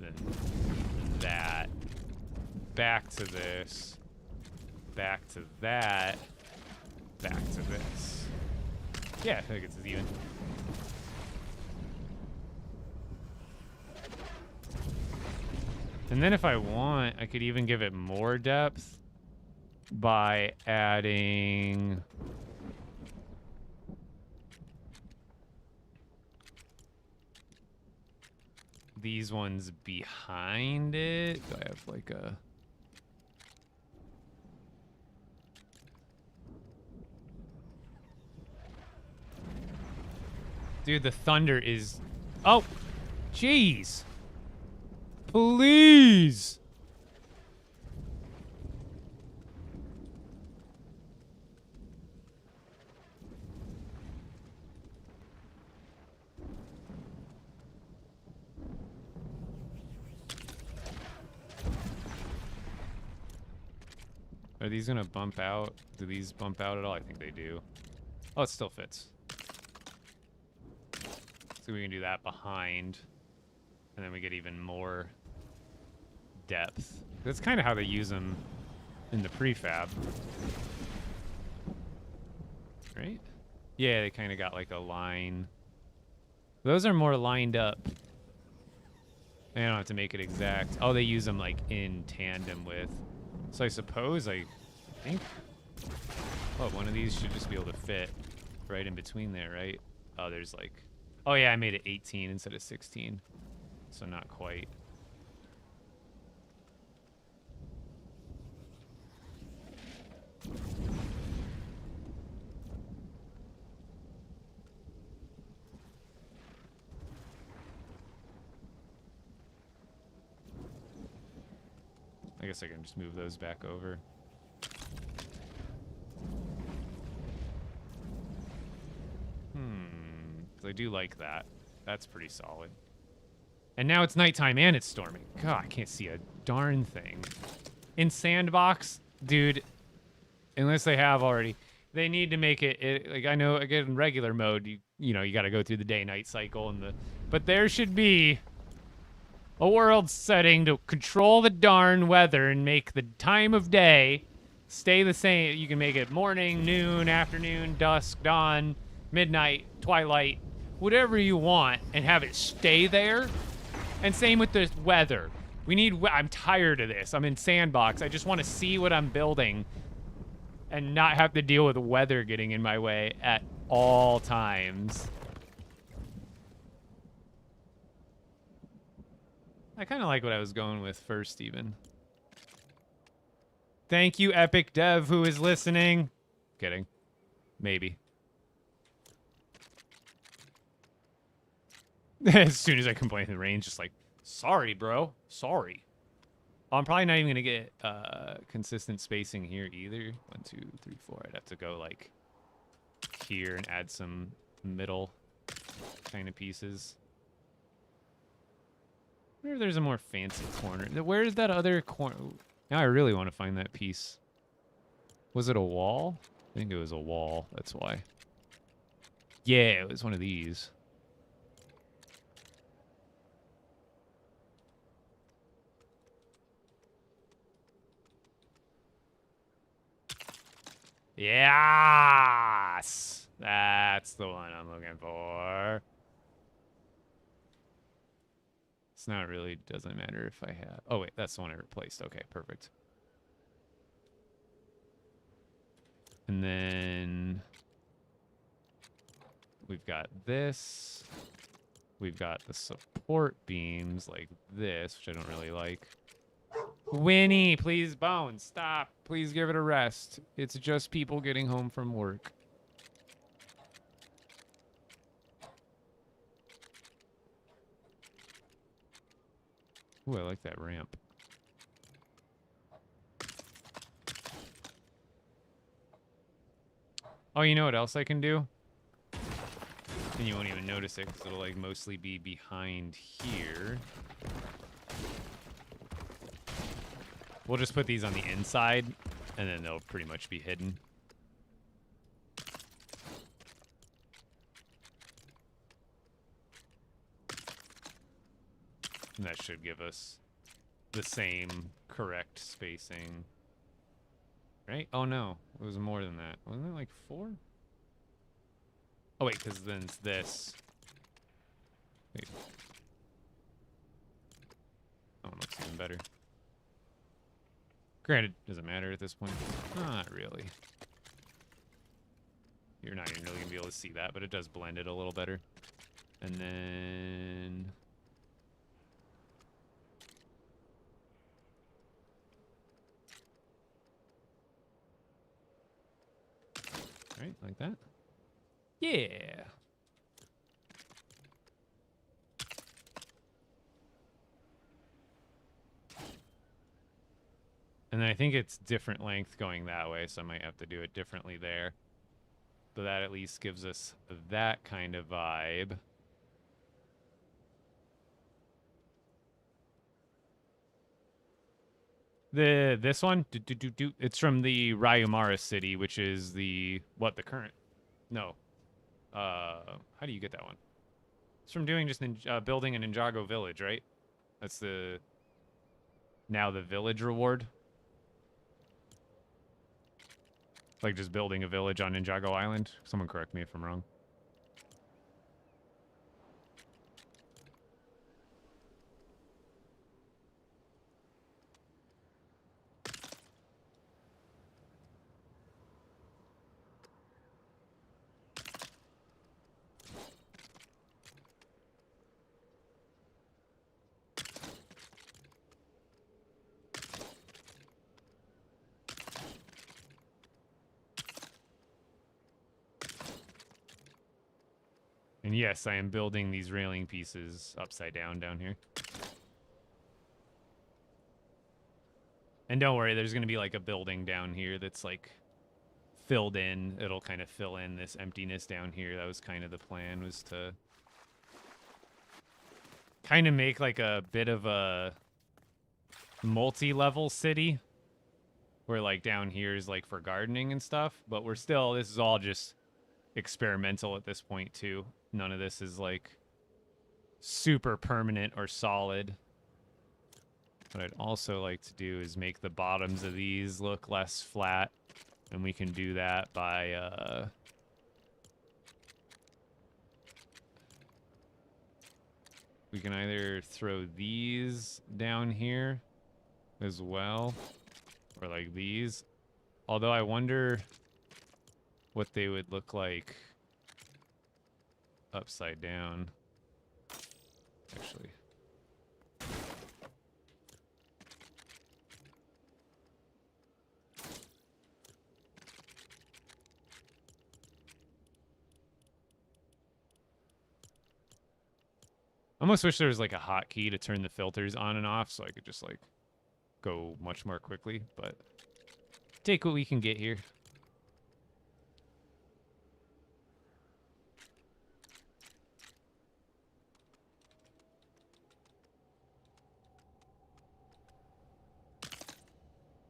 then that, back to this, back to that, back to this. Yeah, I think it's even. And then if I want, I could even give it more depth by adding these ones behind it. Do I have like a... Dude, the thunder is... Oh! Jeez! Please! Are these gonna bump out? Do these bump out at all? I think they do. Oh, it still fits. So we can do that behind. And then we get even more depth. That's kind of how they use them in the prefab. Right? Yeah, they kind of got like a line. Those are more lined up. They don't have to make it exact. Oh, they use them like in tandem with. So I suppose, I think, oh, one of these should just be able to fit right in between there, right? Oh, there's like, oh yeah, I made it 18 instead of 16. So not quite. I guess I can just move those back over. I do like that. That's pretty solid. And now it's nighttime and it's storming. God, I can't see a darn thing. In Sandbox, dude, unless they have already, they need to make it, like, I know, again, in regular mode, you know, you got to go through the day-night cycle and but there should be a world setting to control the darn weather and make the time of day stay the same. You can make it morning, noon, afternoon, dusk, dawn, midnight, twilight, whatever you want, and have it stay there. And same with the weather. I'm tired of this. I'm in Sandbox. I just want to see what I'm building and not have to deal with weather getting in my way at all times. I kind of like what I was going with first, even. Thank you, Epic Dev, who is listening. Kidding. Maybe. As soon as I complain, the range just like, sorry, bro. Sorry. I'm probably not even going to get consistent spacing here either. 1, 2, 3, 4. I'd have to go like here and add some middle kind of pieces. I wonder if there's a more fancy corner. Where's that other corner? Now I really want to find that piece. Was it a wall? I think it was a wall. That's why. Yeah, it was one of these. Yes! That's the one I'm looking for. It's not really, doesn't matter if I have... Oh, wait, that's the one I replaced. Okay, perfect. And then... we've got this. We've got the support beams like this, which I don't really like. Winnie, please, Bones, stop. Please give it a rest. It's just people getting home from work. Ooh, I like that ramp. Oh, you know what else I can do? And you won't even notice it because it'll like mostly be behind here. We'll just put these on the inside and then they'll pretty much be hidden. And that should give us the same correct spacing. Right? Oh no, it was more than that. Wasn't it like 4? Oh wait, because then it's this. Wait. Oh, it looks even better. Granted, doesn't matter at this point. Not really. You're not even really gonna be able to see that, but it does blend it a little better. And then... right, like that. Yeah. And then I think it's different length going that way, so I might have to do it differently there. But that at least gives us that kind of vibe. This one, it's from the Ryumara city, which is the current? No. How do you get that one? It's from doing just building a Ninjago village, right? That's the village reward. Like just building a village on Ninjago Island. Someone correct me if I'm wrong. And yes, I am building these railing pieces upside down here. And don't worry, there's going to be like a building down here that's like filled in. It'll kind of fill in this emptiness down here. That was kind of the plan, was to kind of make like a bit of a multi-level city where like down here is like for gardening and stuff. But we're still, this is all just experimental at this point too. None of this is like super permanent or solid. What I'd also like to do is make the bottoms of these look less flat. And we can do that by, we can either throw these down here as well, or like these. Although I wonder what they would look like upside down, actually. I almost wish there was like a hotkey to turn the filters on and off so I could just like go much more quickly, but take what we can get here.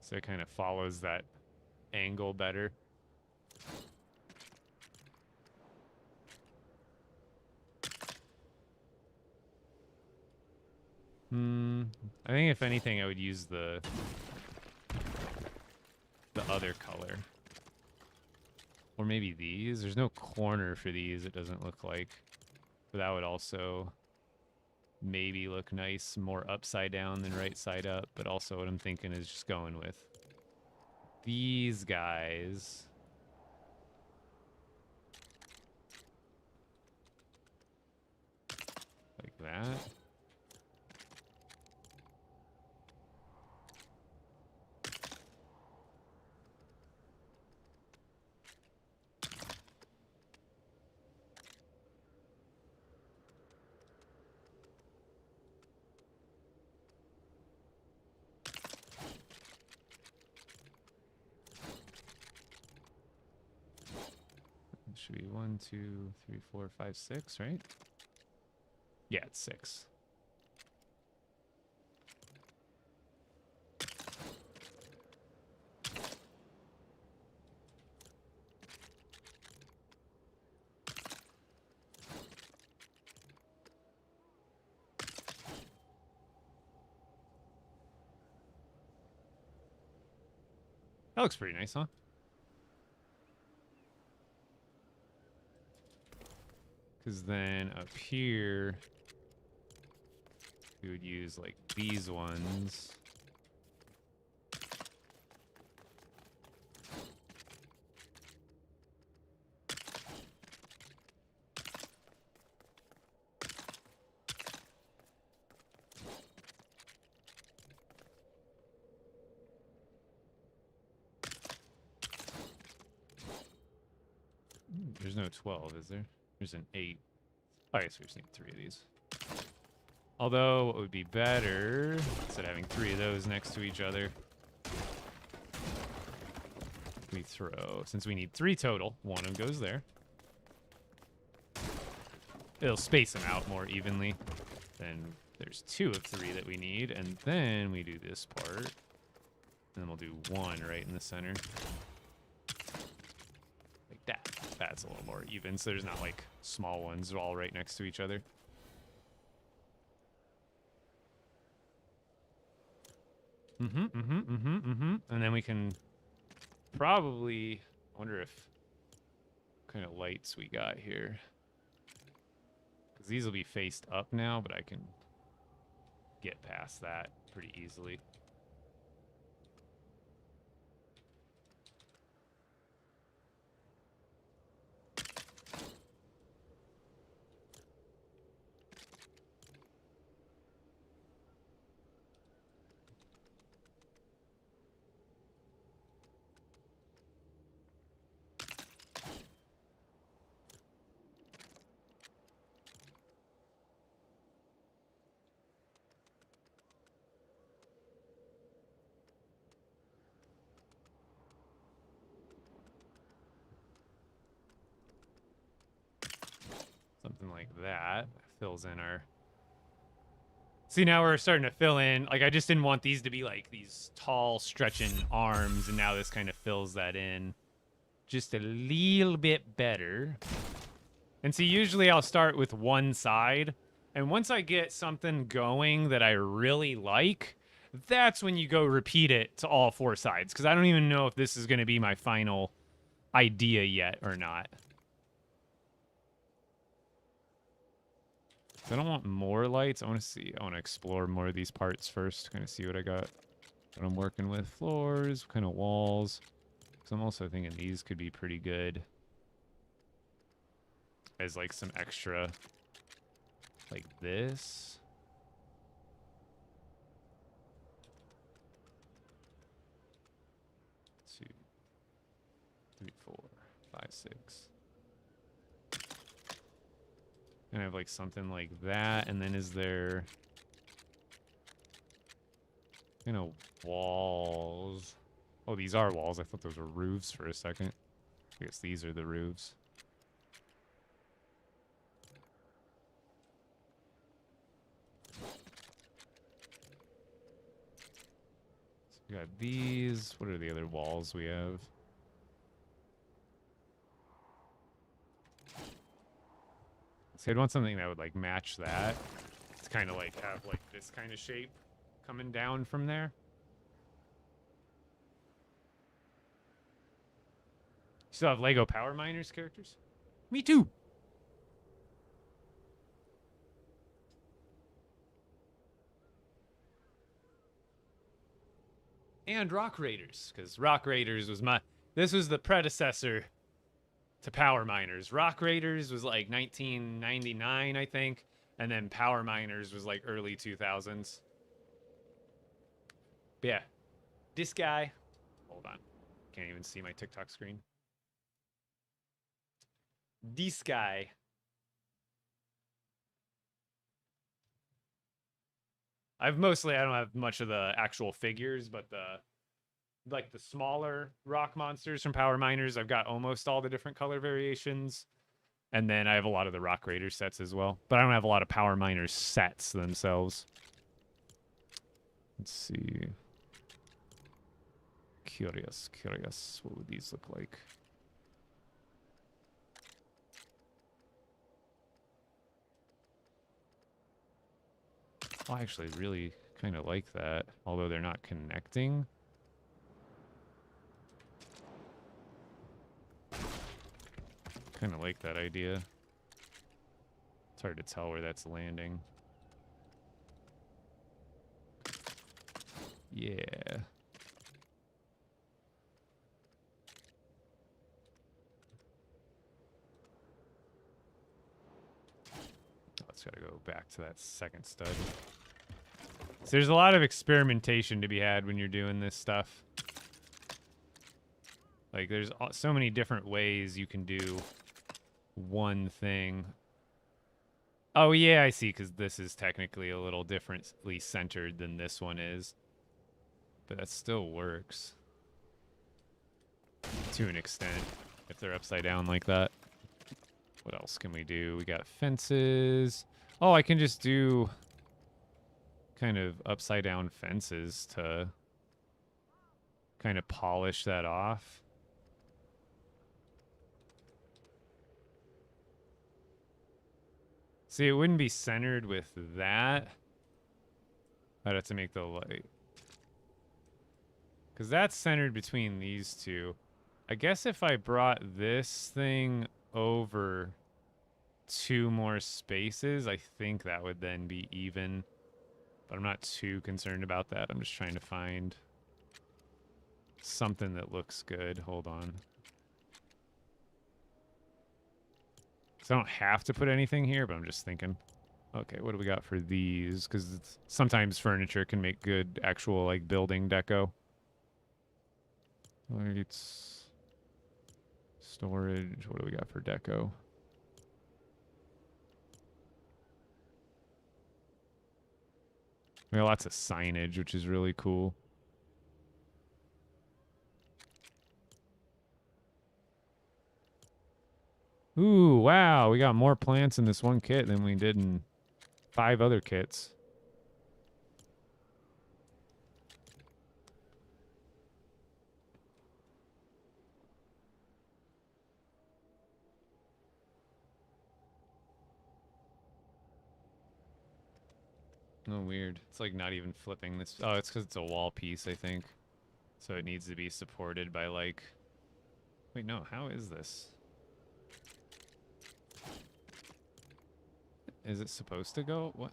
So it kind of follows that angle better. I think if anything, I would use the other color. Or maybe these. There's no corner for these, it doesn't look like. But that would also maybe look nice, more upside down than right side up. But also what I'm thinking is just going with these guys. Like that. It should be 1, 2, 3, 4, 5, 6, right? Yeah, it's 6. That looks pretty nice, huh? Because then up here, we would use like these ones. There's no 12, is there? There's an 8. Oh, I guess we just need 3 of these. Although, what would be better, instead of having 3 of those next to each other, we throw, since we need 3 total, one of them goes there. It'll space them out more evenly. Then there's 2 of 3 that we need, and then we do this part. And then we'll do 1 right in the center. Like that. That's a little more even, so there's not like small ones all right next to each other. And then we can probably, I wonder if, what kind of lights we got here. Because these will be faced up now, but I can get past that pretty easily. Something like that fills in our... See, now we're starting to fill in. Like, I just didn't want these to be like these tall, stretching arms, and now this kind of fills that in just a little bit better. And see, usually I'll start with one side, and once I get something going that I really like, that's when you go repeat it to all 4 sides, because I don't even know if this is going to be my final idea yet or not. So I don't want more lights. I want to see. I want to explore more of these parts first. Kind of see what I got. What I'm working with. Floors. What kind of walls. Because I'm also thinking these could be pretty good. As like some extra. Like this. 2, 3, 4, 5, 6. And I have like something like that, and then is there, you know, walls? Oh, these are walls. I thought those were roofs for a second. I guess these are the roofs. So we got these. What are the other walls we have? See, I'd want something that would like match that. To kind of like have like this kind of shape coming down from there. Still have Lego Power Miners characters? Me too. And Rock Raiders, because Rock Raiders was this was the predecessor to Power Miners. Rock Raiders was like 1999, I think, and then Power Miners was like early 2000s. But yeah, this guy, hold on, can't even see my TikTok screen. This guy. I don't have much of the actual figures, but the smaller rock monsters from Power Miners, I've got almost all the different color variations. And then I have a lot of the Rock Raider sets as well. But I don't have a lot of Power Miners sets themselves. Let's see. Curious. What would these look like? I actually really kind of like that, although they're not connecting. Kind of like that idea. It's hard to tell where that's landing. Yeah. Let's gotta go back to that second stud. So there's a lot of experimentation to be had when you're doing this stuff. Like, there's so many different ways you can do one thing. Oh, yeah, I see, because this is technically a little differently centered than this one is. But that still works. To an extent, if they're upside down like that. What else can we do? We got fences. Oh, I can just do kind of upside down fences to kind of polish that off. See, it wouldn't be centered with that. I'd have to make the light. Because that's centered between these two. I guess if I brought this thing over 2 more spaces, I think that would then be even. But I'm not too concerned about that. I'm just trying to find something that looks good. Hold on. So I don't have to put anything here, but I'm just thinking. Okay, what do we got for these? Because sometimes furniture can make good actual like building deco. Lights. Storage. What do we got for deco? We got lots of signage, which is really cool. Ooh, wow. We got more plants in this one kit than we did in 5 other kits. Oh, weird. It's like not even flipping this. Oh, it's because it's a wall piece, I think. So it needs to be supported by like... Wait, no. How is this? Is it supposed to go? What?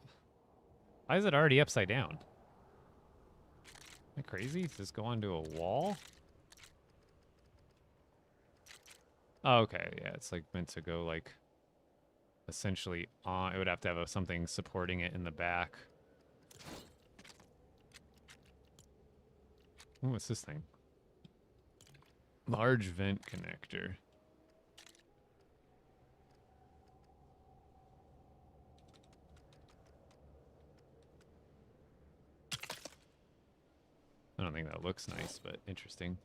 Why is it already upside down? Am I crazy? Does this go onto a wall? Oh, okay. Yeah, it's like meant to go like essentially on. It would have to have something supporting it in the back. Ooh, what's this thing? Large vent connector. I don't think that looks nice, but interesting.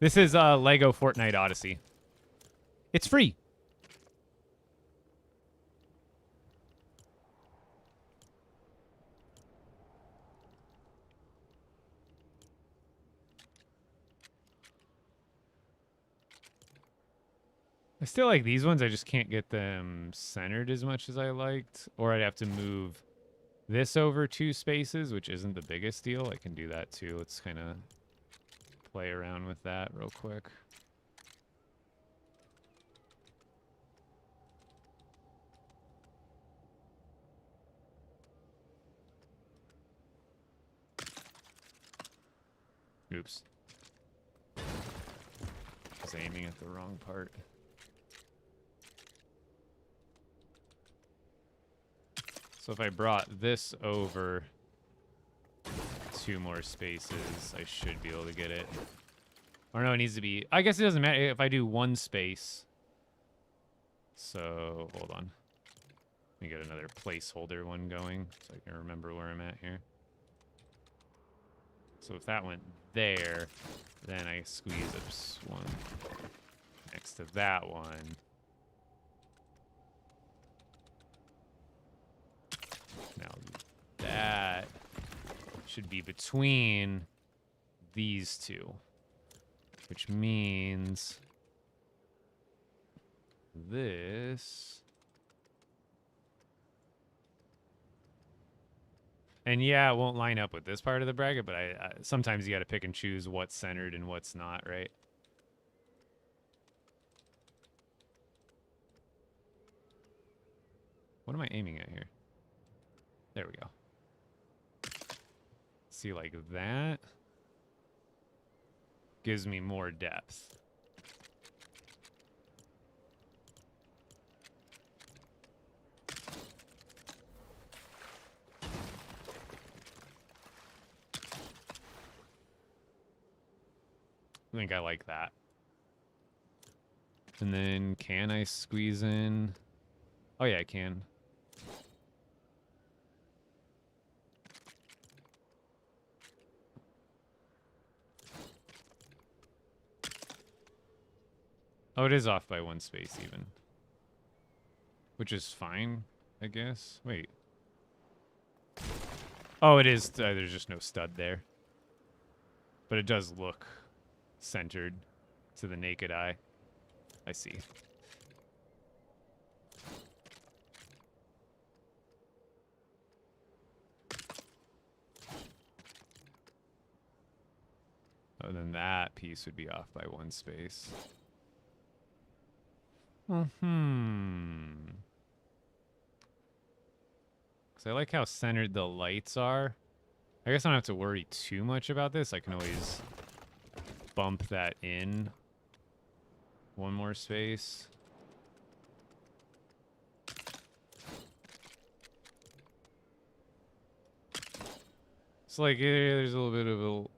This is LEGO Fortnite Odyssey. It's free. I still like these ones. I just can't get them centered as much as I liked. Or I'd have to move this over 2 spaces, which isn't the biggest deal. I can do that too. Let's kind of play around with that real quick. Oops. I was aiming at the wrong part. So if I brought this over 2 more spaces, I should be able to get it. Or no, it needs to be... I guess it doesn't matter if I do 1 space. So, hold on. Let me get another placeholder one going so I can remember where I'm at here. So if that went there, then I squeeze up 1 next to that one. Now that should be between these 2, which means this. And yeah, it won't line up with this part of the bracket, but I sometimes you got to pick and choose what's centered and what's not, right? What am I aiming at here? There we go. See, like that gives me more depth. I think I like that. And then can I squeeze in? Oh yeah, I can. Oh, it is off by 1 space even. Which is fine, I guess. Wait. Oh, it is. There's just no stud there. But it does look centered to the naked eye. I see. Oh, then that piece would be off by 1 space. Because I like how centered the lights are. I guess I don't have to worry too much about this. I can always bump that in 1 more space. It's like there's a little bit of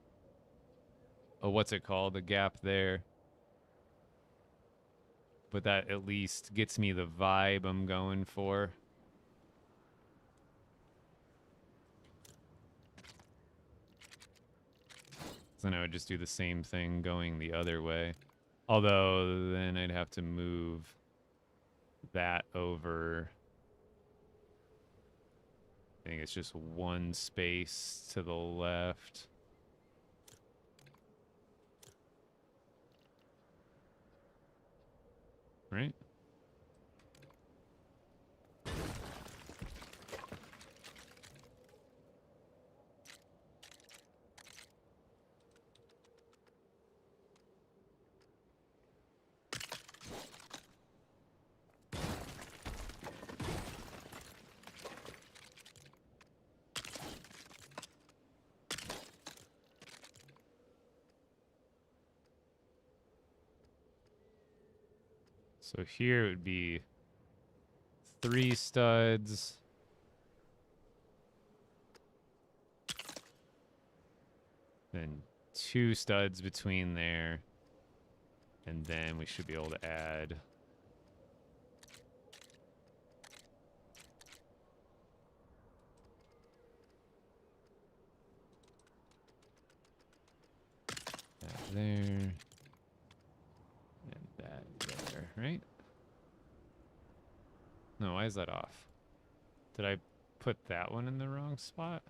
a what's it called? A gap there. But that at least gets me the vibe I'm going for. So then I would just do the same thing going the other way. Although then I'd have to move that over. I think it's just 1 space to the left. Right? So here it would be 3 studs. Then 2 studs between there. And then we should be able to add that there. And that there, right? No, why is that off? Did I put that one in the wrong spot?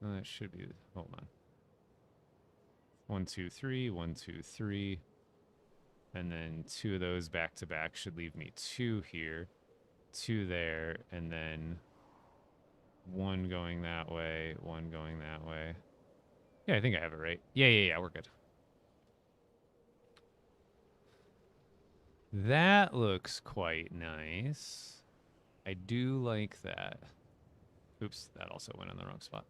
No, that should be, hold on. 1, 2, 3, 1, 2, 3. And then 2 of those back to back should leave me 2 here, 2 there, and then 1 going that way, 1 going that way. Yeah, I think I have it right. Yeah, we're good. That looks quite nice. I do like that. Oops, that also went in the wrong spot.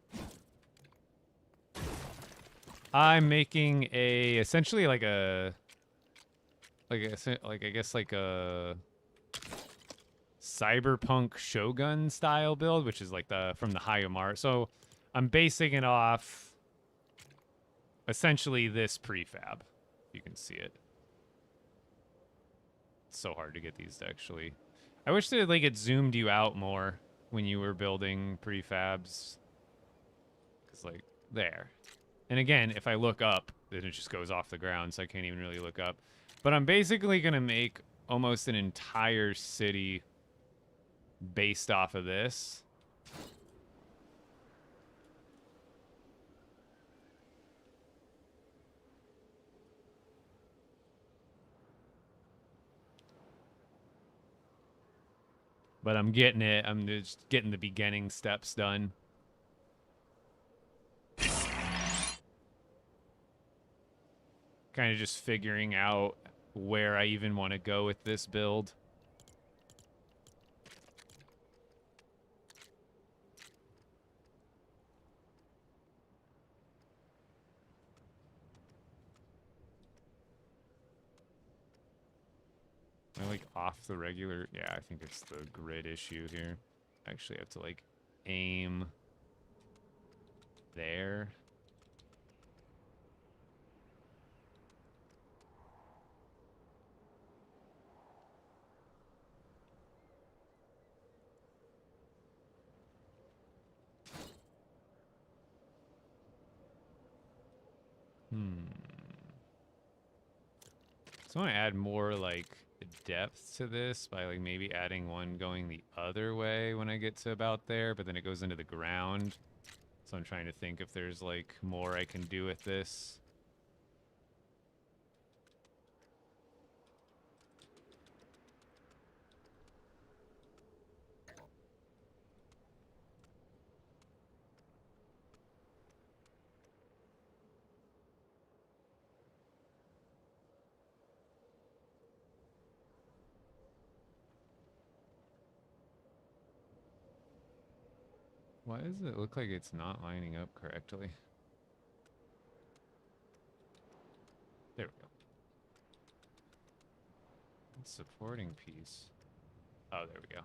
I'm making essentially like I guess like a cyberpunk Shogun style build, which is like from the Hayamar. So I'm basing it off essentially this prefab. You can see it. It's so hard to get these to actually. I wish that like it zoomed you out more when you were building prefabs. Cause like there. And again, if I look up, then it just goes off the ground, so I can't even really look up. But I'm basically gonna make almost an entire city based off of this. But I'm getting it. I'm just getting the beginning steps done. Kind of just figuring out where I even want to go with this build. Am I like off the regular? Yeah, I think it's the grid issue here. I actually have to like aim there. So I want to add more like depth to this by like maybe adding one going the other way when I get to about there, but then it goes into the ground. So I'm trying to think if there's like more I can do with this. Why does it look like it's not lining up correctly? There we go. Supporting piece. Oh, there we go.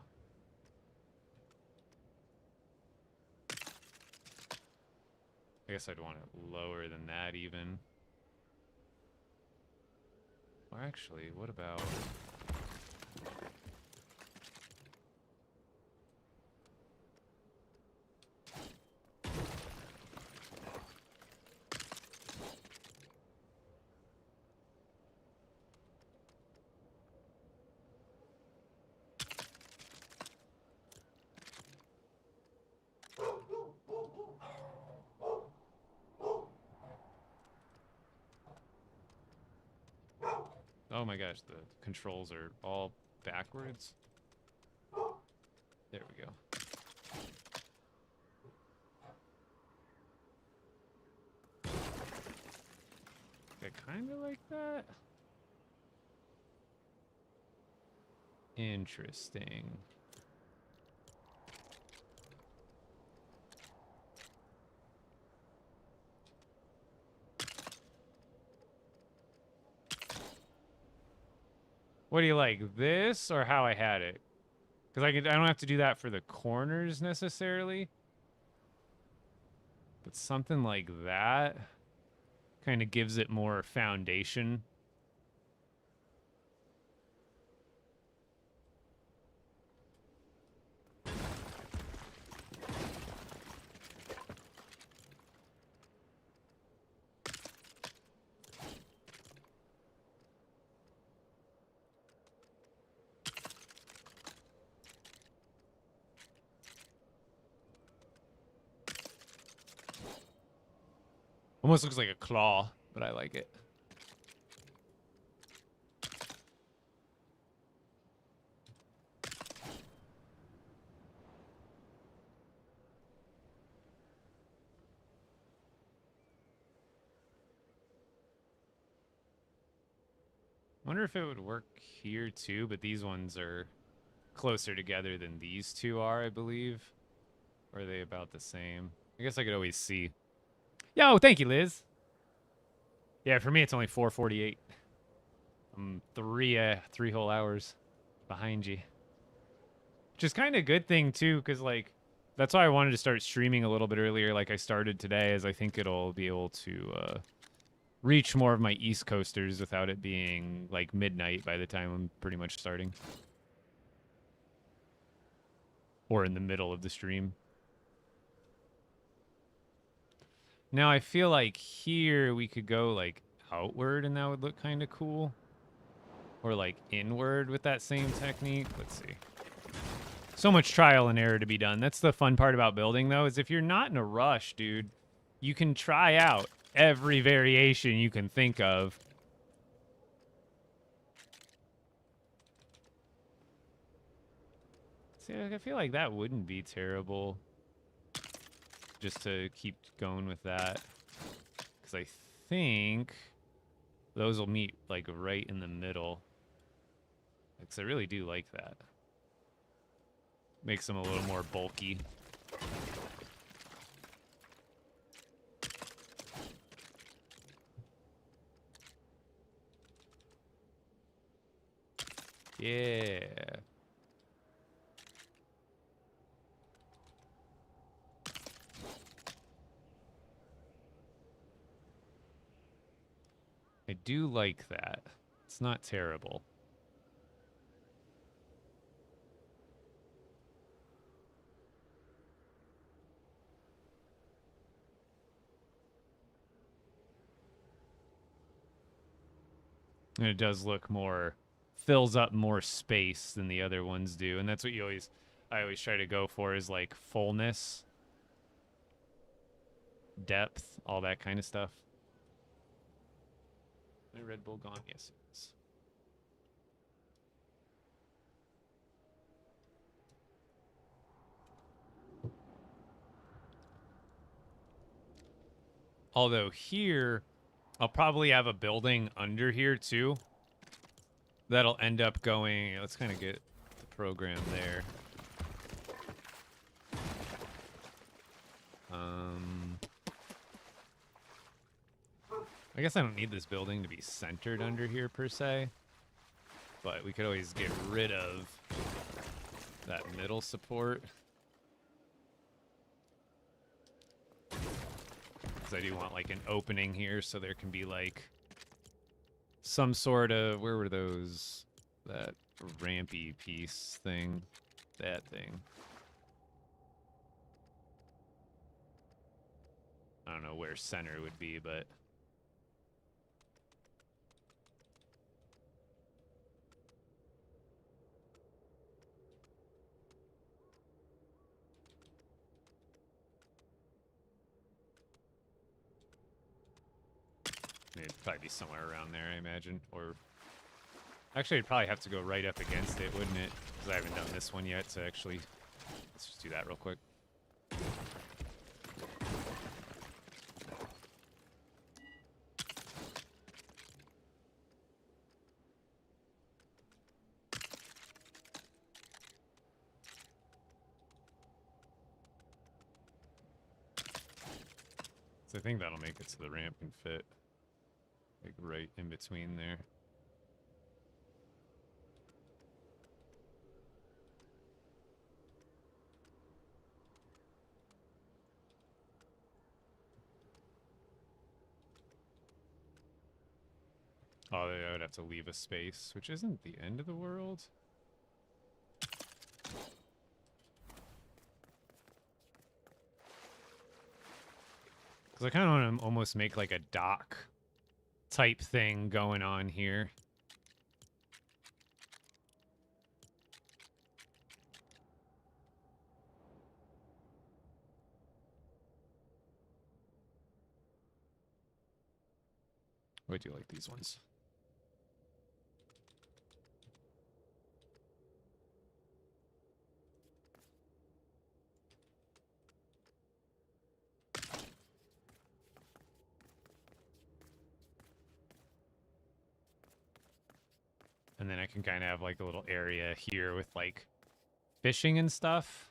I guess I'd want it lower than that even. Or actually, what about... Oh my gosh, the controls are all backwards. There we go. I kind of like that. Interesting. What do you like, this or how I had it? Because I don't have to do that for the corners necessarily. But something like that kind of gives it more foundation. Almost looks like a claw, but I like it. Wonder if it would work here too, but these ones are closer together than these two are, I believe. Or are they about the same? I guess I could always see. Yo, thank you, Liz. Yeah, for me it's only 4:48. I'm three whole hours behind you. Which is kind of a good thing too, because like that's why I wanted to start streaming a little bit earlier, like I started today, as I think it'll be able to reach more of my East Coasters without it being like midnight by the time I'm pretty much starting. Or in the middle of the stream. Now I feel like here we could go like outward and that would look kind of cool. Or like inward with that same technique. Let's see. So much trial and error to be done. That's the fun part about building though, is if you're not in a rush, dude, you can try out every variation you can think of. See, I feel like that wouldn't be terrible. Just to keep going with that. Because I think those will meet like right in the middle. Because I really do like that. Makes them a little more bulky. Yeah. I do like that. It's not terrible. And it does look more, fills up more space than the other ones do. And that's what I always try to go for is like fullness, depth, all that kind of stuff. My Red Bull gone? Yes, it is. Although here, I'll probably have a building under here too. That'll end up going, let's kind of get the program there. I guess I don't need this building to be centered under here per se, but we could always get rid of that middle support. Because I do want like an opening here so there can be like some sort of, where were those, that rampy piece thing, that thing. I don't know where center would be, but it'd probably be somewhere around there, I imagine. Or actually, I'd probably have to go right up against it, wouldn't it? Because I haven't done this one yet, so actually, let's just do that real quick. So I think that'll make it so the ramp can fit like right in between there. Oh, I would have to leave a space, which isn't the end of the world. Because I kind of want to almost make like a dock type thing going on here. Oh, I do like these ones. And then I can kind of have like a little area here with like fishing and stuff.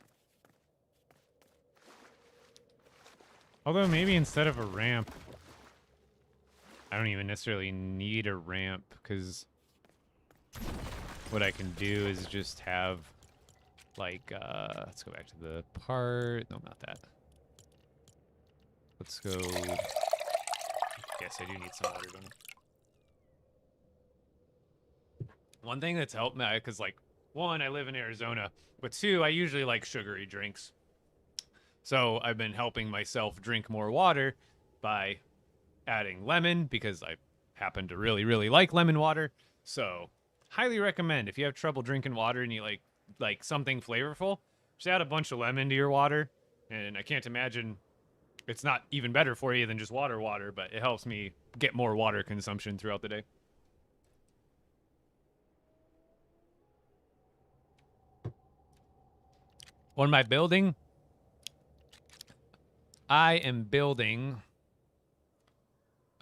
Although maybe instead of a ramp, I don't even necessarily need a ramp, because what I can do is just have like, let's go back to the part. No, not that. Let's go. Yes, I do need some water, don't I? One thing that's helped me, because like, one, I live in Arizona, but two, I usually like sugary drinks. So I've been helping myself drink more water by adding lemon, because I happen to really, really like lemon water. So highly recommend, if you have trouble drinking water and you like something flavorful, just add a bunch of lemon to your water. And I can't imagine it's not even better for you than just water, but it helps me get more water consumption throughout the day. What am I building? I am building...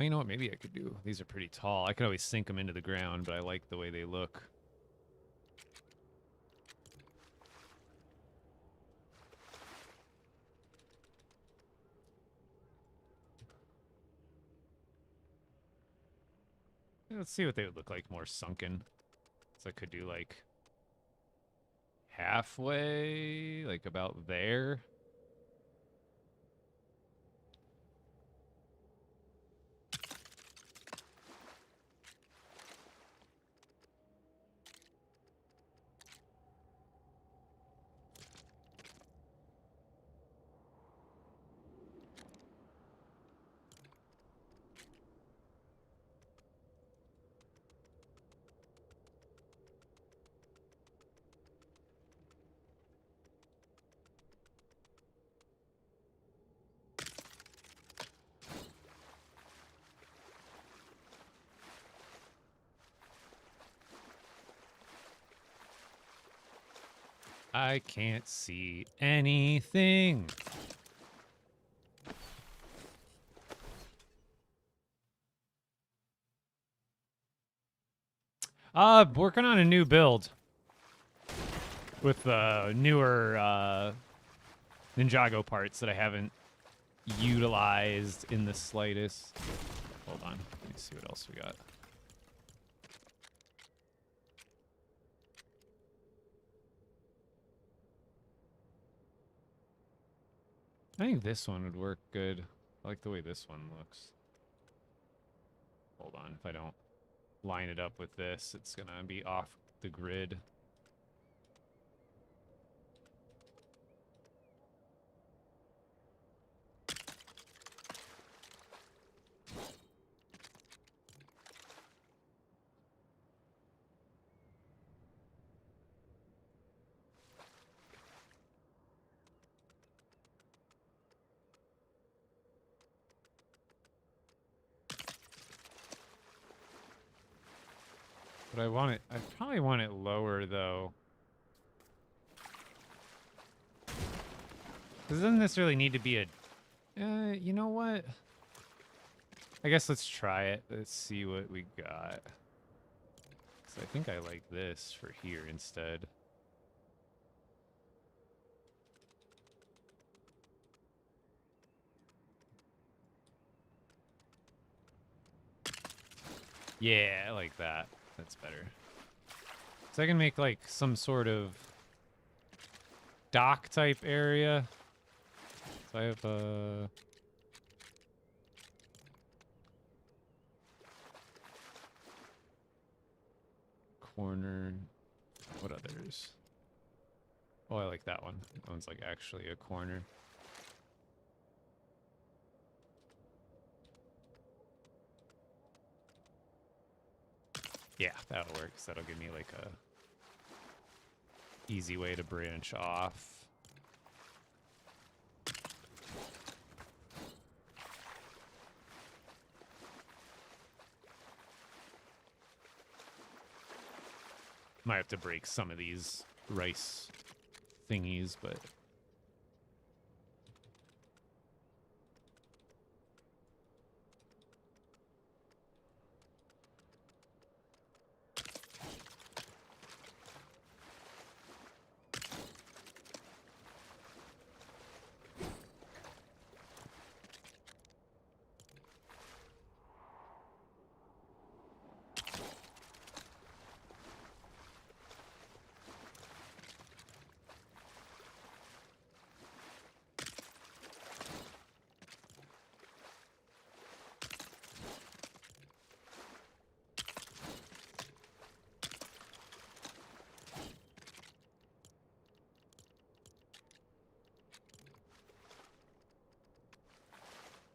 Oh, you know what? Maybe I could do... These are pretty tall. I could always sink them into the ground, but I like the way they look. Let's see what they would look like more sunken. So I could do like halfway, like about there. I can't see anything. Working on a new build with newer Ninjago parts that I haven't utilized in the slightest. Hold on, let me see what else we got. I think this one would work good. I like the way this one looks. Hold on, if I don't line it up with this, it's gonna be off the grid. But I want it, I probably want it lower though. This doesn't necessarily need to be a, you know what? I guess let's try it. Let's see what we got. 'Cause I think I like this for here instead. Yeah, I like that. That's better. So I can make like some sort of dock type area. So I have a... corner. What others? Oh, I like that one. That one's like actually a corner. Yeah, that'll work. So that'll give me like a easy way to branch off. Might have to break some of these rice thingies, but...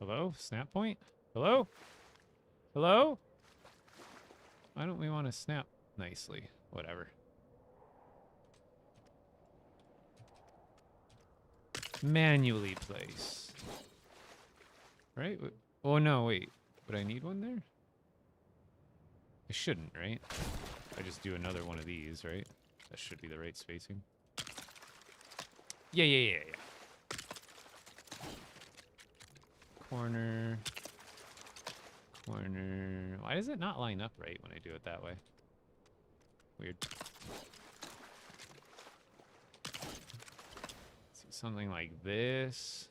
Hello? Snap point? Hello? Hello? Why don't we want to snap nicely? Whatever. Manually place. Right? Oh, no, wait. Would I need one there? I shouldn't, right? I just do another one of these, right? That should be the right spacing. Yeah. Corner. Corner. Why does it not line up right when I do it that way? Weird. See, something like this.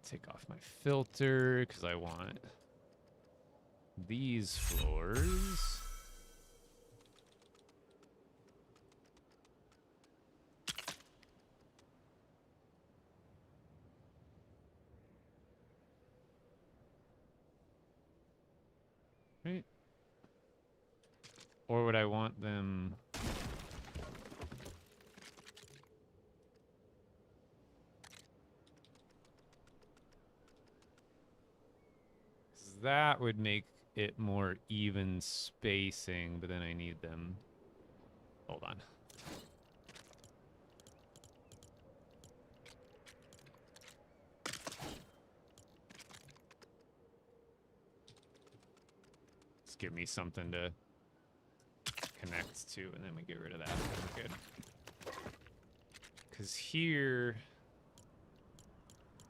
Take off my filter because I want these floors. Right? Or would I want them... That would make it more even spacing, but then I need them... Hold on. Just give me something to connect to, and then we get rid of that. We're good. Because here...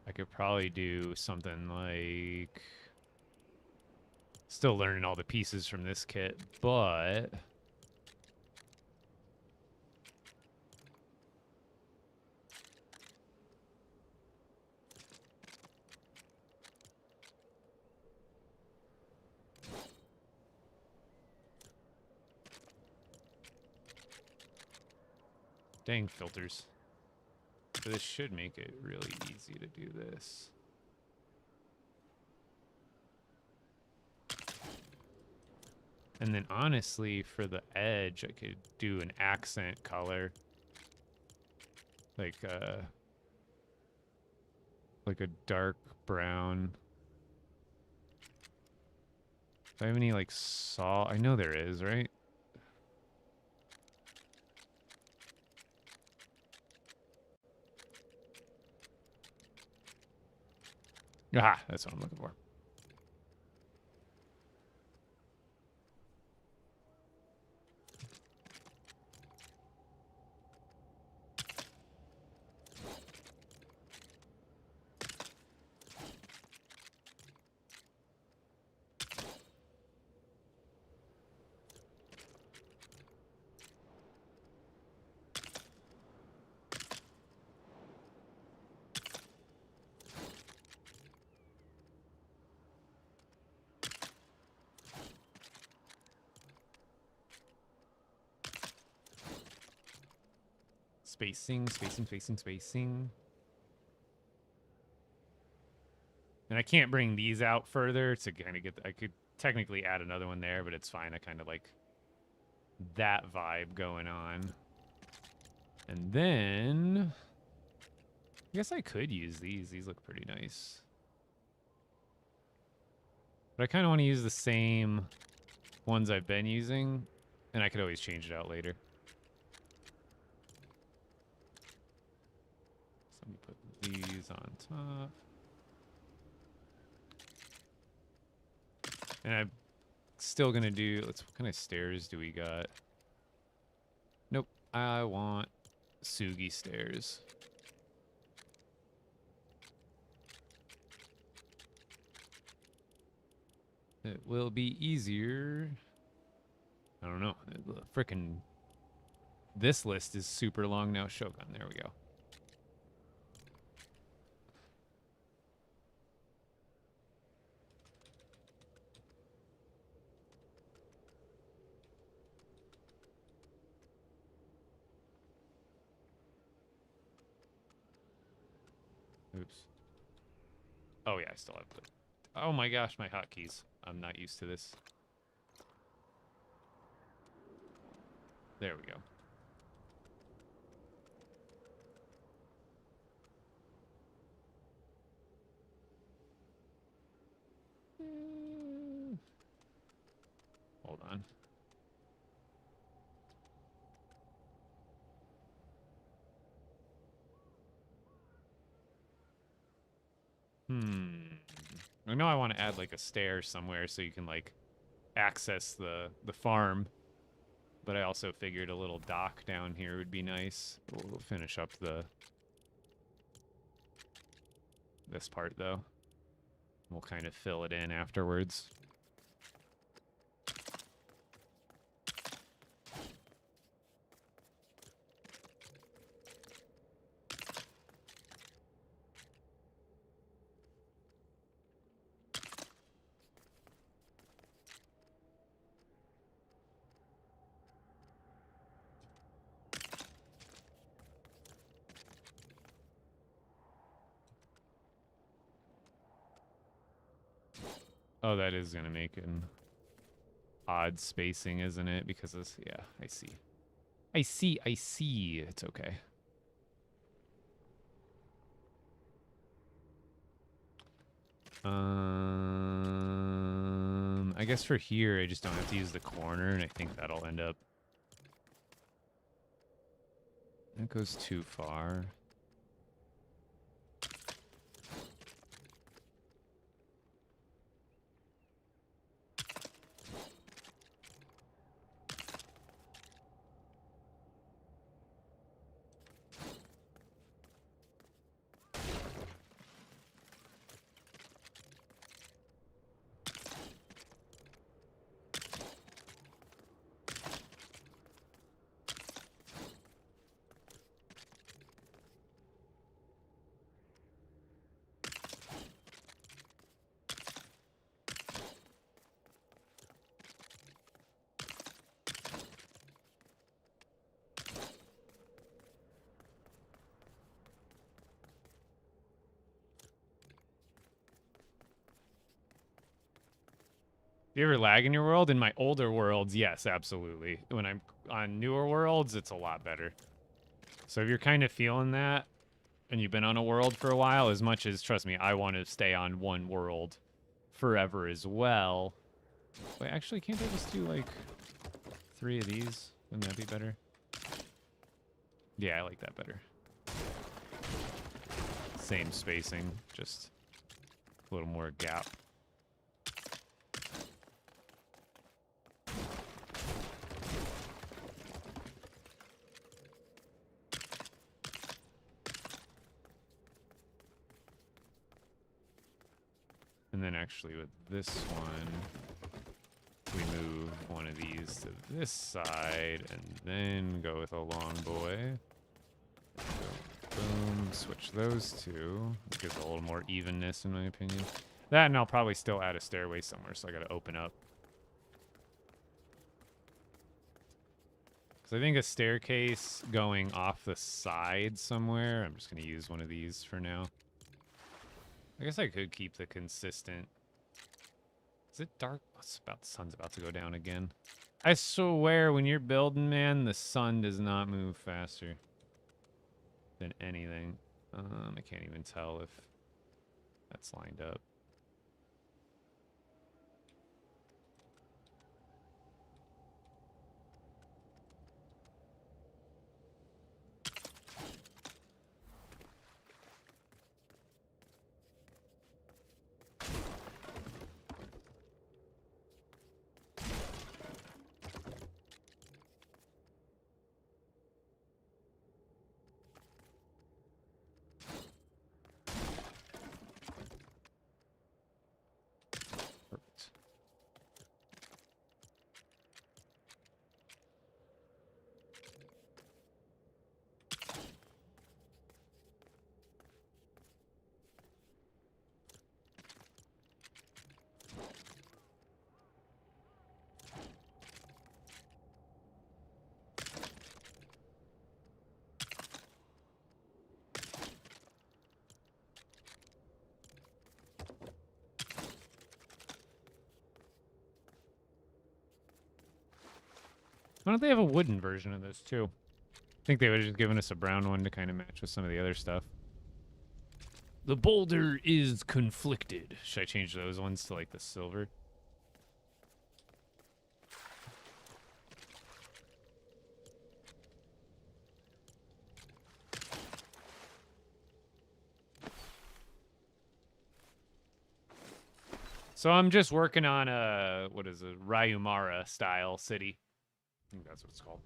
I could probably do something like... Still learning all the pieces from this kit, but... Dang filters. So this should make it really easy to do this. And then honestly, for the edge, I could do an accent color. Like a dark brown. Do I have any like saw? I know there is, right? Ah, that's what I'm looking for. Spacing. And I can't bring these out further to kind of get... I could technically add another one there, but it's fine. I kind of like that vibe going on. And then... I guess I could use these. These look pretty nice. But I kind of want to use the same ones I've been using, and I could always change it out later. So let me put these on top. And I'm still going to do... What kind of stairs do we got? Nope. I want Sugi stairs. It will be easier. I don't know. Frickin' this list is super long now. Shogun. There we go. Oops. Oh, yeah, I still have the... Oh my gosh, my hotkeys. I'm not used to this. There we go. I know I want to add like a stair somewhere so you can like access the farm, but I also figured a little dock down here would be nice. We'll finish up this part though. We'll kind of fill it in afterwards. Oh, that is going to make an odd spacing, isn't it? Because it's, yeah, I see. I see. It's okay. I guess for here, I just don't have to use the corner, and I think that'll end up... That goes too far. Do you ever lag in your world? In my older worlds, yes, absolutely. When I'm on newer worlds, it's a lot better. So if you're kind of feeling that, and you've been on a world for a while, as much as, trust me, I want to stay on one world forever as well. Wait, actually, can't I just do, like, 3 of these? Wouldn't that be better? Yeah, I like that better. Same spacing, just a little more gap. And then actually with this one, we move one of these to this side and then go with a long boy. Go, boom, switch those two. It gives a little more evenness in my opinion. That, and I'll probably still add a stairway somewhere, so I gotta open up. Because I think a staircase going off the side somewhere, I'm just gonna use one of these for now. I guess I could keep the consistent. Is it dark? What's about the sun's about to go down again? I swear, when you're building, man, the sun does not move faster than anything. I can't even tell if that's lined up. Perfect. Why don't they have a wooden version of this, too? I think they would have just given us a brown one to kind of match with some of the other stuff. The boulder is conflicted. Should I change those ones to, like, the silver? So I'm just working on a, what is it, Ryumara style city. I think that's what it's called.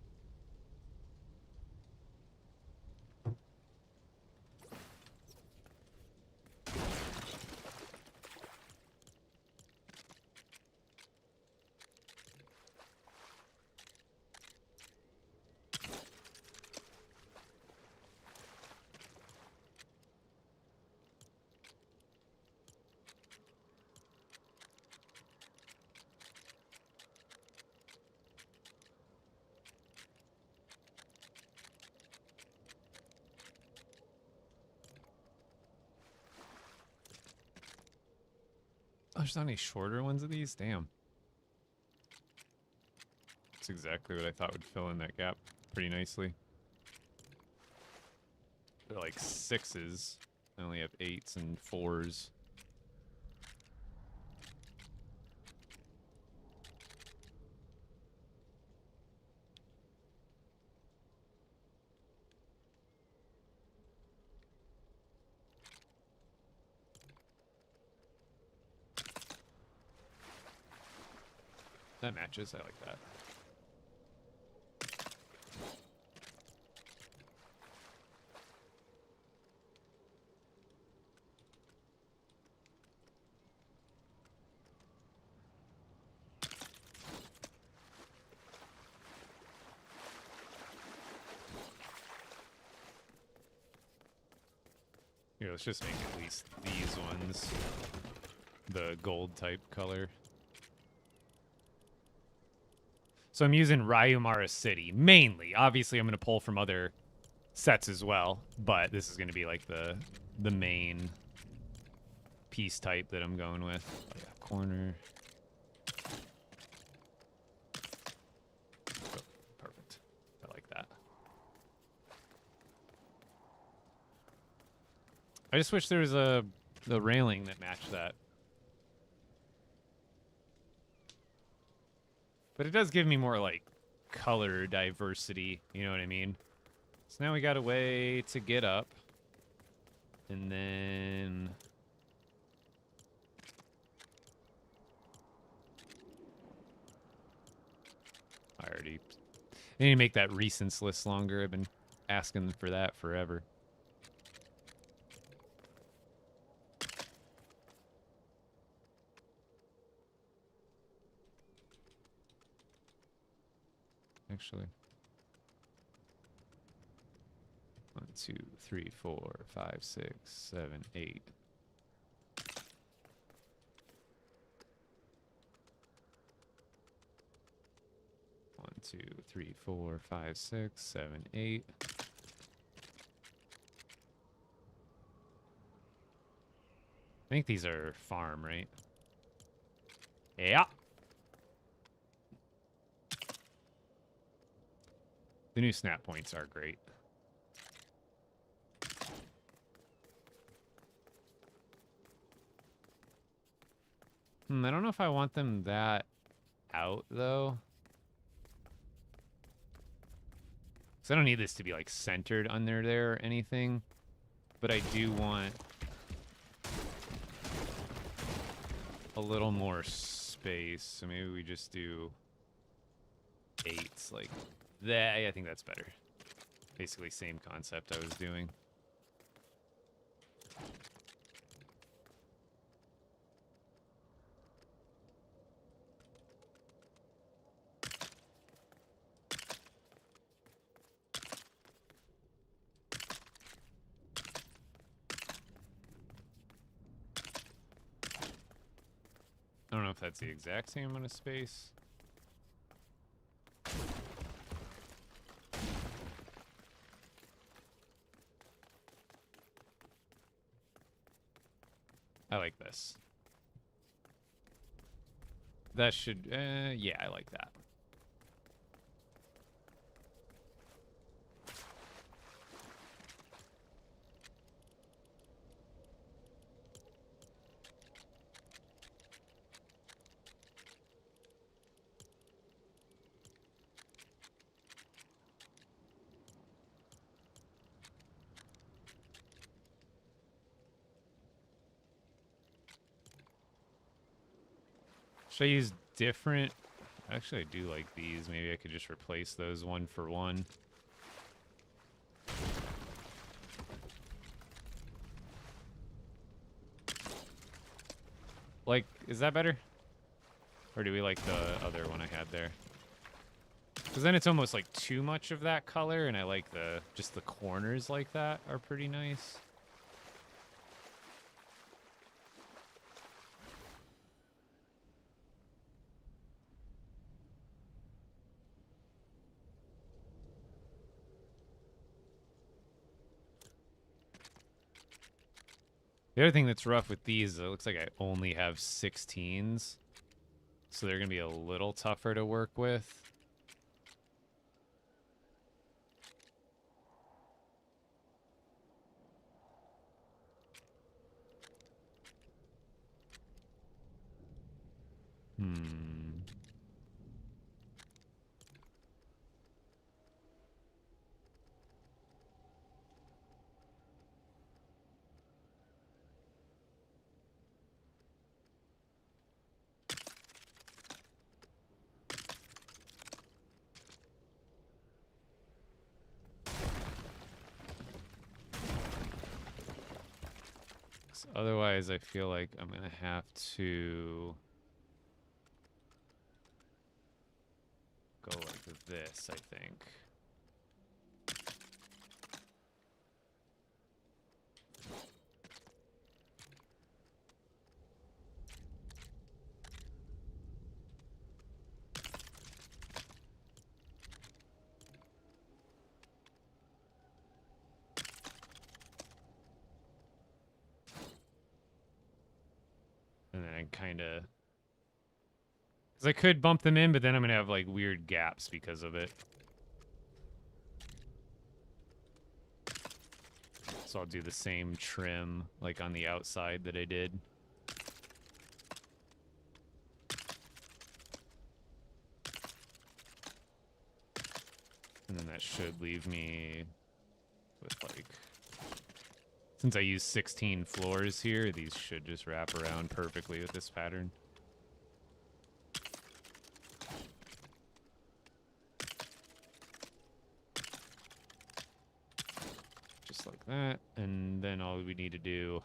Oh, there's not any shorter ones of these? Damn. That's exactly what I thought would fill in that gap pretty nicely. They're like 6s. I only have 8s and 4s. That matches. I like that. Here, let's just make at least these ones the gold type color. So I'm using Ryumara City mainly. Obviously, I'm going to pull from other sets as well, but this is going to be like the main piece type that I'm going with. Oh, yeah, corner. Oh, perfect. I like that. I just wish there was the railing that matched that. But it does give me more, like, color diversity, you know what I mean? So now we got a way to get up. And then... I need to make that recents list longer. I've been asking for that forever. Actually. 1, 2, 3, 4, 5, 6, 7, 8. One, 2, 3, 4, 5, 6, 7, 8. I think these are farm, right? Yeah. The new snap points are great. I don't know if I want them that out, though. Because I don't need this to be, like, centered under there or anything. But I do want a little more space. So maybe we just do 8s like that. I think that's better. Basically same concept I was doing. I don't know if that's the exact same amount of space. I like this. That should, yeah, I like that. Should I use different? Actually, I do like these. Maybe I could just replace those one for one. Like, is that better? Or do we like the other one I had there? Because then it's almost like too much of that color, and I like just the corners like that are pretty nice. The other thing that's rough with these, it looks like I only have 16s. So they're going to be a little tougher to work with. Otherwise, I feel like I'm going to have to go like this, I think. And then I kind of... Because I could bump them in, but then I'm going to have like weird gaps because of it. So I'll do the same trim like on the outside that I did. And then that should leave me with like... Since I use 16 floors here, these should just wrap around perfectly with this pattern. Just like that. And then all we need to do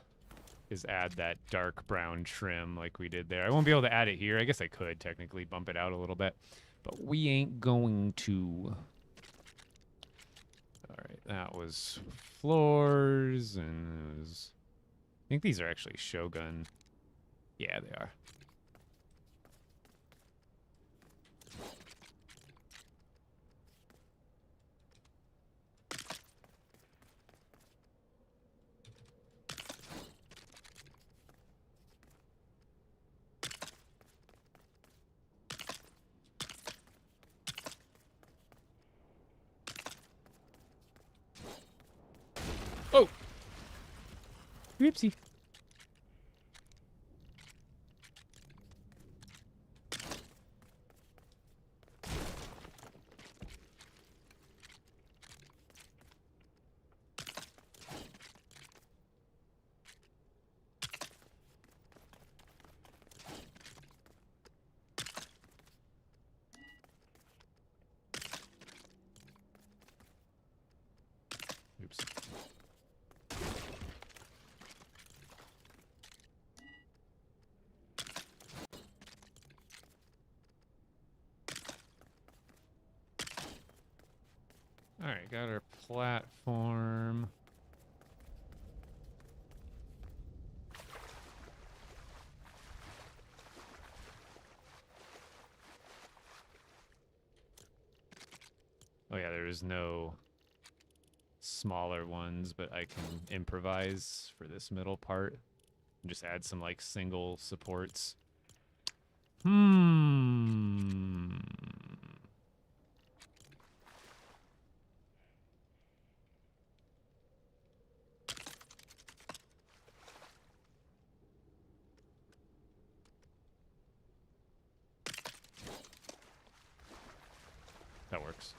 is add that dark brown trim like we did there. I won't be able to add it here. I guess I could technically bump it out a little bit, but we ain't going to. All right, that was floors, and it was... I think these are actually Shogun. Yeah, they are. Oh! Whoopsie. Oops. All right, got our platform. Oh yeah, there is no smaller ones, but I can improvise for this middle part and just add some like single supports. That works.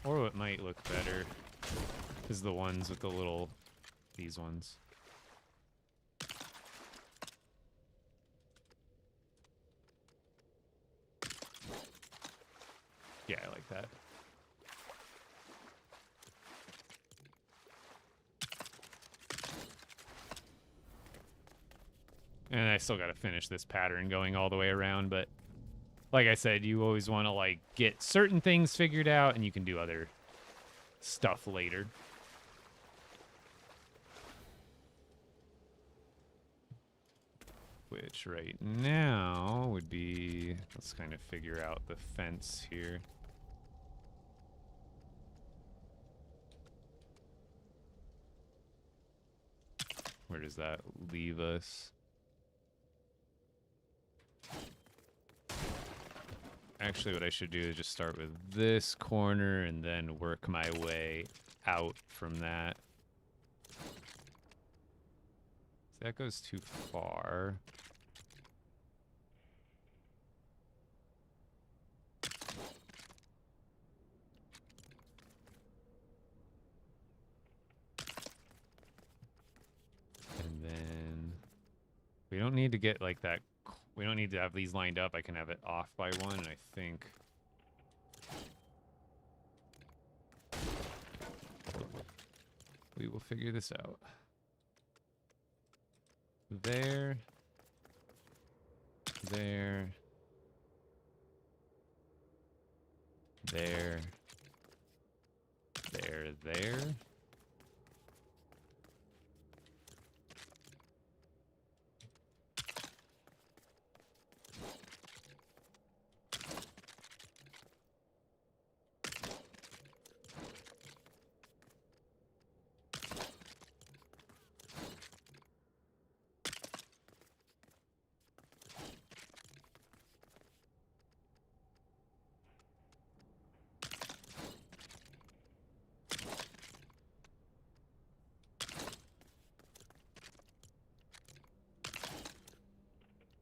Or what might look better is the ones with the little... these ones. Yeah, I like that. And I still got to finish this pattern going all the way around, but like I said, you always want to like get certain things figured out and you can do other stuff later. Which right now would be, let's kind of figure out the fence here. Where does that leave us? Actually, what I should do is just start with this corner and then work my way out from that. So that goes too far. And then we don't need to get like that. We don't need to have these lined up. I can have it off by one, and I think we will figure this out. There. There. There. There.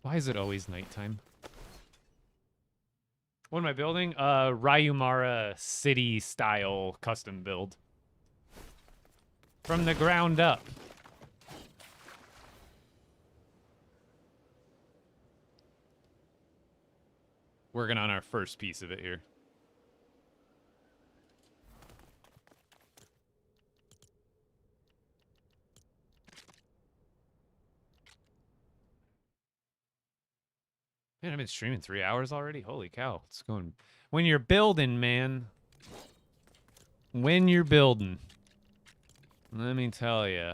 Why is it always nighttime? What am I building? Ryumara city style custom build. From the ground up. Working on our first piece of it here. Man, I've been streaming 3 hours already. Holy cow. It's going. When you're building, man. When you're building. Let me tell you.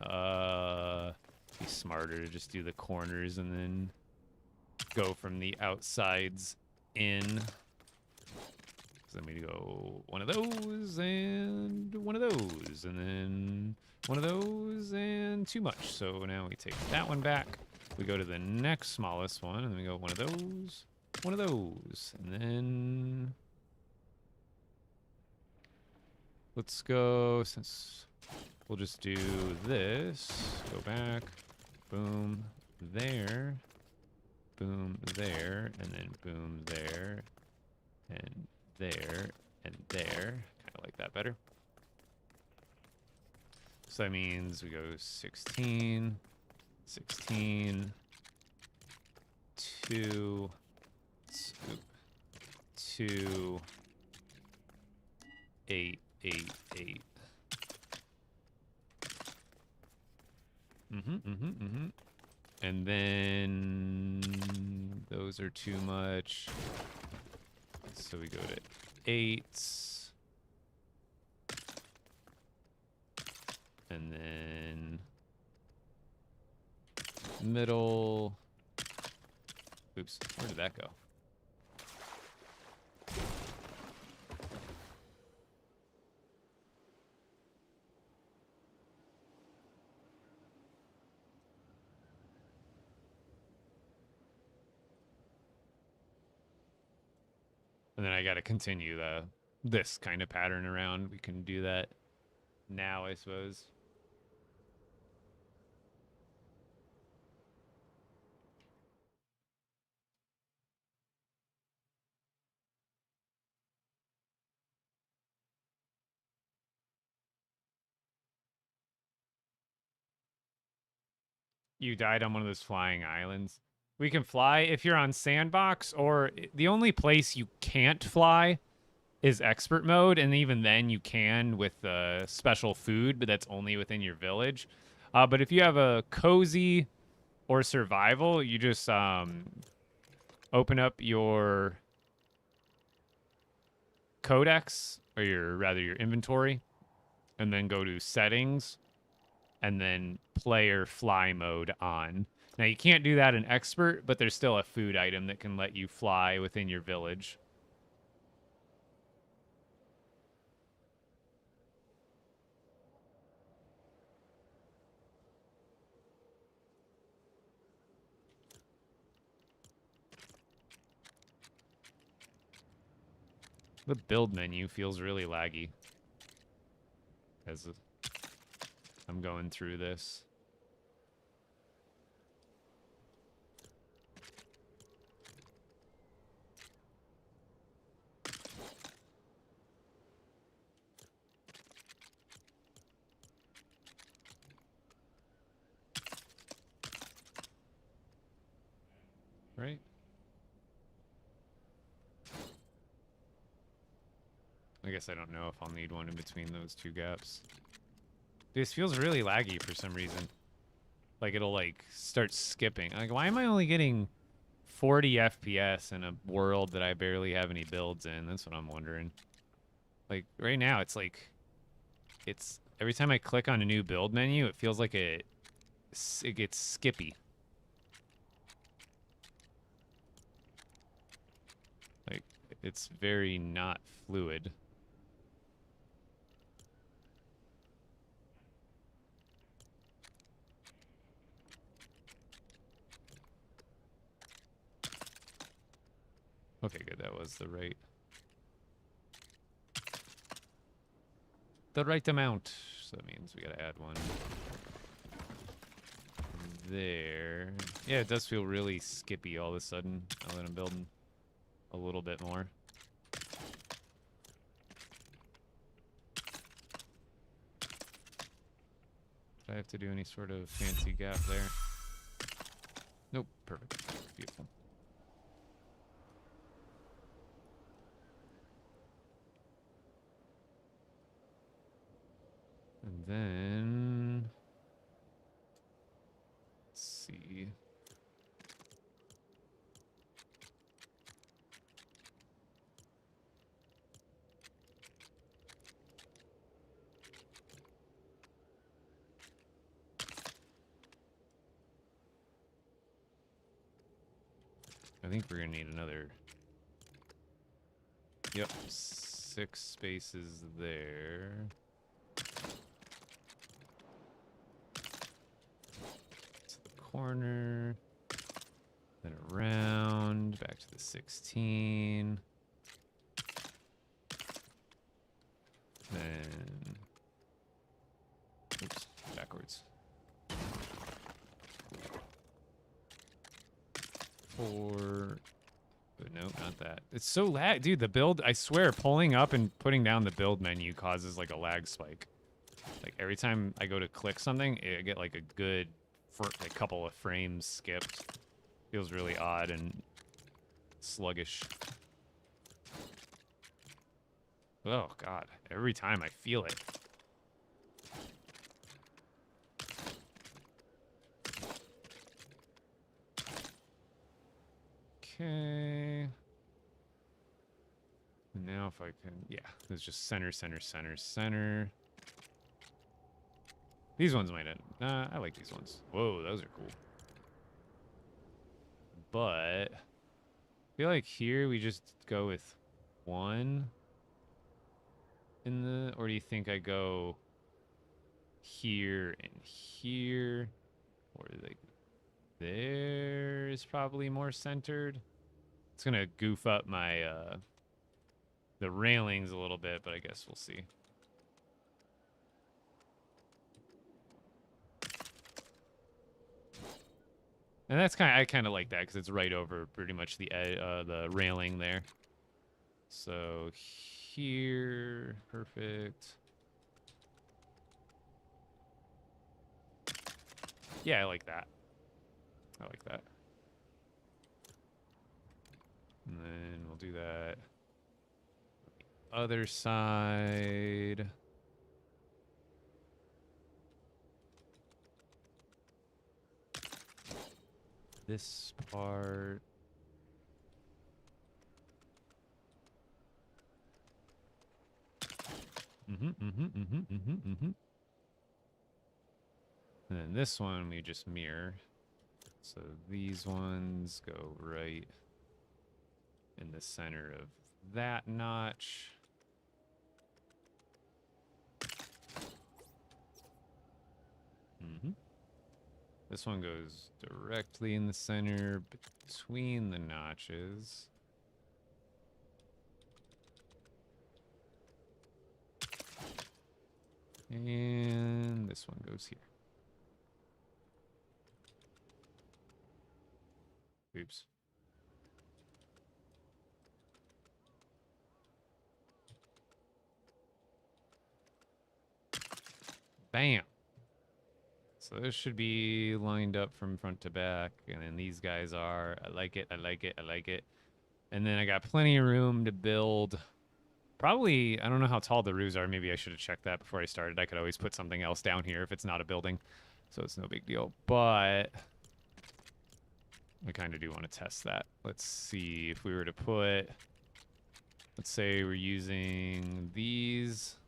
Be smarter to just do the corners and then go from the outsides in. So then we go one of those and one of those and then one of those and too much. So now we take that one back. We go to the next smallest one and then we go one of those, and then let's go, since we'll just do this, go back, boom, there, boom, there, and then boom, there, and there, and there. Kind of like that better. So that means we go 16, 16, 2, 2, 8, 8, 8. And then those are too much. So we go to 8. And then middle. Oops, where did that go? And then I got to continue this kind of pattern around. We can do that now, I suppose. You died on one of those flying islands. We can fly if you're on sandbox, or the only place you can't fly is expert mode, and even then you can with special food, but that's only within your village. But if you have a cozy or survival, you just open up your codex, or your inventory, and then go to settings, and then player fly mode on. Now you can't do that in expert, but there's still a food item that can let you fly within your village. The build menu feels really laggy as I'm going through this. Right? I guess I don't know if I'll need one in between those two gaps. This feels really laggy for some reason. Like it'll like start skipping. Like, why am I only getting 40 FPS in a world that I barely have any builds in? That's what I'm wondering. Like right now, it's like every time I click on a new build menu, it feels like it gets skippy. Like it's very not fluid. Okay, good. That was the right amount. So that means we gotta add one there. Yeah, it does feel really skippy all of a sudden now that I'm building a little bit more. Do I have to do any sort of fancy gap there? Nope. Perfect. Beautiful. And then let's see. I think we're gonna need another. Yep, 6 spaces there. To the corner. Then around, back to the 16. Then, oops, backwards. 4. But no, not that. It's so lag, dude. The build, I swear, pulling up and putting down the build menu causes like a lag spike. Like every time I go to click something, I get like a good, like couple of frames skipped. Feels really odd and sluggish. Oh god, every time I feel it. Okay. Now if I can, yeah, it's just center, center, center, center. These ones might end. I like these ones. Whoa, those are cool. But I feel like here we just go with 1 in the, or do you think I go here and here, or like there is probably more centered? It's gonna goof up my the railings a little bit, but I guess we'll see. And that's I kind of like that because it's right over pretty much the railing there. So here, perfect. Yeah, I like that. I like that. And then we'll do that. Other side. This part. And then this one we just mirror. So these ones go right in the center of that notch. This one goes directly in the center between the notches. And this one goes here. Oops. Bam. So this should be lined up from front to back. And then these guys are. I like it. I like it. I like it. And then I got plenty of room to build. Probably, I don't know how tall the roofs are. Maybe I should have checked that before I started. I could always put something else down here if it's not a building. So it's no big deal. But I kind of do want to test that. Let's see if we were to put, let's say we're using these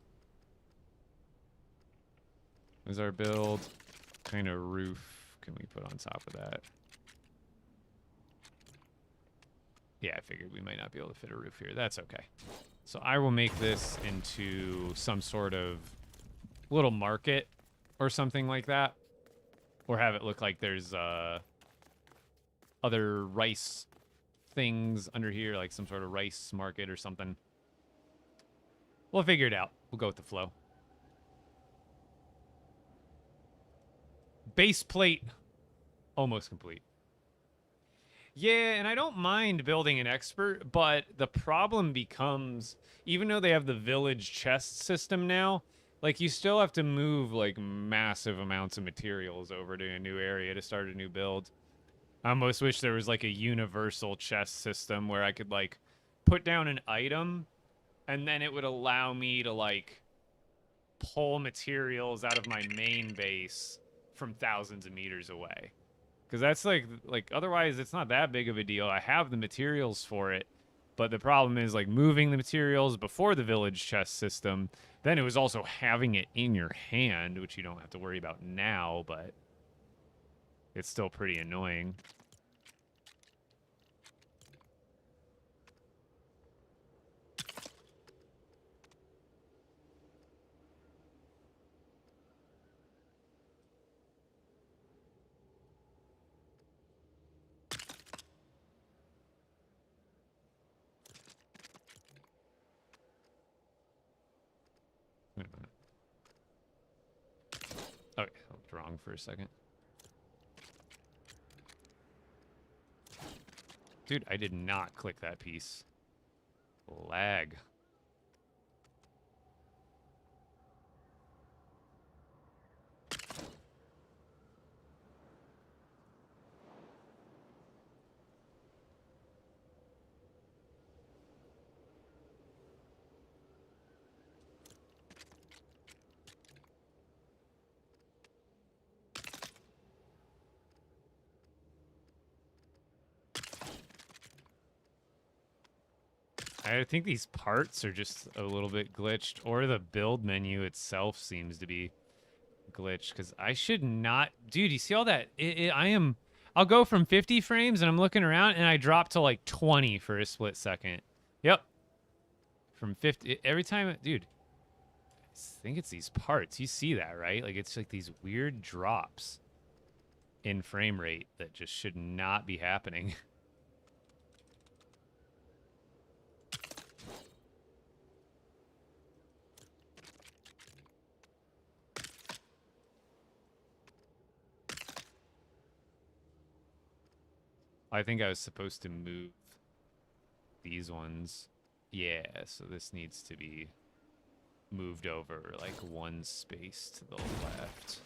as our build. What kind of roof can we put on top of that? Yeah, I figured we might not be able to fit a roof here. That's okay. So I will make this into some sort of little market or something like that. Or have it look like there's other rice things under here, like some sort of rice market or something. We'll figure it out. We'll go with the flow. Base plate almost complete. Yeah, and I don't mind building an expert, but the problem becomes, even though they have the village chest system now, like you still have to move like massive amounts of materials over to a new area to start a new build. I almost wish there was like a universal chest system where I could like put down an item and then it would allow me to like pull materials out of my main base from thousands of meters away. Because that's like otherwise it's not that big of a deal. I have the materials for it, but the problem is like moving the materials before the village chest system. Then it was also having it in your hand, which you don't have to worry about now, but it's still pretty annoying. Okay, I looked wrong for a second. Dude, I did not click that piece. Lag. I think these parts are just a little bit glitched, or the build menu itself seems to be glitched, because I should not... Dude, you see all that? I'll go from 50 frames, and I'm looking around, and I drop to, like, 20 for a split second. Yep. From 50... Every time... Dude, I think it's these parts. You see that, right? Like, it's like these weird drops in frame rate that just should not be happening. I think I was supposed to move these ones. Yeah, so this needs to be moved over like one space to the left.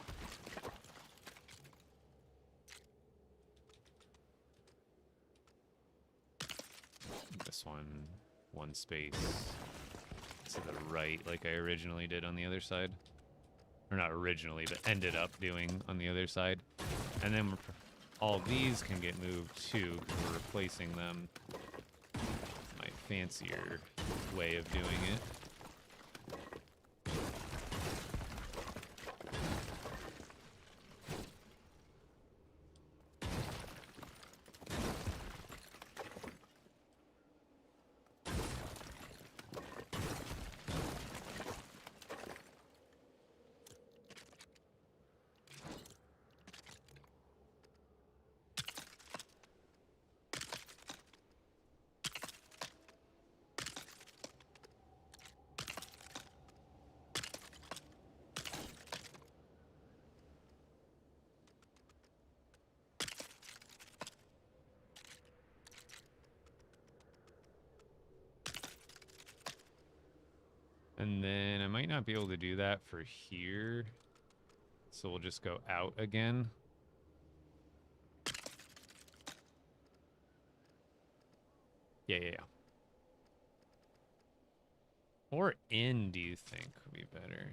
This one space to the right, like I originally did on the other side. Or not originally, but ended up doing on the other side. And then all these can get moved too, because we're replacing them. My fancier way of doing it. And then I might not be able to do that for here. So we'll just go out again. Yeah. Or in, do you think would be better?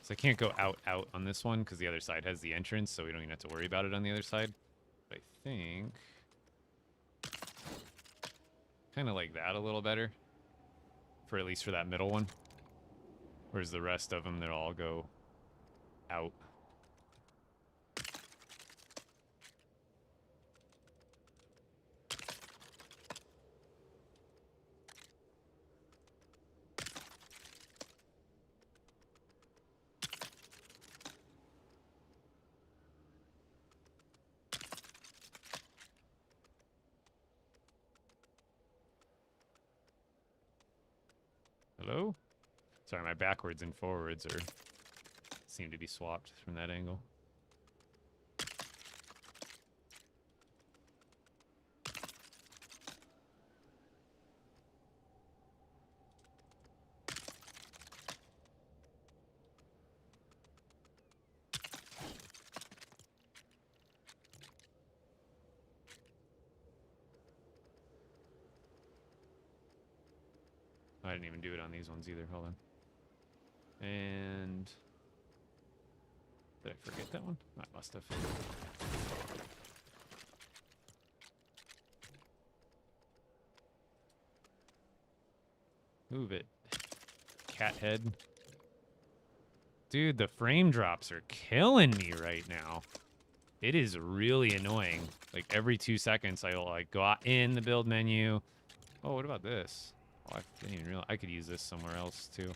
So I can't go out on this one because the other side has the entrance, so we don't even have to worry about it on the other side. But I think kind of like that a little better. For at least for that middle one. Whereas the rest of them, they'll all go out. Hello? Sorry, my backwards and forwards seem to be swapped from that angle. I didn't even do it on these ones either. Hold on. And did I forget that one? I must have. Move it. Cat head. Dude, the frame drops are killing me right now. It is really annoying. Like every 2 seconds, I'll like go out in the build menu. Oh, what about this? Oh, I didn't even realize I could use this somewhere else too.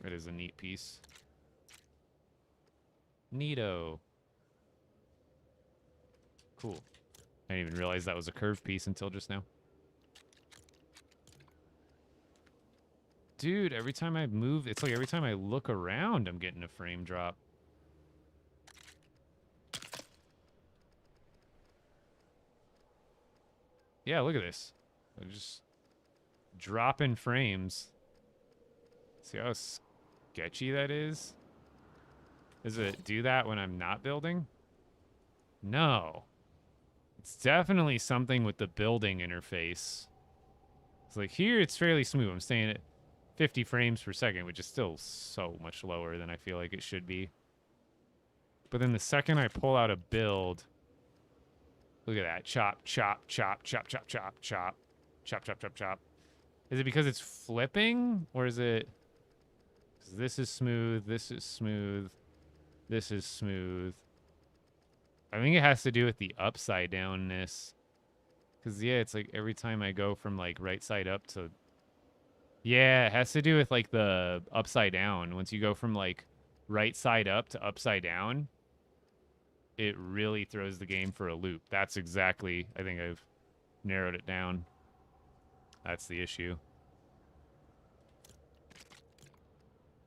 It is a neat piece. Neato. Cool. I didn't even realize that was a curved piece until just now. Dude, every time I move, it's like every time I look around, I'm getting a frame drop. Yeah, look at this. I'm just dropping frames. See how sketchy that is? Does it do that when I'm not building? No. It's definitely something with the building interface. It's like here it's fairly smooth. I'm staying at 50 frames per second, which is still so much lower than I feel like it should be. But then the second I pull out a build, look at that. Chop, chop, chop, chop, chop, chop, chop. Chop, chop, chop, chop. Is it because it's flipping? Or is it... This is smooth, this is smooth, this is smooth. I think it has to do with the upside downness. Because, yeah, it's like every time I go from, like, right side up to... Yeah, it has to do with, like, the upside down. Once you go from, like, right side up to upside down, it really throws the game for a loop. That's exactly... I think I've narrowed it down. That's the issue.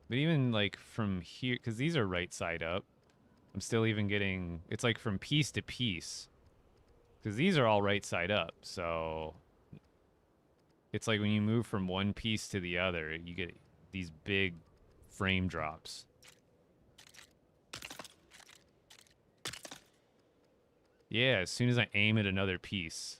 But even, like, from here... Because these are right side up. I'm still even getting... It's, like, from piece to piece. Because these are all right side up, so... It's like when you move from one piece to the other, you get these big frame drops. Yeah, as soon as I aim at another piece.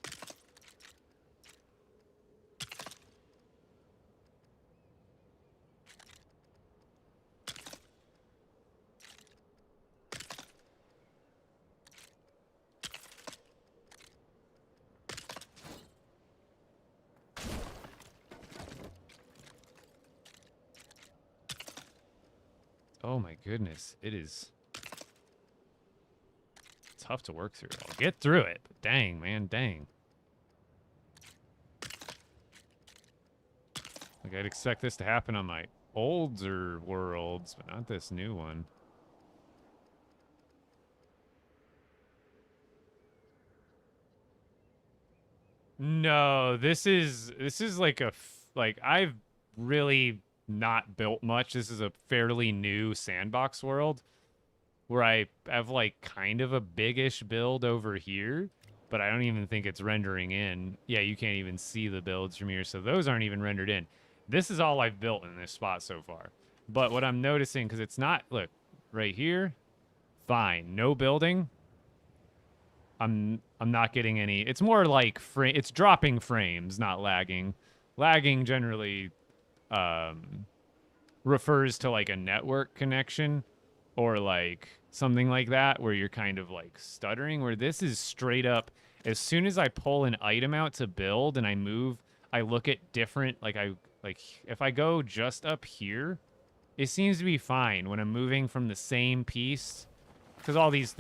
Oh my goodness, it is tough to work through. I'll get through it, but dang, man, dang. Like, I'd expect this to happen on my older worlds, but not this new one. No, this is like like I've really not built much. This is a fairly new sandbox world where I have like kind of a big-ish build over here, but I don't even think it's rendering in. Yeah, you can't even see the builds from here, so those aren't even rendered in. This is all I've built in this spot so far. But what I'm noticing, because it's not, look, right here, fine, no building. I'm not getting any. It's more like it's dropping frames, not lagging. Lagging generally refers to like a network connection or like something like that where you're kind of like stuttering, where this is straight up as soon as I pull an item out to build and I move, I look at different like if I go just up here, it seems to be fine when I'm moving from the same piece, because all these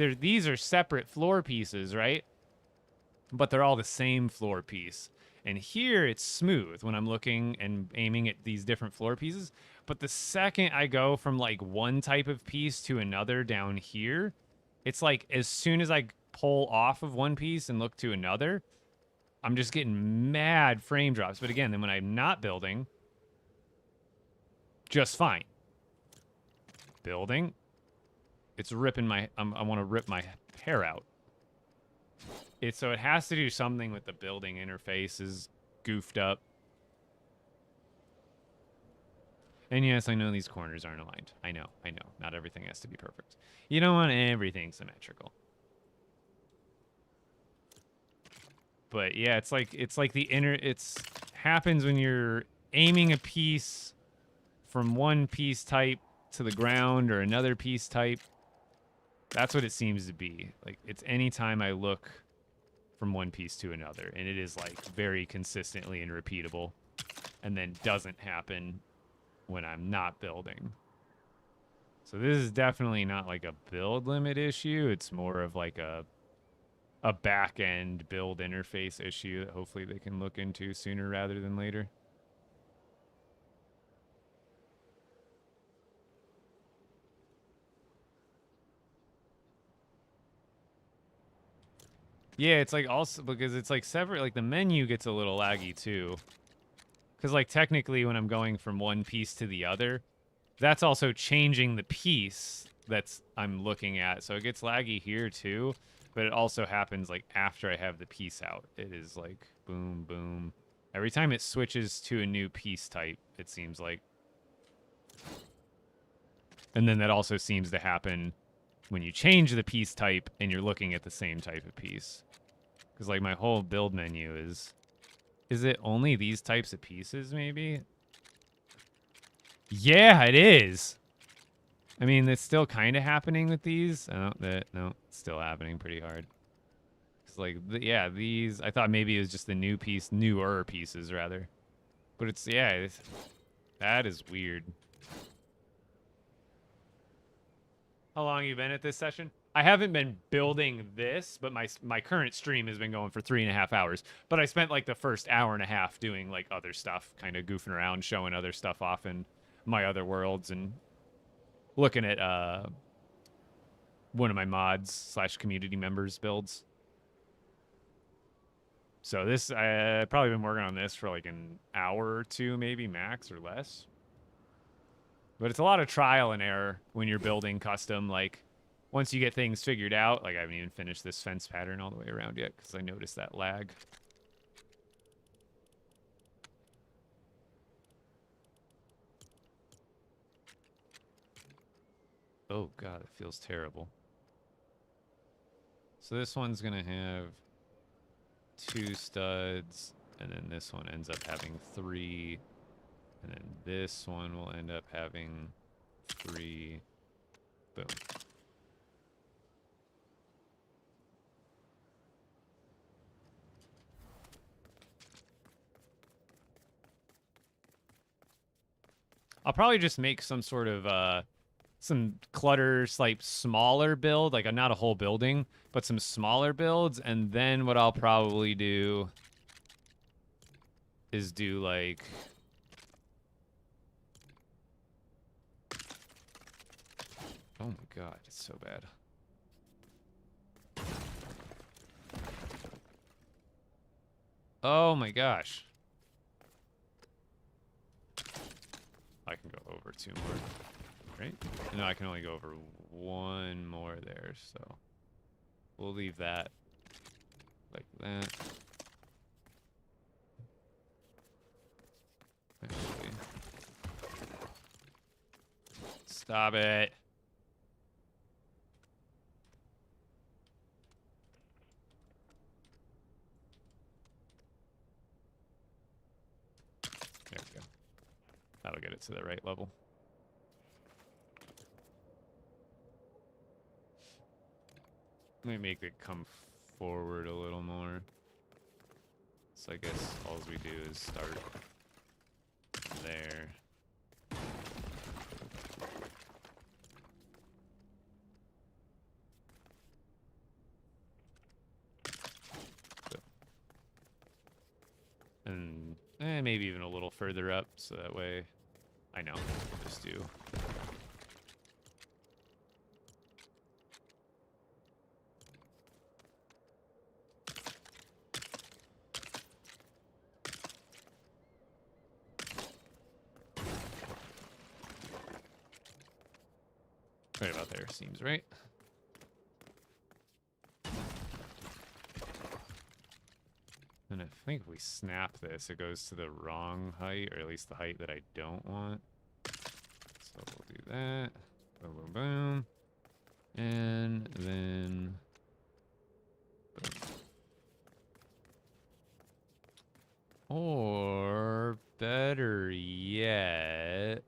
are separate floor pieces, right? But they're all the same floor piece. And here it's smooth when I'm looking and aiming at these different floor pieces. But the second I go from like one type of piece to another down here, it's like as soon as I pull off of one piece and look to another, I'm just getting mad frame drops. But again, then when I'm not building, just fine. Building, it's ripping my, I want to rip my hair out. So it has to do something with the building interface is goofed up. And yes, I know these corners aren't aligned. I know. Not everything has to be perfect. You don't want everything symmetrical. But yeah, it's like it's happens when you're aiming a piece from one piece type to the ground or another piece type. That's what it seems to be. Like, it's anytime I look from one piece to another, and it is like very consistently and repeatable, and then doesn't happen when I'm not building. So this is definitely not like a build limit issue. It's more of like a back end build interface issue that hopefully they can look into sooner rather than later. Yeah, it's like also because it's like separate, like the menu gets a little laggy too. Because like technically when I'm going from one piece to the other, that's also changing the piece that's I'm looking at. So it gets laggy here too, but it also happens like after I have the piece out. It is like boom, boom. Every time it switches to a new piece type, it seems like. And then that also seems to happen when you change the piece type and you're looking at the same type of piece. Because like my whole build menu is it only these types of pieces maybe? Yeah, it is. I mean, it's still kind of happening with these. No, it's still happening pretty hard. It's like, yeah, these, I thought maybe it was just the newer pieces rather. But it's, yeah, that is weird. How long have you been at this session? I haven't been building this, but my current stream has been going for 3.5 hours. But I spent like the first hour and a half doing like other stuff, kind of goofing around, showing other stuff off in my other worlds and looking at one of my mods / community members builds. So this, I've probably been working on this for like an hour or two, maybe max or less. But it's a lot of trial and error when you're building custom. Like, once you get things figured out, like I haven't even finished this fence pattern all the way around yet because I noticed that lag. Oh god, it feels terrible. So this one's gonna have 2 studs, and then this one ends up having 3, and then this one will end up having 3. Boom. I'll probably just make some sort of some clutter, like smaller build, like not a whole building, but some smaller builds. And then what I'll probably do is do like, oh my god, it's so bad. Oh my gosh. I can go over 2 more, right? No, I can only go over 1 more there, so we'll leave that like that. Actually, stop it. There we go. That'll get it to the right level. Let me make it come forward a little more. So I guess all we do is start there. So. And maybe even a little further up, so that way I know. Just do. Right about there seems right. And I think if we snap this, it goes to the wrong height, or at least the height that I don't want. So we'll do that. Boom, boom, boom. And then... boom. Or better yet...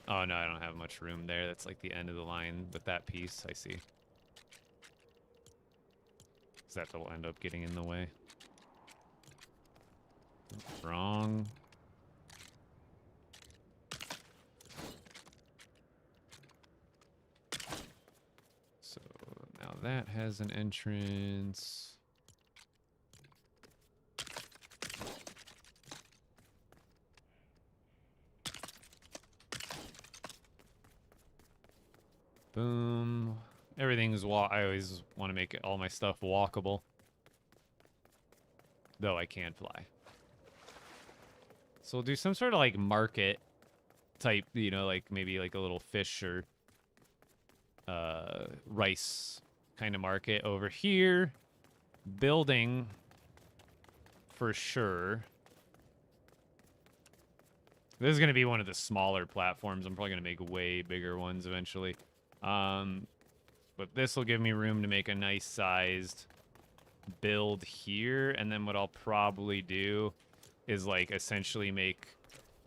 oh no, I don't have much room there. That's like the end of the line with that piece, I see. Because that will end up getting in the way. Wrong. So now that has an entrance. Boom. Everything's I always want to make all my stuff walkable. Though I can fly. So we'll do some sort of like market type, you know, like maybe like a little fish or rice kind of market over here. Building for sure. This is going to be one of the smaller platforms. I'm probably going to make way bigger ones eventually. But this will give me room to make a nice sized build here. And then what I'll probably do is like essentially make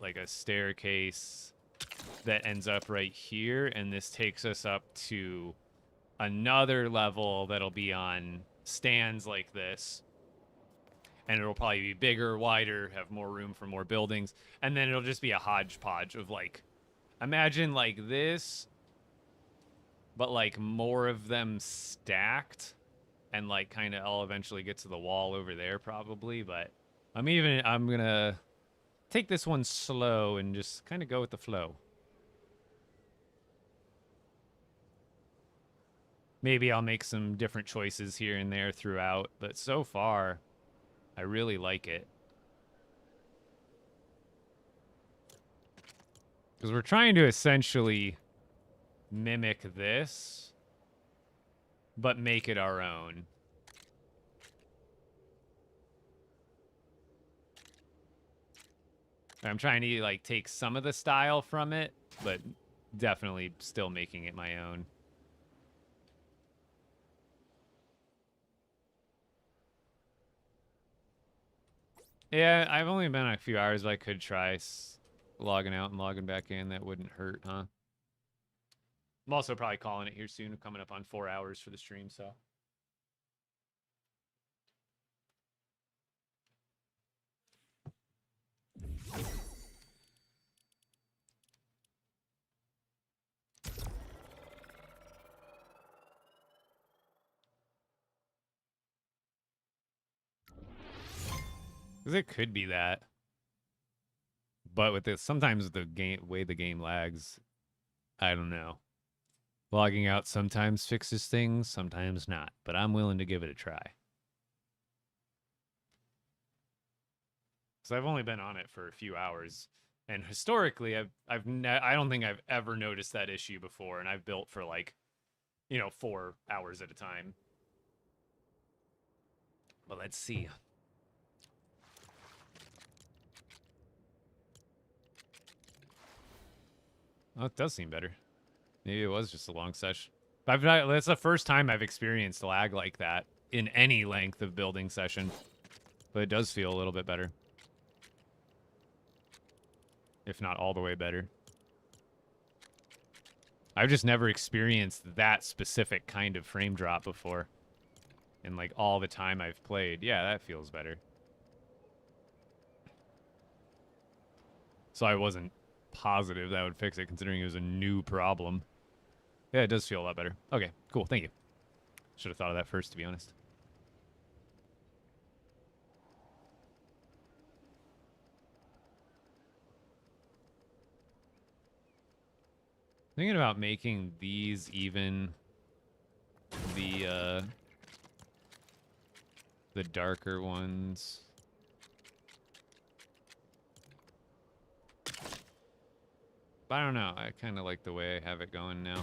like a staircase that ends up right here. And this takes us up to another level that'll be on stands like this. And it'll probably be bigger, wider, have more room for more buildings. And then it'll just be a hodgepodge of like, imagine like this, but like more of them stacked. And like kind of I'll eventually get to the wall over there probably. But I'm going to take this one slow and just kind of go with the flow. Maybe I'll make some different choices here and there throughout. But so far, I really like it. Because we're trying to essentially mimic this, but make it our own. I'm trying to like take some of the style from it, but definitely still making it my own. Yeah, I've only been a few hours, but I could try logging out and logging back in. That wouldn't hurt, huh? I'm also probably calling it here soon, coming up on 4 hours for the stream, so. Because it could be that. But with this, sometimes the way the game lags, I don't know. Logging out sometimes fixes things, sometimes not. But I'm willing to give it a try. Because I've only been on it for a few hours, and historically, I don't think I've ever noticed that issue before, and I've built for like, 4 hours at a time. But let's see. Oh, it does seem better. Maybe it was just a long session. That's the first time I've experienced lag like that in any length of building session. But it does feel a little bit better. If not all the way better. I've just never experienced that specific kind of frame drop before. In like all the time I've played. Yeah, that feels better. So I wasn't positive that would fix it, considering it was a new problem. Yeah, it does feel a lot better. Okay, cool. Thank you. Should have thought of that first, to be honest. Thinking about making these even the darker ones. But I don't know. I kind of like the way I have it going now.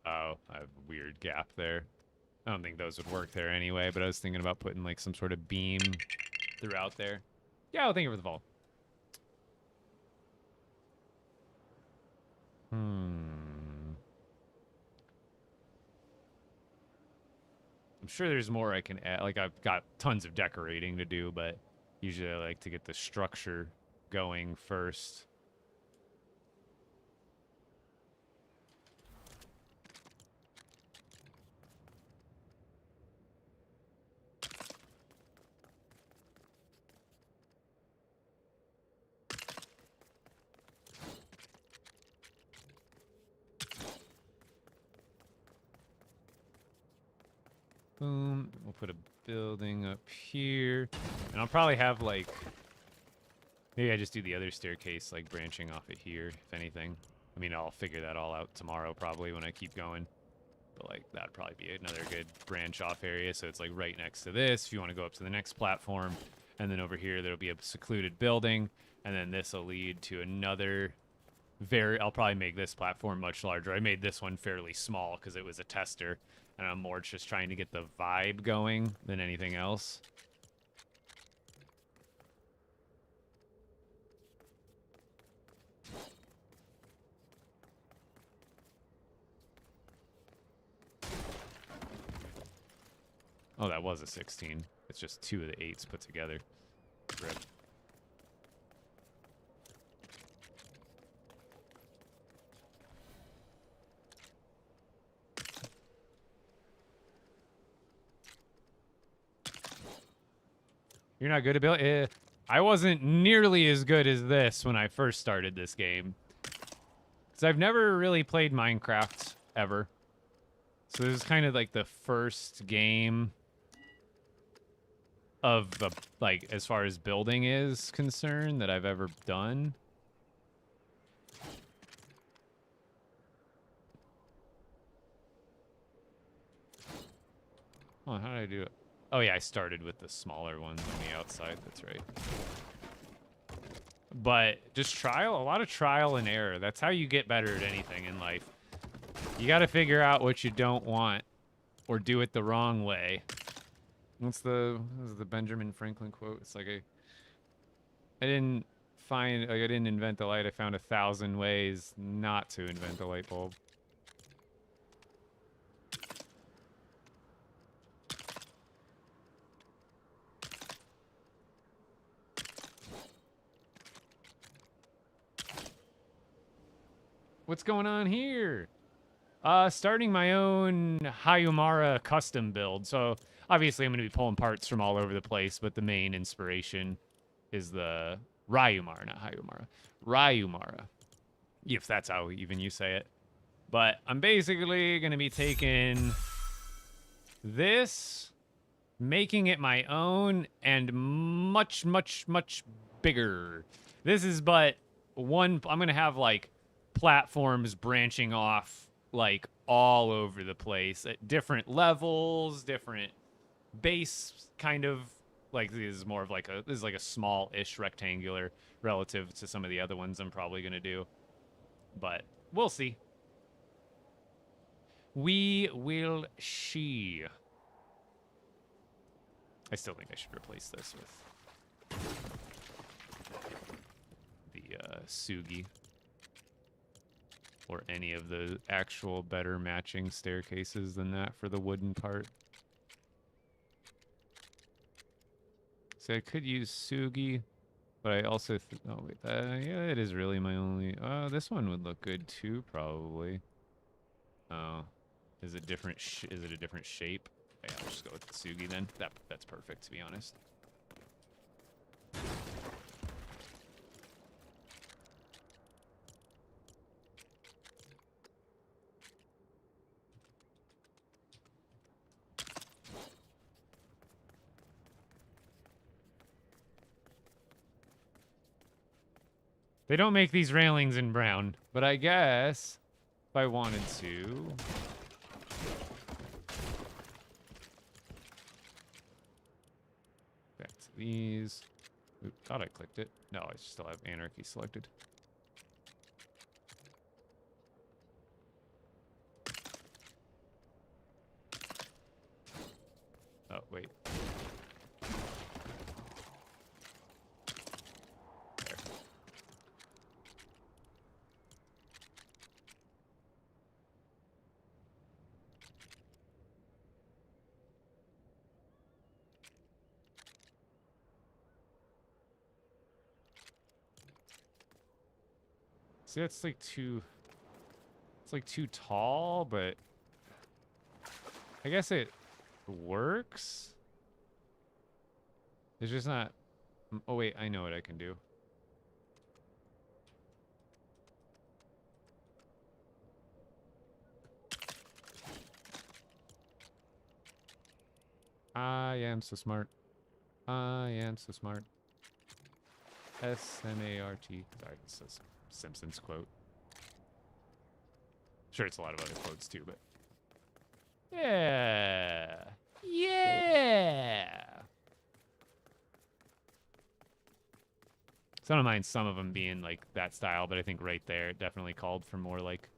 Oh, I have a weird gap there. I don't think those would work there anyway, but I was thinking about putting like some sort of beam throughout there. Yeah, I'll thank you for the fall. I'm sure there's more I can add. Like, I've got tons of decorating to do, but usually I like to get the structure going first. Boom. We'll put a building up here. And I'll probably have, like... Maybe I just do the other staircase, like, branching off it here, if anything. I mean, I'll figure that all out tomorrow, probably, when I keep going. But, like, that'd probably be another good branch-off area, so it's, like, right next to this, if you want to go up to the next platform. And then over here, there'll be a secluded building. And then this will lead to another... I'll probably make this platform much larger. I made this one fairly small because it was a tester, and I'm more just trying to get the vibe going than anything else. Oh, that was a 16. It's just 2 of the 8s put together. Rip. You're not good at building? I wasn't nearly as good as this when I first started this game. Because I've never really played Minecraft, ever. So this is kind of like the first game of, like, as far as building is concerned, that I've ever done. Oh, how did I do it? Oh, yeah, I started with the smaller ones on the outside. That's right. But just a lot of trial and error. That's how you get better at anything in life. You got to figure out what you don't want or do it the wrong way. What was the Benjamin Franklin quote? It's like I didn't invent the light. I found 1,000 ways not to invent the light bulb. What's going on here? Starting my own Hayumara custom build. So obviously I'm going to be pulling parts from all over the place, but the main inspiration is the Ryumara, not Hayumara. Ryumara, if that's how even you say it. But I'm basically going to be taking this, making it my own, and much, much, much bigger. This is but one. I'm going to have like platforms branching off like all over the place at different levels, different base kind of. Like this is more of like this is like a small-ish rectangular relative to some of the other ones I'm probably going to do. But we'll see. We will see. I still think I should replace this with the Sugi. Or any of the actual better matching staircases than that for the wooden part. So I could use Sugi, but I also... oh, wait. Yeah, it is really my only... this one would look good too, probably. Oh. Is it a different shape? Yeah, I'll just go with the Sugi then. That's perfect, to be honest. They don't make these railings in brown, but I guess if I wanted to... back to these. Oop, thought I clicked it. No, I still have Anarchy selected. Oh, wait. There. See, that's like too... it's like too tall, but... I guess it works? It's just not... oh, wait, I know what I can do. I am so smart. I am so smart. S-M-A-R-T. Sorry, it's a Simpsons quote. Sure, it's a lot of other quotes too, but... yeah! Yeah! So I don't mind some of them being like that style, but I think right there it definitely called for more like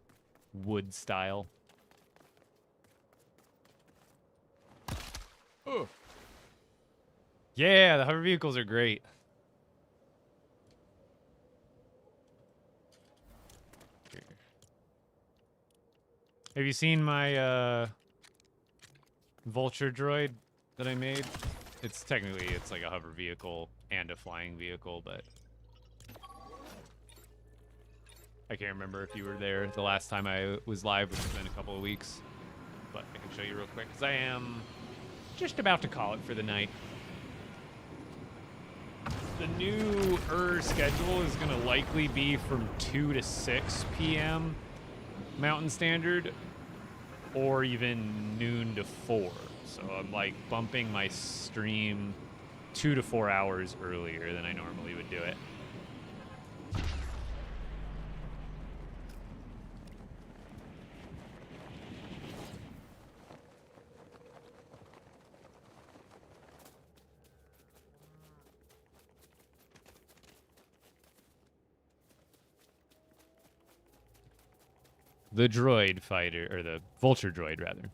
wood style. Oh. Yeah, the hover vehicles are great. Here. Have you seen my vulture droid that I made? It's technically, it's like a hover vehicle and a flying vehicle, but I can't remember if you were there the last time I was live, which has been a couple of weeks, but I can show you real quick because I am just about to call it for the night. The new schedule is going to likely be from 2 to 6 p.m. Mountain Standard, or even noon to 4. So I'm like bumping my stream 2 to 4 hours earlier than I normally would do it. The droid fighter, or the vulture droid, rather.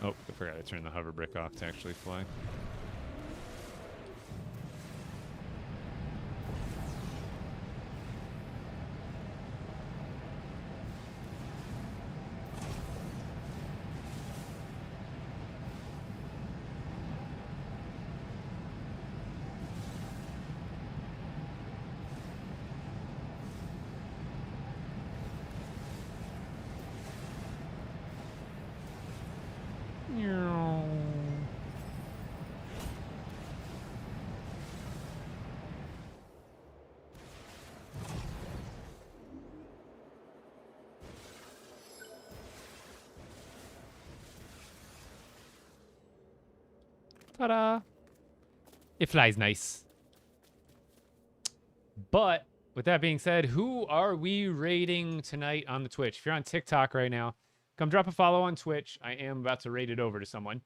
Oh, I forgot to turn the hover brick off to actually fly. Ta-da! It flies nice. But with that being said, who are we raiding tonight on the Twitch? If you're on TikTok right now, come drop a follow on Twitch. I am about to raid it over to someone.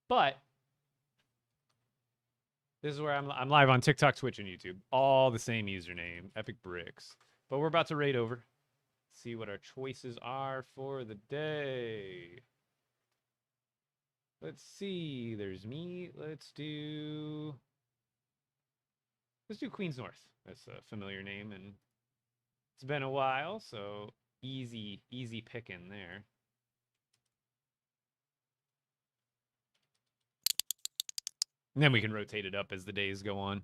But this is where I'm live on TikTok, Twitch, and YouTube. All the same username, Epic Bricks. But we're about to raid over. See what our choices are for the day. Let's see. There's me. Let's do Queens North. That's a familiar name, and it's been a while, so easy picking there. And then we can rotate it up as the days go on.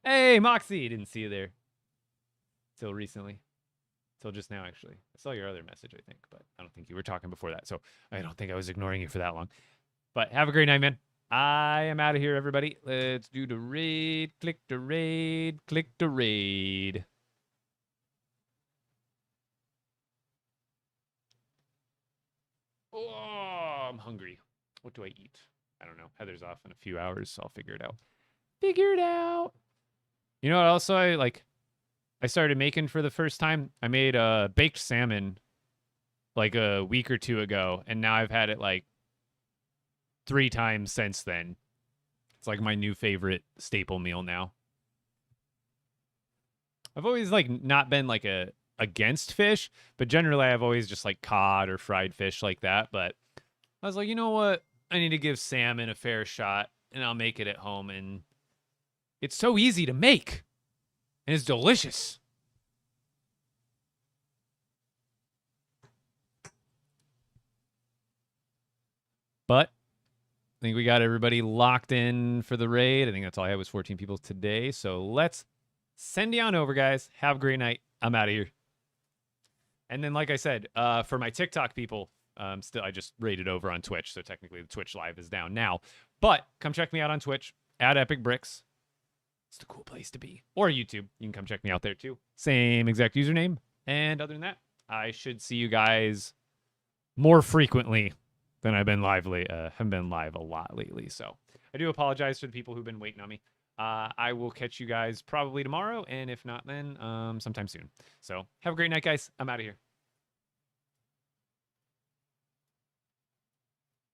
Hey, Moxie! Didn't see you there. Till recently. Till just now, actually. I saw your other message, I think, but I don't think you were talking before that, so I don't think I was ignoring you for that long. But have a great night, man. I am out of here, everybody. Let's do the raid. Click the raid. Click the raid. Oh, I'm hungry. What do I eat? I don't know. Heather's off in a few hours, so I'll figure it out. Figure it out. You know what else I started making for the first time? I made baked salmon like a week or two ago, and now I've had it like 3 times since then. It's like my new favorite staple meal now. I've always like not been like against fish, but generally I've always just like cod or fried fish like that. But I was like, you know what? I need to give salmon a fair shot, and I'll make it at home. And it's so easy to make, and it's delicious. But I think we got everybody locked in for the raid. I think that's all I had was 14 people today. So let's send you on over, guys. Have a great night. I'm out of here. And then, like I said, for my TikTok people, I just raided over on Twitch, so technically the Twitch live is down now. But come check me out on Twitch at Epic Bricks. It's the cool place to be. Or YouTube. You can come check me out there too. Same exact username. And other than that, I should see you guys more frequently than I've been live haven't been live a lot lately. So I do apologize for the people who've been waiting on me. I will catch you guys probably tomorrow, and if not, then sometime soon. So have a great night, guys. I'm out of here.